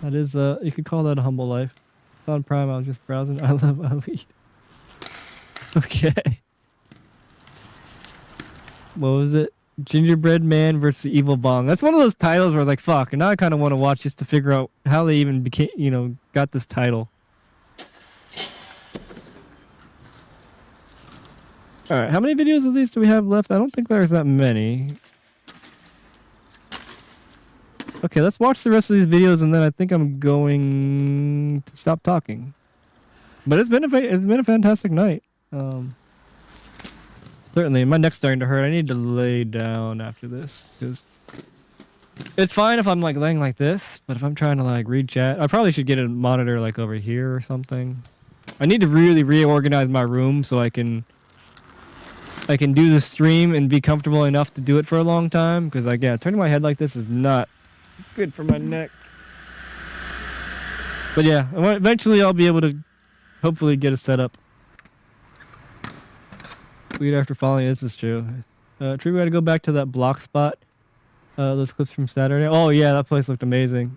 That is you could call that a humble life. On Prime, I was just browsing. I love weed. Okay. What was it? Gingerbread Man versus Evil Bong. That's one of those titles where like, fuck, and now I kind of want to watch just to figure out how they even became, got this title. Alright, how many videos of these do we have left? I don't think there's that many. Okay, let's watch the rest of these videos, and then I think I'm going to stop talking. But it's been a fantastic night. Certainly, my neck's starting to hurt. I need to lay down after this, because it's fine if I'm like laying like this, but if I'm trying to like read chat, I probably should get a monitor like over here or something. I need to really reorganize my room so I can do the stream and be comfortable enough to do it for a long time, because like, yeah, turning my head like this is not good for my neck. But yeah, eventually I'll be able to hopefully get a setup. Weed after falling, this is true. Tree, we gotta go back to that block spot. Those clips from Saturday. Oh yeah, that place looked amazing.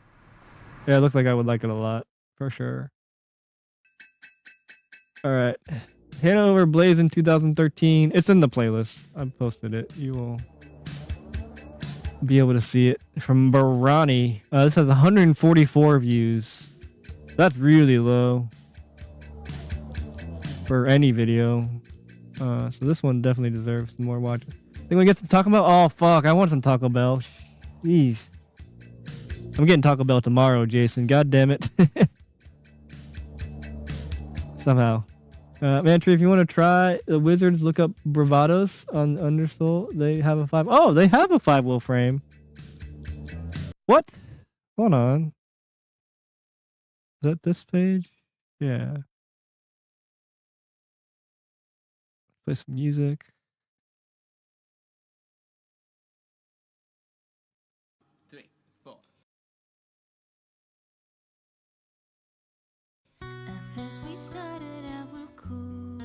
Yeah, it looked like I would like it a lot, for sure. Alright. Hanover Blaze in 2013. It's in the playlist. I posted it. You will be able to see it. From Barani. This has 144 views. That's really low for any video. So this one definitely deserves some more watches. Think we get some Taco Bell? Oh fuck, I want some Taco Bell. Jeez. I'm getting Taco Bell tomorrow, Jason. God damn it. somehow. Mantry, if you want to try the Wizards, look up Bravados on Undersoul. They have a 5. Oh, they have a 5-wheel frame. What? Hold on. Is that this page? Yeah. Play some music. First we started out real cool,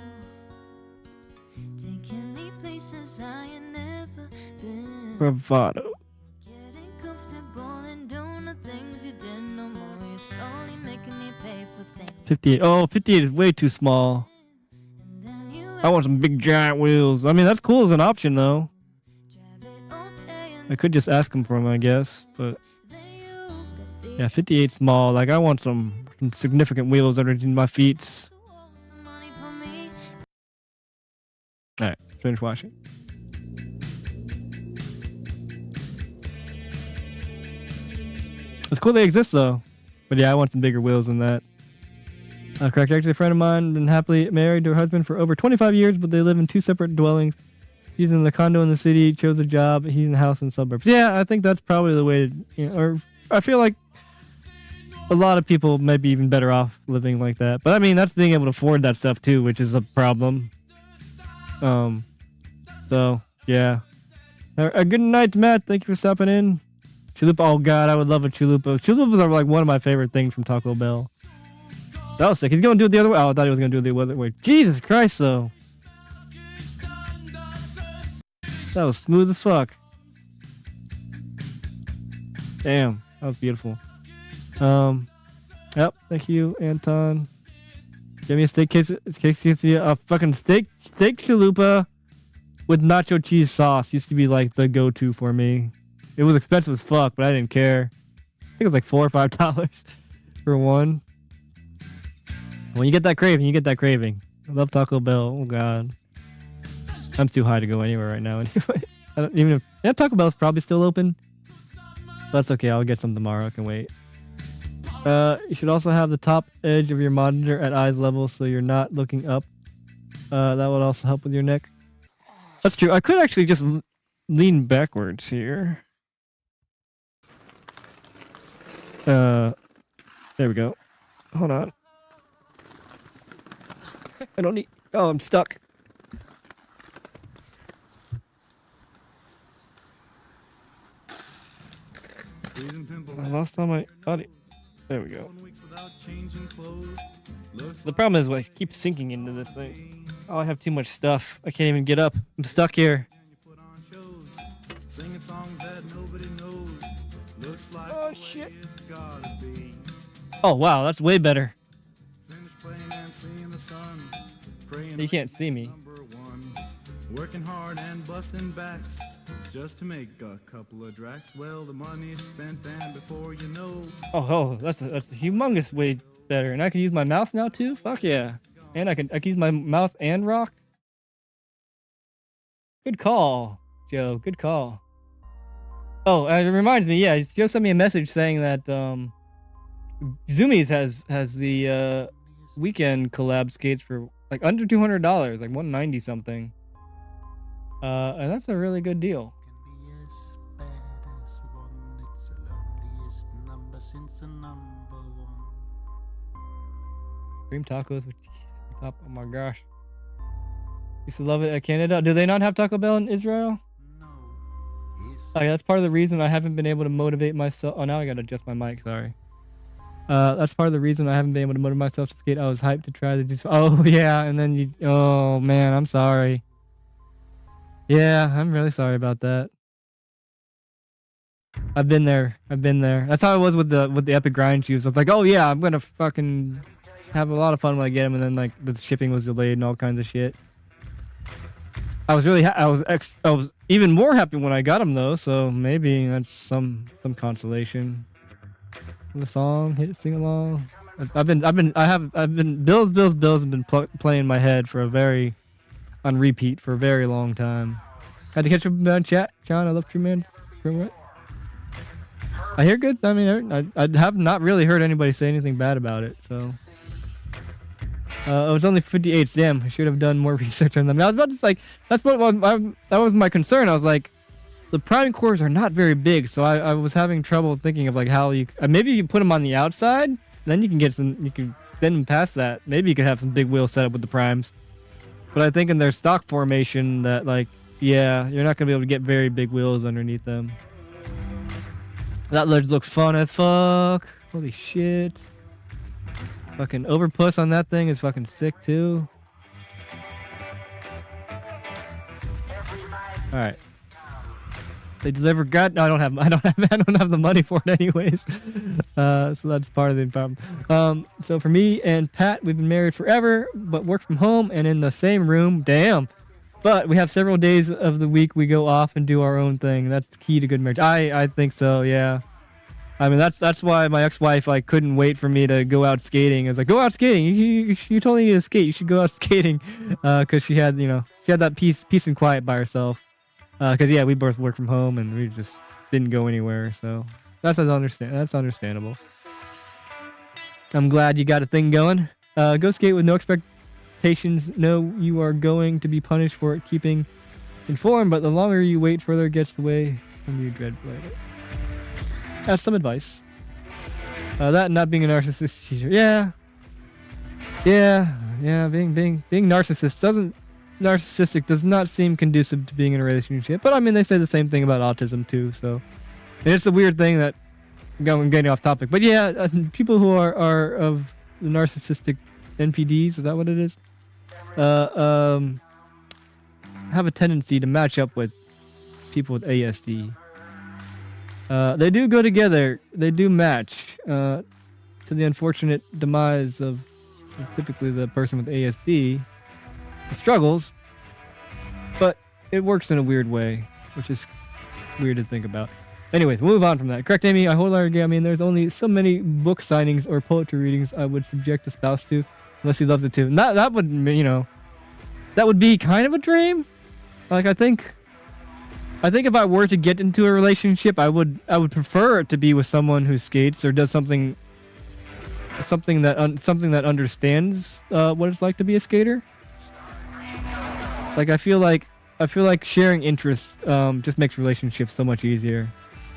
taking me places I ain't never been. Bravado. Getting comfortable and doing the things you didn't no more. You're slowly making me pay for things. 58. Oh, 58 is way too small. And then you I want some big giant wheels. I mean, that's cool as an option though. drive it all day and I could just ask him for them, I guess, but then you got the yeah, 58 small. Like I want some significant wheels underneath my feet. some money for me. All right, finish watching. It's cool they exist though, but yeah, I want some bigger wheels than that. Correct. Actually, a friend of mine been happily married to her husband for over 25 years, but they live in 2 separate dwellings. He's in the condo in the city, chose a job. He's in the house in the suburbs. Yeah, I think that's probably the way to, or I feel like a lot of people might be even better off living like that. But I mean, that's being able to afford that stuff too, which is a problem. So yeah. A good night, Matt. Thank you for stopping in. Chalupa. Oh god, I would love a chalupa. Chalupas are like one of my favorite things from Taco Bell. That was sick. He's gonna do it the other way. Oh, I thought he was gonna do it the other way. Jesus Christ, though. That was smooth as fuck. Damn, that was beautiful. Yep. Thank you, Anton. Give me a steak quesadilla. A fucking steak chalupa with nacho cheese sauce used to be like the go-to for me. It was expensive as fuck, but I didn't care. I think it was like $4 or $5 for one. When you get that craving, you get that craving. I love Taco Bell. Oh god, I'm too high to go anywhere right now. Anyways, I don't even. Taco Bell's probably still open. That's okay. I'll get some tomorrow. I can wait. You should also have the top edge of your monitor at eyes level, so you're not looking up. That would also help with your neck. That's true. I could actually just lean backwards here. There we go. Hold on. I don't need. Oh, I'm stuck. I lost all my audio. There we go. The problem is I keep sinking into this thing. Oh, I have too much stuff. I can't even get up. I'm stuck here. Oh shit. Oh wow, that's way better. You can't see me. Working hard and busting backs just to make a couple of dracks. Well, the money is spent and before you know. Oh, that's a humongous way better. And I can use my mouse now too? Fuck yeah. And I can use my mouse and rock. Good call, Joe. Good call. Oh, it reminds me, yeah, Joe sent me a message saying that Zoomies has the weekend collab skates for like under $200, like $190 something. And that's a really good deal. Cream tacos with cheese on top. Oh my gosh. Used to love it at Canada. Do they not have Taco Bell in Israel? Oh yeah, that's part of the reason I haven't been able to motivate myself. Oh, now I gotta adjust my mic, sorry. That's part of the reason I haven't been able to motivate myself to skate. I was hyped to try to do. Oh yeah, and then you. Oh man, I'm sorry. Yeah, I'm really sorry about that. I've been there. That's how I was with the Epic Grind shoes. I was like, oh yeah, I'm gonna fucking have a lot of fun when I get them, and then like the shipping was delayed and all kinds of shit. I was really I was even more happy when I got them though, so maybe that's some consolation. The song, sing along. I've been Bills have been playing in my head on repeat for a very long time. Had to catch up on chat, John. I love True Man. I hear good. I mean, I have not really heard anybody say anything bad about it. So It was only 58. Damn, I should have done more research on them. I was about to like, that was my concern. I was like, the prime cores are not very big, so I was having trouble thinking of like how you maybe you put them on the outside, then you can get some, you can extend them past that. Maybe you could have some big wheels set up with the primes. But I think in their stock formation that like, yeah, you're not gonna be able to get very big wheels underneath them. That ledge looks fun as fuck. Holy shit. Fucking overpuss on that thing is fucking sick too. All right. They deliver. God, no, I don't have the money for it anyways. So that's part of the problem. So for me and Pat, we've been married forever, but work from home and in the same room. Damn. But we have several days of the week we go off and do our own thing. That's key to good marriage. I think so. Yeah. I mean, that's why my ex-wife like couldn't wait for me to go out skating. I was like, go out skating. You totally need to skate. You should go out skating, because she had that peace and quiet by herself. Because yeah, we both work from home and we just didn't go anywhere. So that's understandable. I'm glad you got a thing going. Go skate with no expectations. Know you are going to be punished for it. Keeping informed, but the longer you wait, further gets away from you dread play. That's some advice. That and not being a narcissist teacher. Yeah. Being narcissistic does not seem conducive to being in a relationship. But I mean, they say the same thing about autism too. So and it's a weird thing that I'm getting off topic. But yeah, people who are of the narcissistic NPDs, is that what it is? Have a tendency to match up with people with ASD. They do go together. They do match, to the unfortunate demise of typically the person with ASD. It struggles, but it works in a weird way, which is weird to think about. Anyways, we'll move on from that. Correct, Amy. I wholeheartedly agree. I mean, there's only so many book signings or poetry readings I would subject a spouse to, unless he loves it too. That would, that would be kind of a dream. Like, I think if I were to get into a relationship, I would prefer it to be with someone who skates or does something that understands what it's like to be a skater. Like I feel like sharing interests just makes relationships so much easier.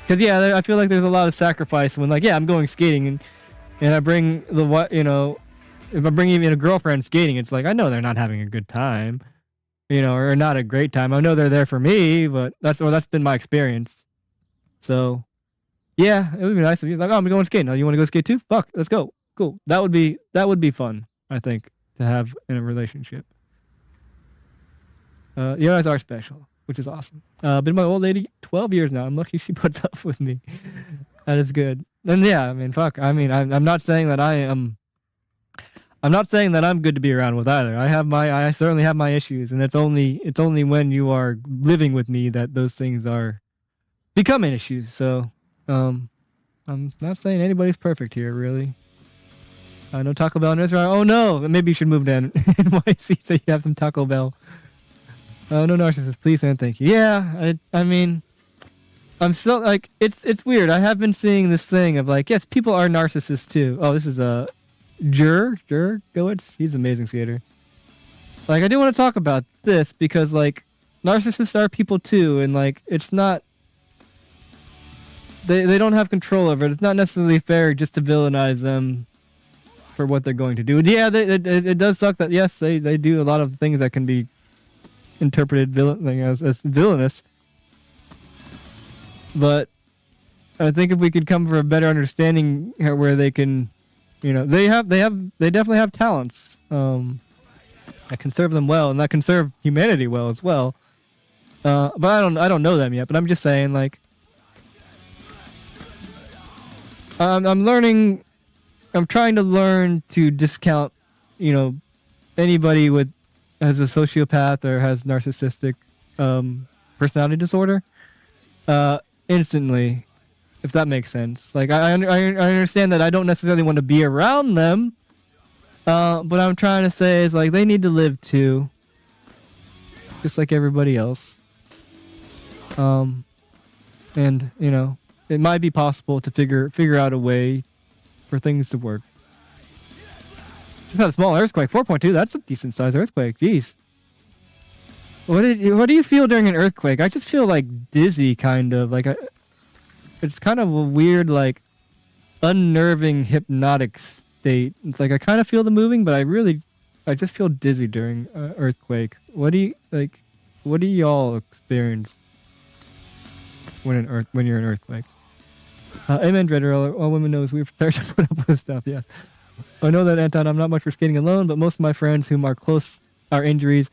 Cause yeah, I feel like there's a lot of sacrifice when like, yeah, I'm going skating and I bring if I bring even a girlfriend skating, it's like I know they're not having a good time. Or not a great time. I know they're there for me, but that's been my experience. So, yeah, it would be nice if you're like, oh, I'm going skating. Oh, you want to go skate too? Fuck, let's go. Cool. That would be fun, I think, to have in a relationship. You guys are special, which is awesome. Been my old lady 12 years now. I'm lucky she puts up with me. That is good. And yeah, I mean, fuck. I mean, I'm not saying that I'm not saying that I'm good to be around with either. I certainly have my issues, and it's only when you are living with me that those things are becoming issues. So, I'm not saying anybody's perfect here, really. No Taco Bell in Israel. Oh no, maybe you should move to NYC so you have some Taco Bell. No narcissist, please and thank you. Yeah, I mean, I'm still like it's weird. I have been seeing this thing of like, yes, people are narcissists too. Oh, this is a Jur Goetz. He's an amazing skater. Like, I do want to talk about this because like narcissists are people too, and like it's not. They don't have control over it. It's not necessarily fair just to villainize them for what they're going to do. Yeah, it does suck that yes, they do a lot of things that can be interpreted as villainous. But I think if we could come for a better understanding where they can, they definitely have talents that can serve them well and that can serve humanity well as well. But I don't know them yet. But I'm just saying, like, I'm learning. I'm trying to learn to discount, anybody has a sociopath or has narcissistic personality disorder instantly, if that makes sense. Like I understand that I don't necessarily want to be around them, but I'm trying to say is like they need to live too, just like everybody else. And it might be possible to figure out a way for things to work. It's not a small earthquake. 4.2. That's a decent sized earthquake. Jeez. What do you feel during an earthquake? I just feel like dizzy, kind of like it's kind of a weird, like unnerving, hypnotic state. It's like I kind of feel the moving, but I just feel dizzy during earthquake. What do y'all experience when you're in an earthquake? Amen, Dreader. All women know is we're prepared to put up with stuff. Yes, I know that, Anton. I'm not much for skating alone, but most of my friends whom are close are injuries.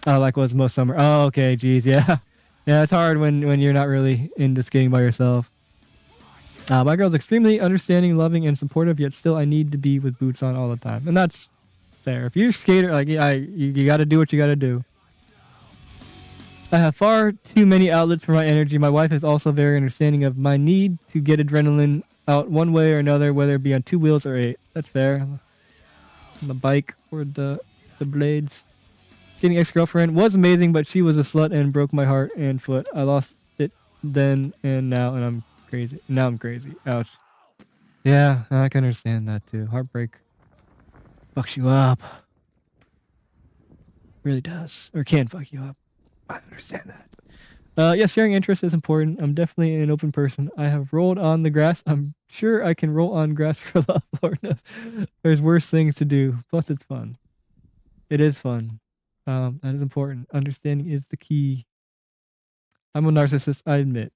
Like was most summer. Oh, okay, geez, yeah. Yeah, it's hard when you're not really into skating by yourself. My girl's extremely understanding, loving, and supportive, yet still I need to be with boots on all the time. And that's fair. If you're a skater, like you gotta do what you gotta do. I have far too many outlets for my energy. My wife is also very understanding of my need to get adrenaline out one way or another, whether it be on 2 wheels or 8. That's fair. On the bike or the blades. Getting ex-girlfriend was amazing, but she was a slut and broke my heart and foot. I lost it then and now, and I'm crazy. Now I'm crazy. Ouch. Yeah, I can understand that too. Heartbreak fucks you up. Really does. Or can fuck you up. I understand that. Yeah, sharing interests is important. I'm definitely an open person. I have rolled on the grass. I'm sure I can roll on grass for love. Lord knows. There's worse things to do. Plus, it's fun. It is fun. That is important. Understanding is the key. I'm a narcissist, I admit.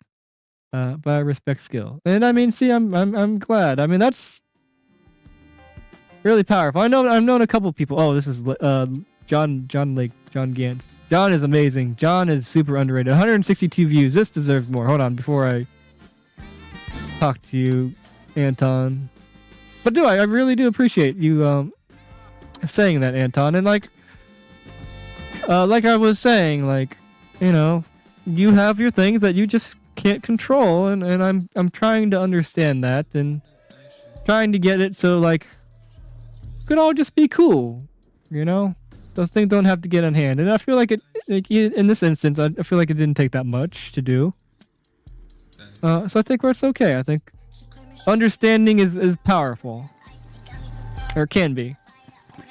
But I respect skill. And I mean, see, I'm glad. I mean, that's really powerful. I've known a couple people. Oh, this is John Gantz. John is amazing. John is super underrated. 162 views. This deserves more. Hold on, before I talk to you, Anton. But I really do appreciate you saying that, Anton. And like I was saying, like, you know, you have your things that you just can't control, and I'm trying to understand that and trying to get it so like it could all just be cool, you know. Those things don't have to get on hand, and I feel like in this instance, I feel like it didn't take that much to do. So I think it's okay. I think understanding is powerful, or can be.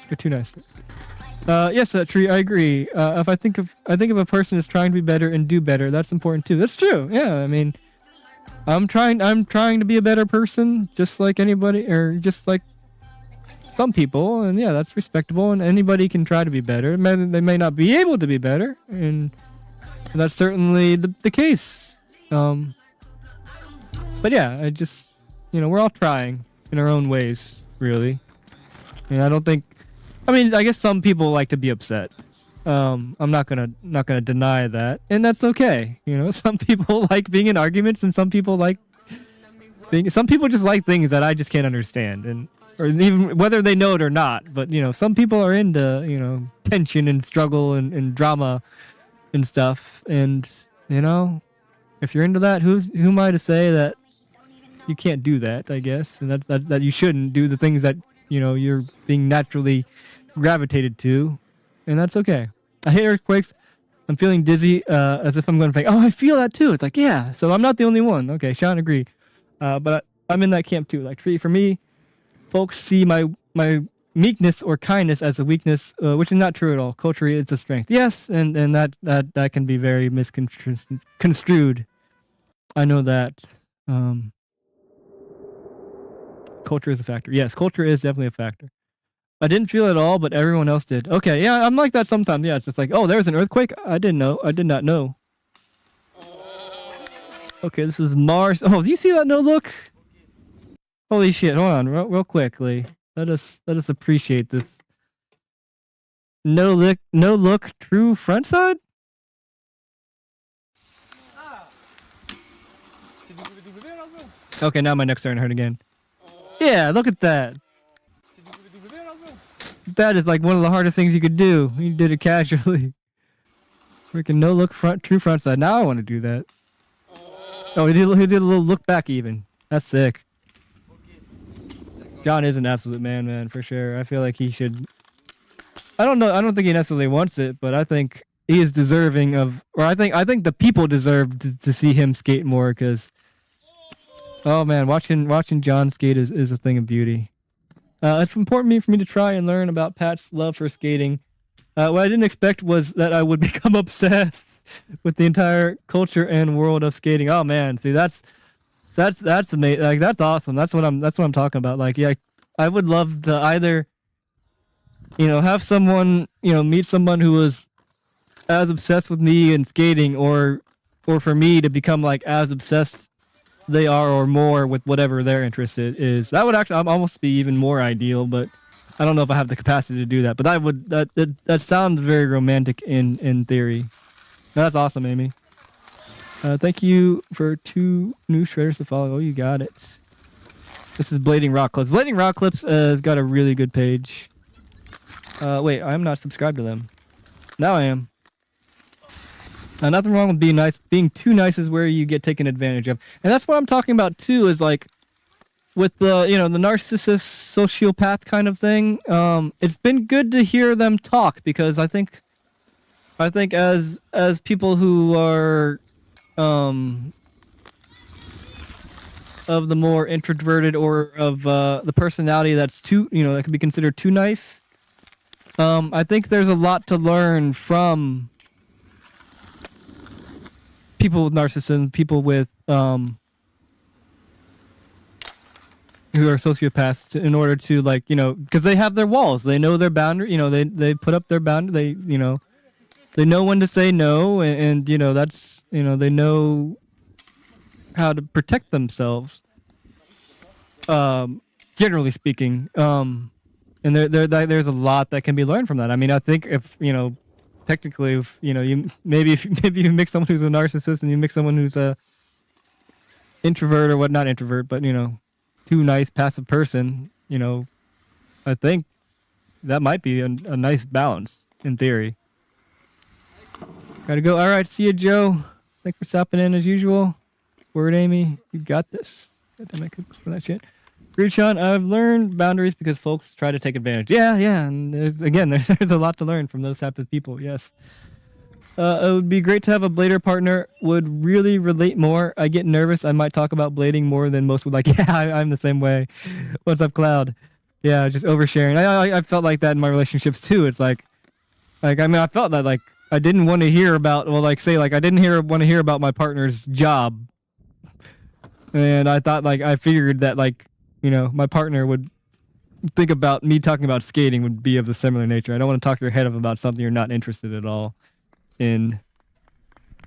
You're too nice. Yes, Tree, I agree. If I think if a person is trying to be better and do better, that's important too. That's true. Yeah, I mean, I'm trying to be a better person, just like anybody, or just like some people, and yeah, that's respectable. And anybody can try to be better. They may not be able to be better, and that's certainly the case. But yeah, I just, you know, we're all trying in our own ways, really. And I don't think. I mean, I guess some people like to be upset. I'm not gonna deny that, and that's okay. You know, some people like being in arguments, and some people just like things that I just can't understand, or even whether they know it or not. But you know, some people are into, you know, tension and struggle and drama and stuff. And you know, if you're into that, who am I to say that you can't do that? I guess, and that you shouldn't do the things that, you know, you're being naturally gravitated to, and that's okay. I hate earthquakes. I'm feeling dizzy, as if I'm going to faint. Oh, I feel that too. It's like, yeah, so I'm not the only one. Okay, Sean, agree. But I'm in that camp too. Like, for me, folks see my meekness or kindness as a weakness, which is not true at all. Culturally, it's a strength. Yes, and that can be very misconstrued. I know that. Culture is a factor. Yes, culture is definitely a factor. I didn't feel it at all, but everyone else did. Okay, yeah, I'm like that sometimes. Yeah, it's just like, oh, there's an earthquake? I did not know. Okay, this is Mars. Oh, do you see that no look? Holy shit, hold on, real quickly. Let us appreciate this. No look, true front side? Okay, now my neck's starting to hurt again. Yeah, look at that. That is like one of the hardest things you could do. You did it casually. Freaking no look true front side. Now I want to do that. Oh, he did a little look back even. That's sick. John is an absolute man, for sure. I feel like he should. I don't know. I don't think he necessarily wants it, but I think he is deserving of, or I think the people deserve to see him skate more, because, oh man, watching John skate is a thing of beauty. It's important for me to try and learn about Pat's love for skating. What I didn't expect was that I would become obsessed with the entire culture and world of skating. Oh man, see that's amazing. Like that's awesome. That's what I'm talking about. Like yeah, I would love to either, have someone, meet someone who was as obsessed with me in skating, or for me to become like as obsessed they are or more with whatever their interest is. That would actually almost be even more ideal, but I don't know if I have the capacity to do that. But that sounds very romantic in theory. That's awesome, Amy. Thank you for 2 new shredders to follow. Oh, you got it. This is Blading Rock Clips. Blading Rock Clips has got a really good page. Wait, I'm not subscribed to them. Now I am. Nothing wrong with being nice. Being too nice is where you get taken advantage of. And that's what I'm talking about too, is like with the, the narcissist sociopath kind of thing. It's been good to hear them talk, because I think as people who are of the more introverted, or of the personality that's too, that could be considered too nice, I think there's a lot to learn from people with narcissism, people with who are sociopaths, in order to, like, because they have their walls, they know their boundary, they put up their boundary, they know when to say no, and that's, they know how to protect themselves, generally speaking, and there's a lot that can be learned from that. I mean, I think if technically, if maybe you mix someone who's a narcissist and you mix someone who's a introvert, or not introvert, but too nice, passive person, I think that might be a nice balance in theory. Gotta go. All right, see you, Joe. Thanks for stopping in as usual. Word, Amy, you got this. I could for that shit. Great, Sean. I've learned boundaries because folks try to take advantage. Yeah, and there's a lot to learn from those types of people. Yes. It would be great to have a blader partner. Would really relate more. I get nervous. I might talk about blading more than most would like. Yeah, I'm the same way. What's up, Cloud? Yeah, just oversharing. I felt like that in my relationships too. It's like I mean, I felt that, like, I didn't want to hear about, I didn't want to hear about my partner's job. And I thought, like, I figured that, like, my partner would think about me talking about skating would be of the similar nature. I don't want to talk your head off about something you're not interested at all in.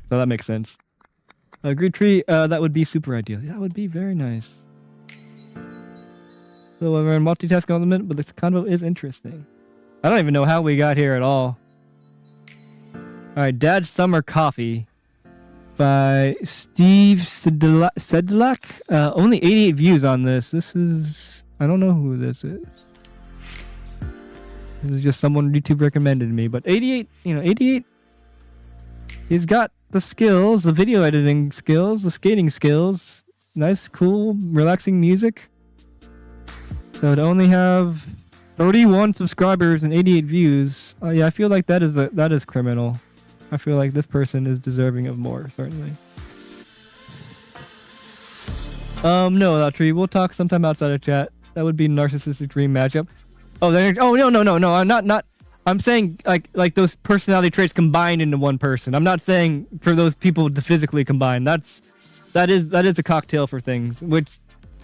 So that makes sense. Agreed, Tree, that would be super ideal. That would be very nice. So we're multitasking on the minute, but this convo is interesting. I don't even know how we got here at all. Alright, Dad's Summer Coffee by Steve Sedlak. Only 88 views on this. This is... I don't know who this is. This is just someone YouTube recommended me. But 88, 88... He's got the skills, the video editing skills, the skating skills. Nice, cool, relaxing music. So to only have 31 subscribers and 88 views... yeah, I feel like that is criminal. I feel like this person is deserving of more, certainly. No, Tree. We'll talk sometime outside of chat. That would be narcissistic dream matchup. Oh, no. I'm not. I'm saying like those personality traits combined into one person. I'm not saying for those people to physically combine. That is a cocktail for things, which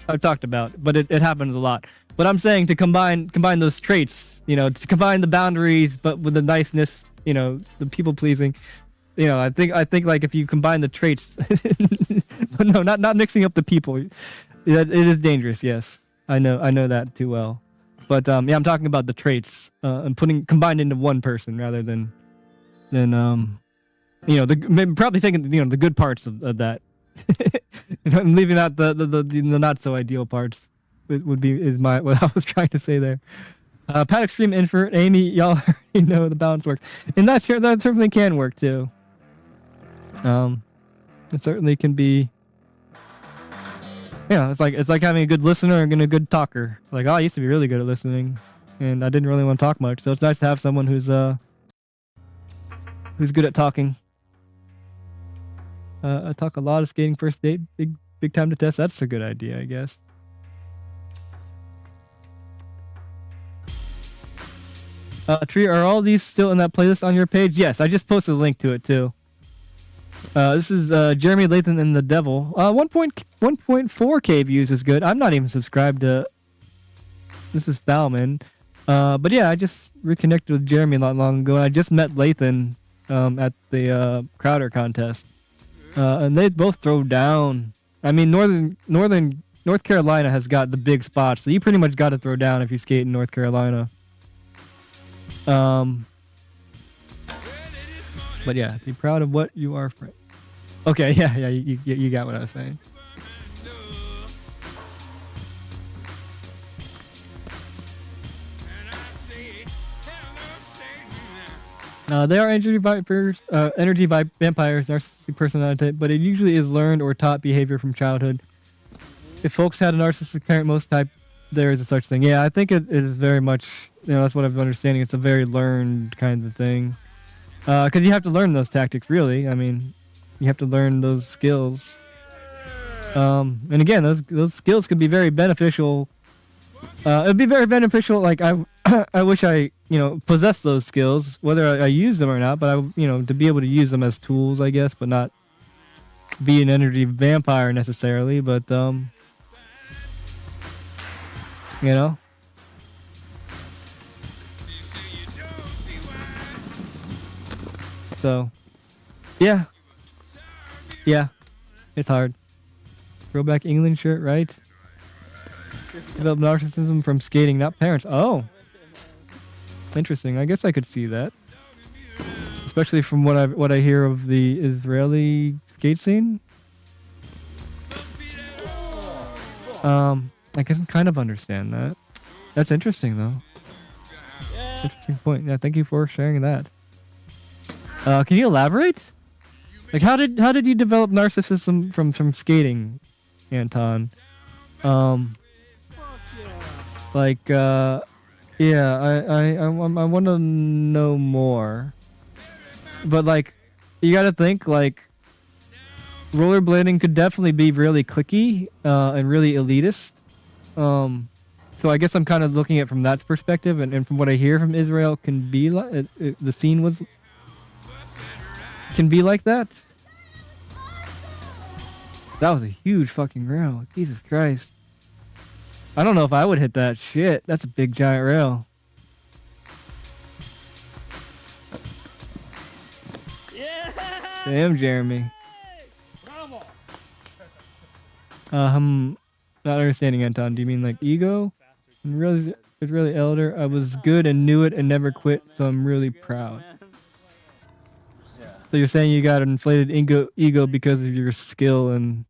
I've talked about, but it happens a lot. But I'm saying to combine those traits, to combine the boundaries, but with the niceness, the people pleasing. I think like if you combine the traits, no, not mixing up the people. It is dangerous. Yes, I know that too well. But yeah, I'm talking about the traits and combined into one person rather than probably taking the good parts of that, and leaving out the not so ideal parts. What I was trying to say there. Pat Extreme Infert, Amy, y'all already know the balance works. And that certainly can work too. It certainly can be. Yeah, it's like having a good listener and a good talker. Like, I used to be really good at listening, and I didn't really want to talk much. So it's nice to have someone who's good at talking. I talk a lot of skating first date, big time to test. That's a good idea, I guess. Tree, are all these still in that playlist on your page? Yes, I just posted a link to it too. This is Jeremy Lathan and the Devil. 1.4k views is good. I'm not even subscribed to. This is Thalman. But yeah, I just reconnected with Jeremy not long ago. And I just met Lathan at the Crowder contest, and they both throw down. I mean, North Carolina has got the big spots, so you pretty much got to throw down if you skate in North Carolina. But yeah, be proud of what you are. Okay, yeah, you got what I was saying. They are energy vampires, narcissistic personality type, but it usually is learned or taught behavior from childhood. If folks had a narcissistic parent, most type, there is a such thing. Yeah, I think it is very much, that's what I'm understanding. It's a very learned kind of thing. Because you have to learn those tactics, really. I mean, you have to learn those skills. And again, those skills could be very beneficial. It'd be very beneficial. Like I wish I, possessed those skills, whether I use them or not. But to be able to use them as tools, I guess, but not be an energy vampire necessarily. But So, yeah, it's hard. Throwback England shirt, right? Develop narcissism from skating, not parents. Oh, interesting. I guess I could see that, especially from what I hear of the Israeli skate scene. I can kind of understand that. That's interesting, though. Interesting point. Yeah, thank you for sharing that. Can you elaborate? Like, how did you develop narcissism from skating, Anton? Yeah, I want to know more. But like, you got to think like, rollerblading could definitely be really cliquey and really elitist. So I guess I'm kind of looking at it from that perspective, and from what I hear from Israel, can be like the scene can be like that. That was a huge fucking rail. Jesus Christ. I don't know if I would hit that shit. That's a big giant rail. Yeah. Damn, Jeremy. I'm not understanding, Anton. Do you mean like ego? It's really elder. I was good and knew it and never quit, so I'm really proud. So you're saying you got an inflated ego because of your skill and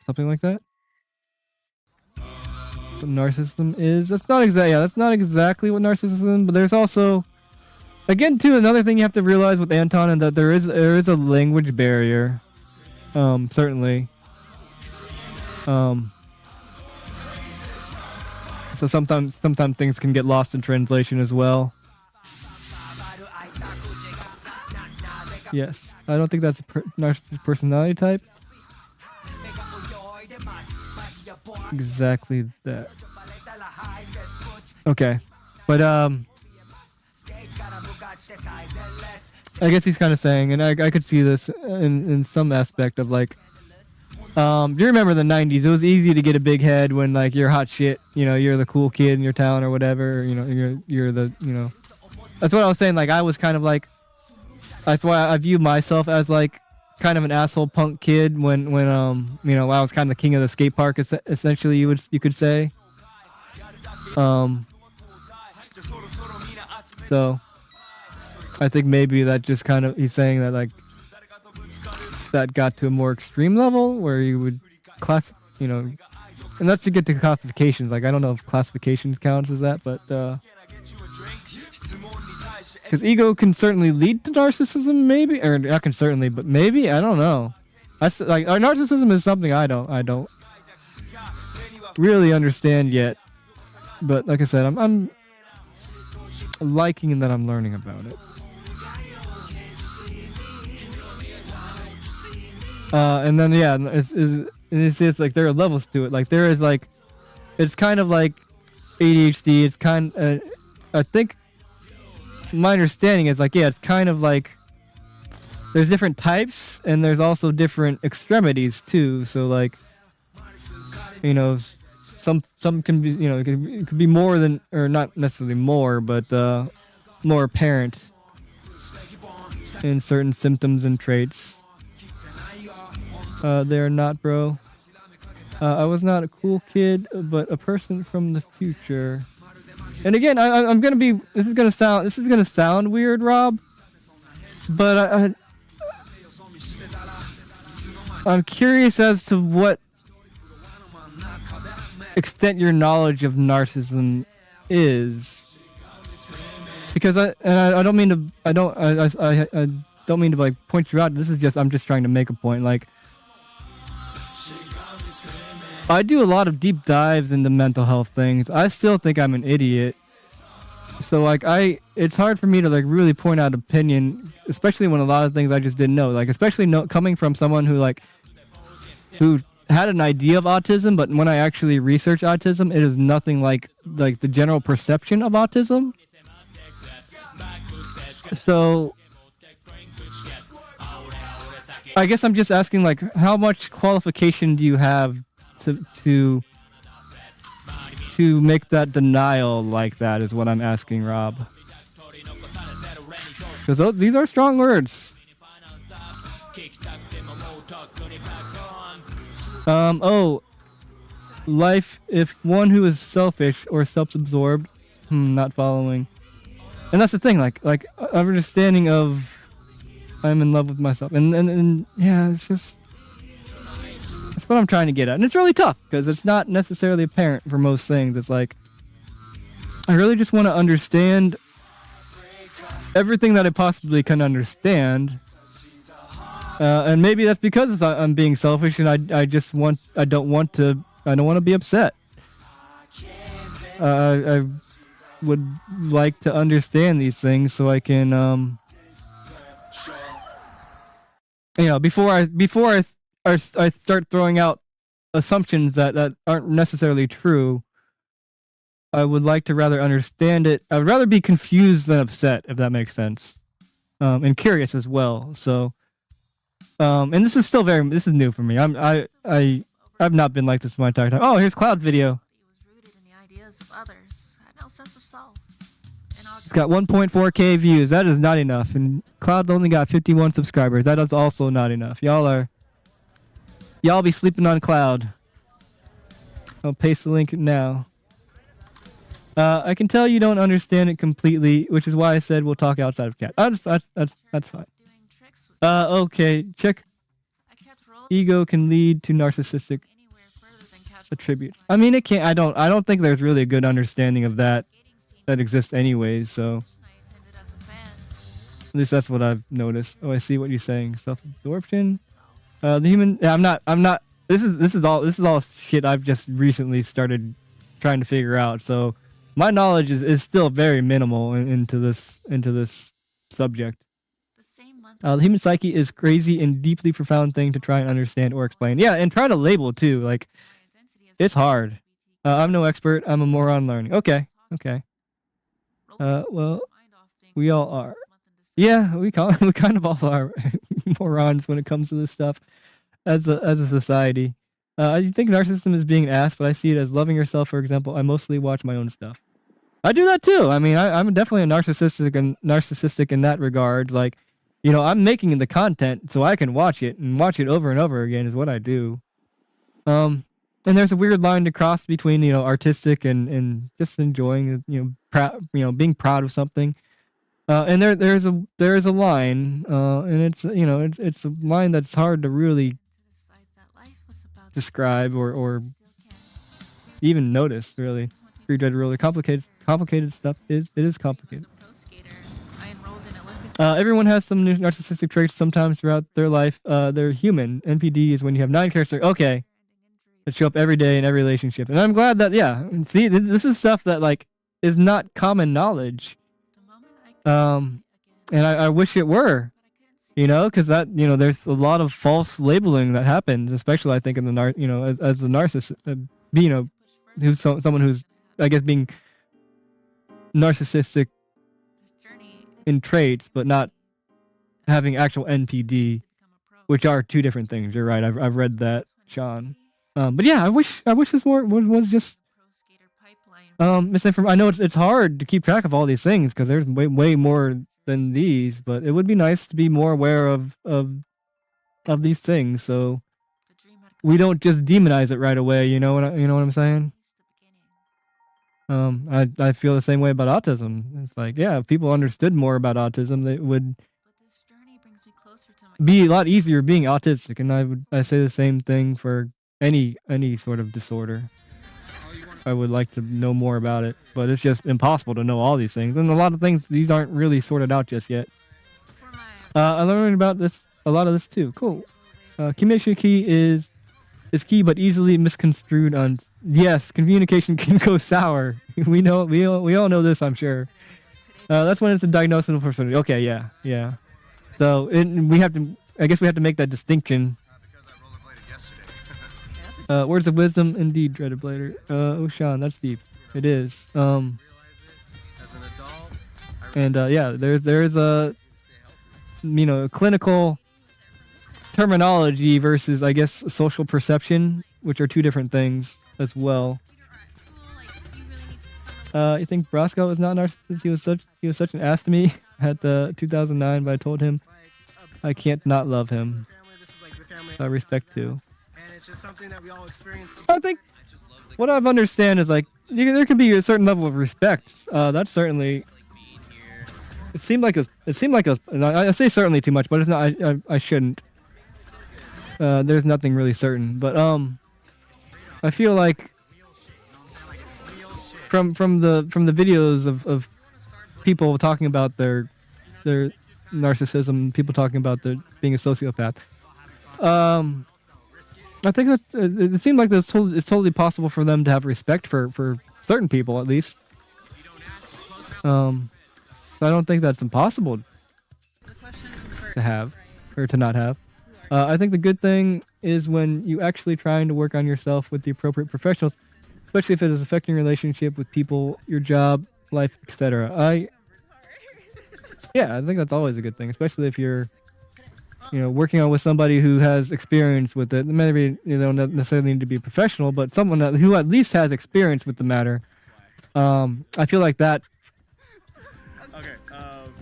something like that? What narcissism is? That's not exactly what narcissism is, but there's also, again, too, another thing you have to realize with Anton, and that there is a language barrier. Certainly. So sometimes things can get lost in translation as well. Yes, I don't think that's a narcissistic personality type. Exactly that. Okay, but I guess he's kind of saying, and I could see this in some aspect of like, do you remember the 90s? It was easy to get a big head when like you're hot shit, you're the cool kid in your town or whatever, you're the, that's what I was saying. Like I was kind of like, that's why I view myself as like kind of an asshole punk kid when I was kind of the king of the skate park, essentially you could say. So I think maybe that just kind of, he's saying that like that got to a more extreme level where you would and that's to get to classifications. Like I don't know if classifications counts as that, but because ego can certainly lead to narcissism, maybe, or not can certainly, but maybe, I don't know. That's like, narcissism is something I don't really understand yet. But like I said, I'm liking that I'm learning about it. And then yeah, it's like there are levels to it. Like there is like, it's kind of like ADHD. It's I think my understanding is like, yeah, it's kind of like there's different types and there's also different extremities too. So like, you know, some can be, you know, it could be more than, or not necessarily more, but more apparent in certain symptoms and traits. They're not, bro. I was not a cool kid, but a person from the future. And again, I'm gonna be. This is gonna sound weird, Rob. But I'm curious as to what extent your knowledge of narcissism is, because I don't mean to. I don't mean to like point you out. This is just, I'm just trying to make a point. Like, I do a lot of deep dives into mental health things. I still think I'm an idiot. So like it's hard for me to like really point out opinion, especially when a lot of things I just didn't know. Like especially coming from someone who had an idea of autism, but when I actually research autism, it is nothing like the general perception of autism. So I guess I'm just asking, like, how much qualification do you have to make that denial like that is what I'm asking, Rob. Because these are strong words. Life, if one who is selfish or self-absorbed, not following. And that's the thing, like understanding of I'm in love with myself, and yeah, it's just, that's what I'm trying to get at. And it's really tough because it's not necessarily apparent for most things. It's like, I really just want to understand everything that I possibly can understand. And maybe that's because I'm being selfish and I don't want to be upset. I would like to understand these things so I can, before I start throwing out assumptions that aren't necessarily true, I would like to rather understand it. I would rather be confused than upset, if that makes sense. And curious as well. So, and this is this is new for me. I've not been like this my entire time. Oh, here's Cloud video. It's got 1.4k views. That is not enough. And Cloud only got 51 subscribers. That is also not enough. Y'all be sleeping on Cloud. I'll paste the link now. I can tell you don't understand it completely, which is why I said we'll talk outside of chat. That's fine. Okay, check. Ego can lead to narcissistic attributes. I mean, it can't. I don't think there's really a good understanding of that exists anyways. So at least that's what I've noticed. Oh, I see what you're saying. Self-absorption. The human. Yeah, I'm not. This is all shit I've just recently started trying to figure out. So my knowledge is still very minimal into this subject. The human psyche is crazy and deeply profound thing to try and understand or explain. Yeah, and try to label too. Like, it's hard. I'm no expert. I'm a moron learning. Okay. Well, we all are. Yeah, we kind of all are morons when it comes to this stuff as a society. I think narcissism is being asked, but I see it as loving yourself. For example, I mostly watch my own stuff. I do that too. I mean, I'm definitely a narcissistic in that regard. Like, I'm making the content so I can watch it over and over again is what I do. And there's a weird line to cross between, artistic and just enjoying, being proud of something. And there's a line, and it's a line that's hard to really describe or even notice, really. Really complicated stuff. It is complicated. Everyone has some narcissistic traits sometimes throughout their life. They're human. NPD is when you have 9 characters. Okay. That show up every day in every relationship. And I'm glad that, see, this is stuff that, like, is not common knowledge. And I wish it were. You know, because that, you know, there's a lot of false labeling that happens, especially I think in the you know, as the narcissist, you know, who's someone who's, I guess, being narcissistic in traits, but not having actual NPD, which are two different things. You're right. I've read that, Sean. But yeah, I wish this was just misinformation. I know it's hard to keep track of all these things because there's way more than these, but it would be nice to be more aware of these things, so we don't just demonize it right away. You know what I'm saying? I feel the same way about autism. It's like, yeah, if people understood more about autism, they would be a lot easier being autistic, and I say the same thing for any sort of disorder. I would like to know more about it, but it's just impossible to know all these things, and a lot of things, these aren't really sorted out just yet. I learned about a lot of this too. Cool. Communication key is key, but easily misconstrued on. Yes, communication can go sour. we all know this, I'm sure. That's when it's a diagnosis of personality. Okay, yeah. So I guess we have to make that distinction. Words of wisdom, indeed, dreaded blader. Oh, Sean, that's deep. It is. And yeah, there's a, you know, clinical terminology versus, I guess, social perception, which are two different things as well. You think Brasco is not narcissist? He was such an ass to me at 2009, but I told him I can't not love him. Respect too. It's just something that we all experience. I think what I've understand is like there can be a certain level of respect. That's certainly. It seemed like a. I say certainly too much, but it's not. I shouldn't. There's nothing really certain, but I feel like from the videos of people talking about their narcissism, people talking about their being a sociopath. I think that it seemed like it's totally possible for them to have respect for certain people, at least. I don't think that's impossible to have or to not have. I think the good thing is when you actually trying to work on yourself with the appropriate professionals, especially if it is affecting your relationship with people, your job, life, etc. I think that's always a good thing, especially if you're, you know, working on with somebody who has experience with it. Maybe you don't necessarily need to be a professional, but someone who at least has experience with the matter. I feel like that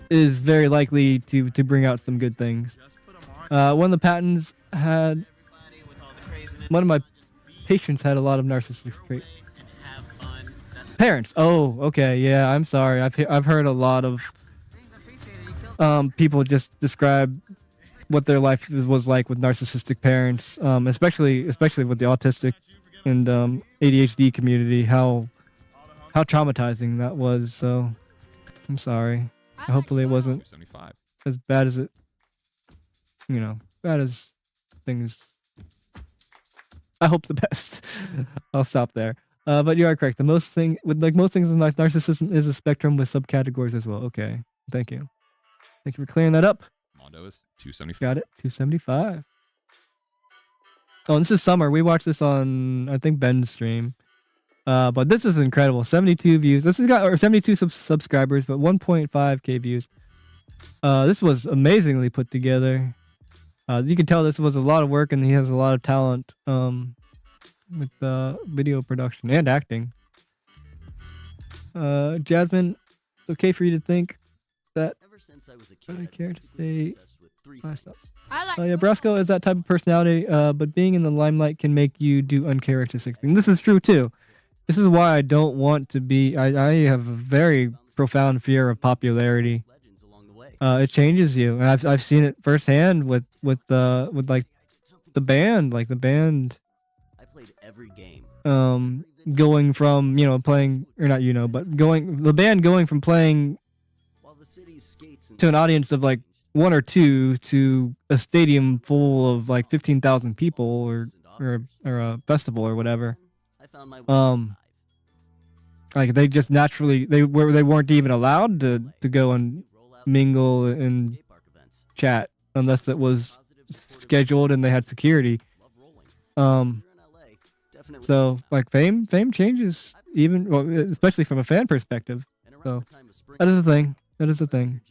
is very likely to bring out some good things. One of the patents had, one of my patients had a lot of narcissistic traits. Parents. Oh, okay. Yeah, I'm sorry. I've heard a lot of people just describe what their life was like with narcissistic parents, especially with the autistic and ADHD community, how traumatizing that was. So I'm sorry. Hopefully it wasn't as bad as bad as things. I hope the best. I'll stop there. But you are correct. Most things in life, narcissism is a spectrum with subcategories as well. Okay. Thank you for clearing that up. Mondo is 275. Got it. 275. Oh, and this is summer. We watched this on, I think, Ben's stream. But this is incredible. 72 views. This has got 72 subscribers, but 1.5k views. This was amazingly put together. You can tell this was a lot of work, and he has a lot of talent with video production and acting. Jasmine, it's okay for you to think that I care to say myself. Yeah, Brasco is that type of personality, but being in the limelight can make you do uncharacteristic things. This is true too. This is why I don't want to be. I have a very profound fear of popularity. It changes you, and I've seen it firsthand with like the band, I played every game. Going from playing or not but the band going from playing to an audience of like one or two to a stadium full of like 15,000 people or a festival or whatever. Like they just naturally they weren't even allowed to go and mingle and chat unless it was scheduled and they had security. So like fame changes, even well, especially from a fan perspective. So that is a thing. That is a thing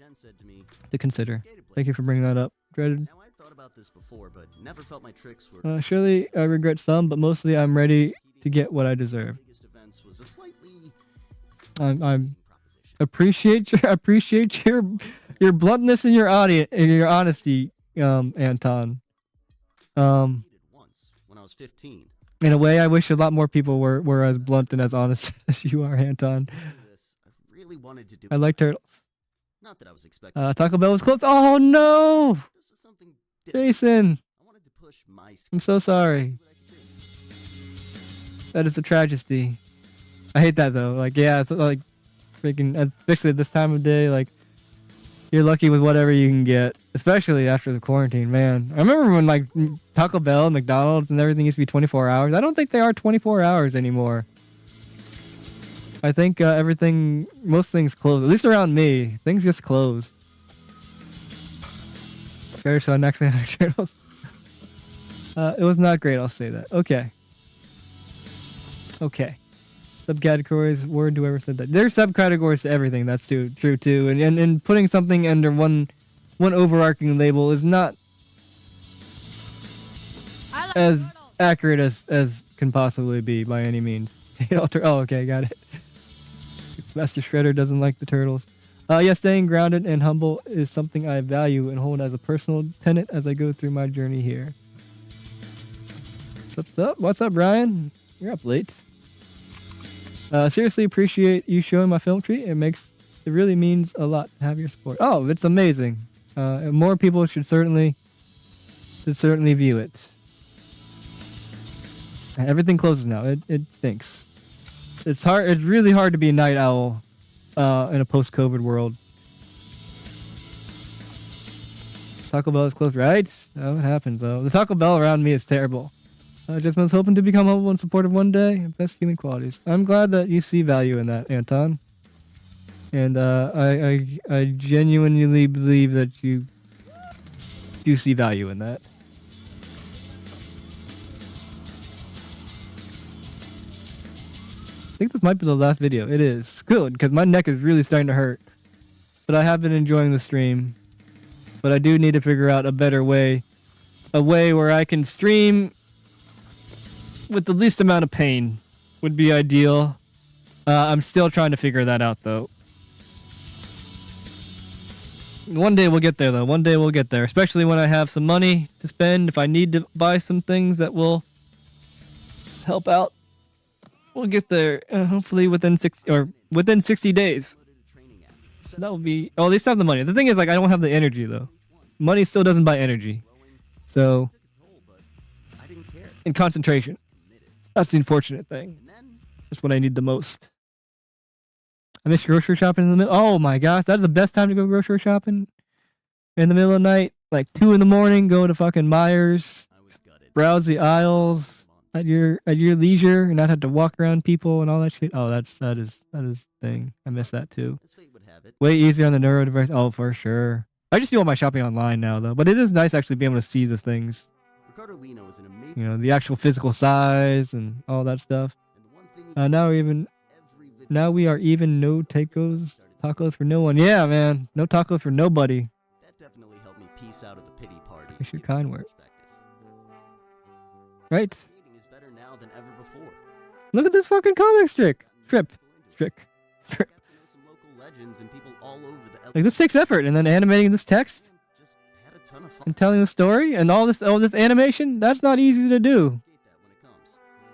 to consider. Thank you for bringing that up, Dreaded. Surely I regret some, but mostly I'm ready to get what I deserve. I'm appreciate your bluntness and your honesty, Anton. In a way, I wish a lot more people were as blunt and as honest as you are, Anton. I like turtles. Not that I was expecting. Taco Bell was closed. Oh no, Jason. I'm so sorry. That is a tragedy. I hate that though. Like, yeah, it's like freaking, especially at this time of day. Like, you're lucky with whatever you can get, especially after the quarantine. Man, I remember when like Taco Bell, and McDonald's, and everything used to be 24 hours. I don't think they are 24 hours anymore. I think most things close. At least around me, things just close. Very so next thing I channels. It was not great. I'll say that. Okay. Subcategories. Word whoever said that. There's subcategories to everything. That's true too. And putting something under one overarching label is not as accurate as can possibly be by any means. Oh, okay, got it. Master Shredder doesn't like the turtles. Yeah, staying grounded and humble is something I value and hold as a personal tenet as I go through my journey here. What's up? What's up, Brian? You're up late. Seriously appreciate you showing my film treat. It really means a lot to have your support. Oh, it's amazing. And more people should certainly view it. Everything closes now. It stinks. It's hard. It's really hard to be a night owl in a post-COVID world. Taco Bell is closed, right? Oh, it happens though. The Taco Bell around me is terrible. Just was hoping to become humble and supportive one day. Best human qualities. I'm glad that you see value in that, Anton. And I genuinely believe that you do see value in that. I think this might be the last video. It is. Good, because my neck is really starting to hurt. But I have been enjoying the stream. But I do need to figure out a better way. A way where I can stream with the least amount of pain would be ideal. I'm still trying to figure that out, though. One day we'll get there, though. One day we'll get there. Especially when I have some money to spend. If I need to buy some things that will help out. We'll get there, hopefully within 60 days. So that will be. Oh, at least I have the money. The thing is, like, I don't have the energy though. Money still doesn't buy energy. So, and concentration. That's the unfortunate thing. That's what I need the most. I miss grocery shopping in the middle. Oh my gosh, that's the best time to go grocery shopping. In the middle of the night, like 2 in, go to fucking Myers, browse the aisles. At your leisure and not have to walk around people and all that shit. Oh, that is thing. I miss that too. Way easier on the Neuro device. Oh, for sure. I just do all my shopping online now though, but it is nice actually being able to see those things. You know, the actual physical size and all that stuff. Now we are even no tacos for no one. Yeah, man, no tacos for nobody. That definitely helped me piece out of the pity party. It's your kind word. Right. Look at this fucking comic strip. Like, this takes effort, and then animating this text and telling the story and all this animation, that's not easy to do.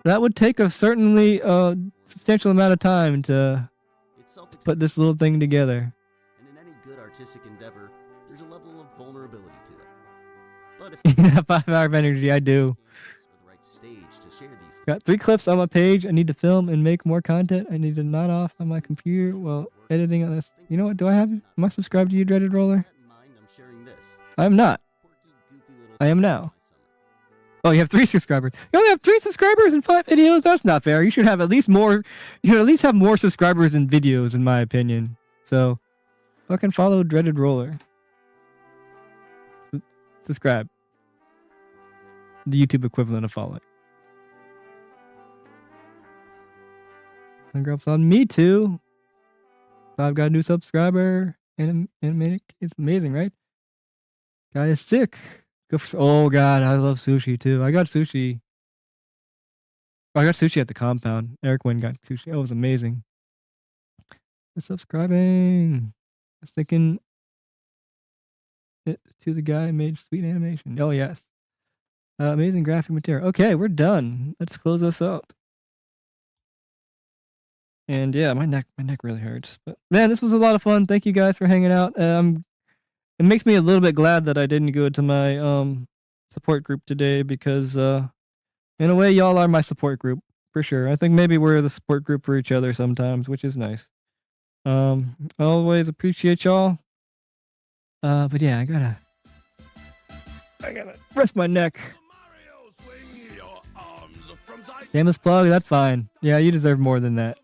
That would take a certainly substantial amount of time to put this little thing together. And in any good artistic endeavor, there's a level of vulnerability to it. But if 5 hours of energy, I do. Got 3 clips on my page. I need to film and make more content. I need to nod off on my computer while editing on this. You know what? Am I subscribed to you, Dreaded Roller? I am not. I am now. Oh, you have 3 subscribers. You only have 3 subscribers in 5 videos? That's not fair. You should have at least more. You should at least have more subscribers in videos, in my opinion. So, fucking follow Dreaded Roller. Subscribe. The YouTube equivalent of following. And girls on me too. I've got a new subscriber. And it's amazing, right? Guy is sick. Oh god, I love sushi too. I got sushi. I got sushi at the compound. Eric Wynn got sushi. It was amazing. Subscribing. I was thinking it to the guy who made sweet animation. Oh yes. Amazing graphic material. Okay, we're done. Let's close us out. And yeah, my neck really hurts. But man, this was a lot of fun. Thank you guys for hanging out. It makes me a little bit glad that I didn't go to my support group today because in a way y'all are my support group for sure. I think maybe we're the support group for each other sometimes, which is nice. I always appreciate y'all. But yeah, I gotta rest my neck. Shameless plug, that's fine. Yeah, you deserve more than that.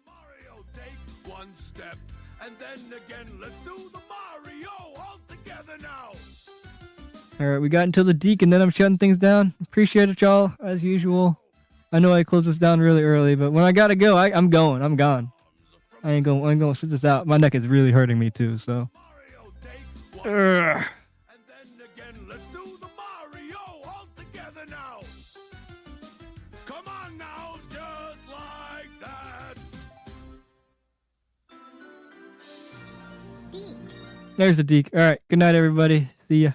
Alright, we got until the Deke and then I'm shutting things down. Appreciate it, y'all, as usual. I know I closed this down really early, but when I gotta go, I'm going. I'm gone. I'm gonna sit this out. My neck is really hurting me too, so. Ugh. There's the Deke. Alright, good night everybody. See ya.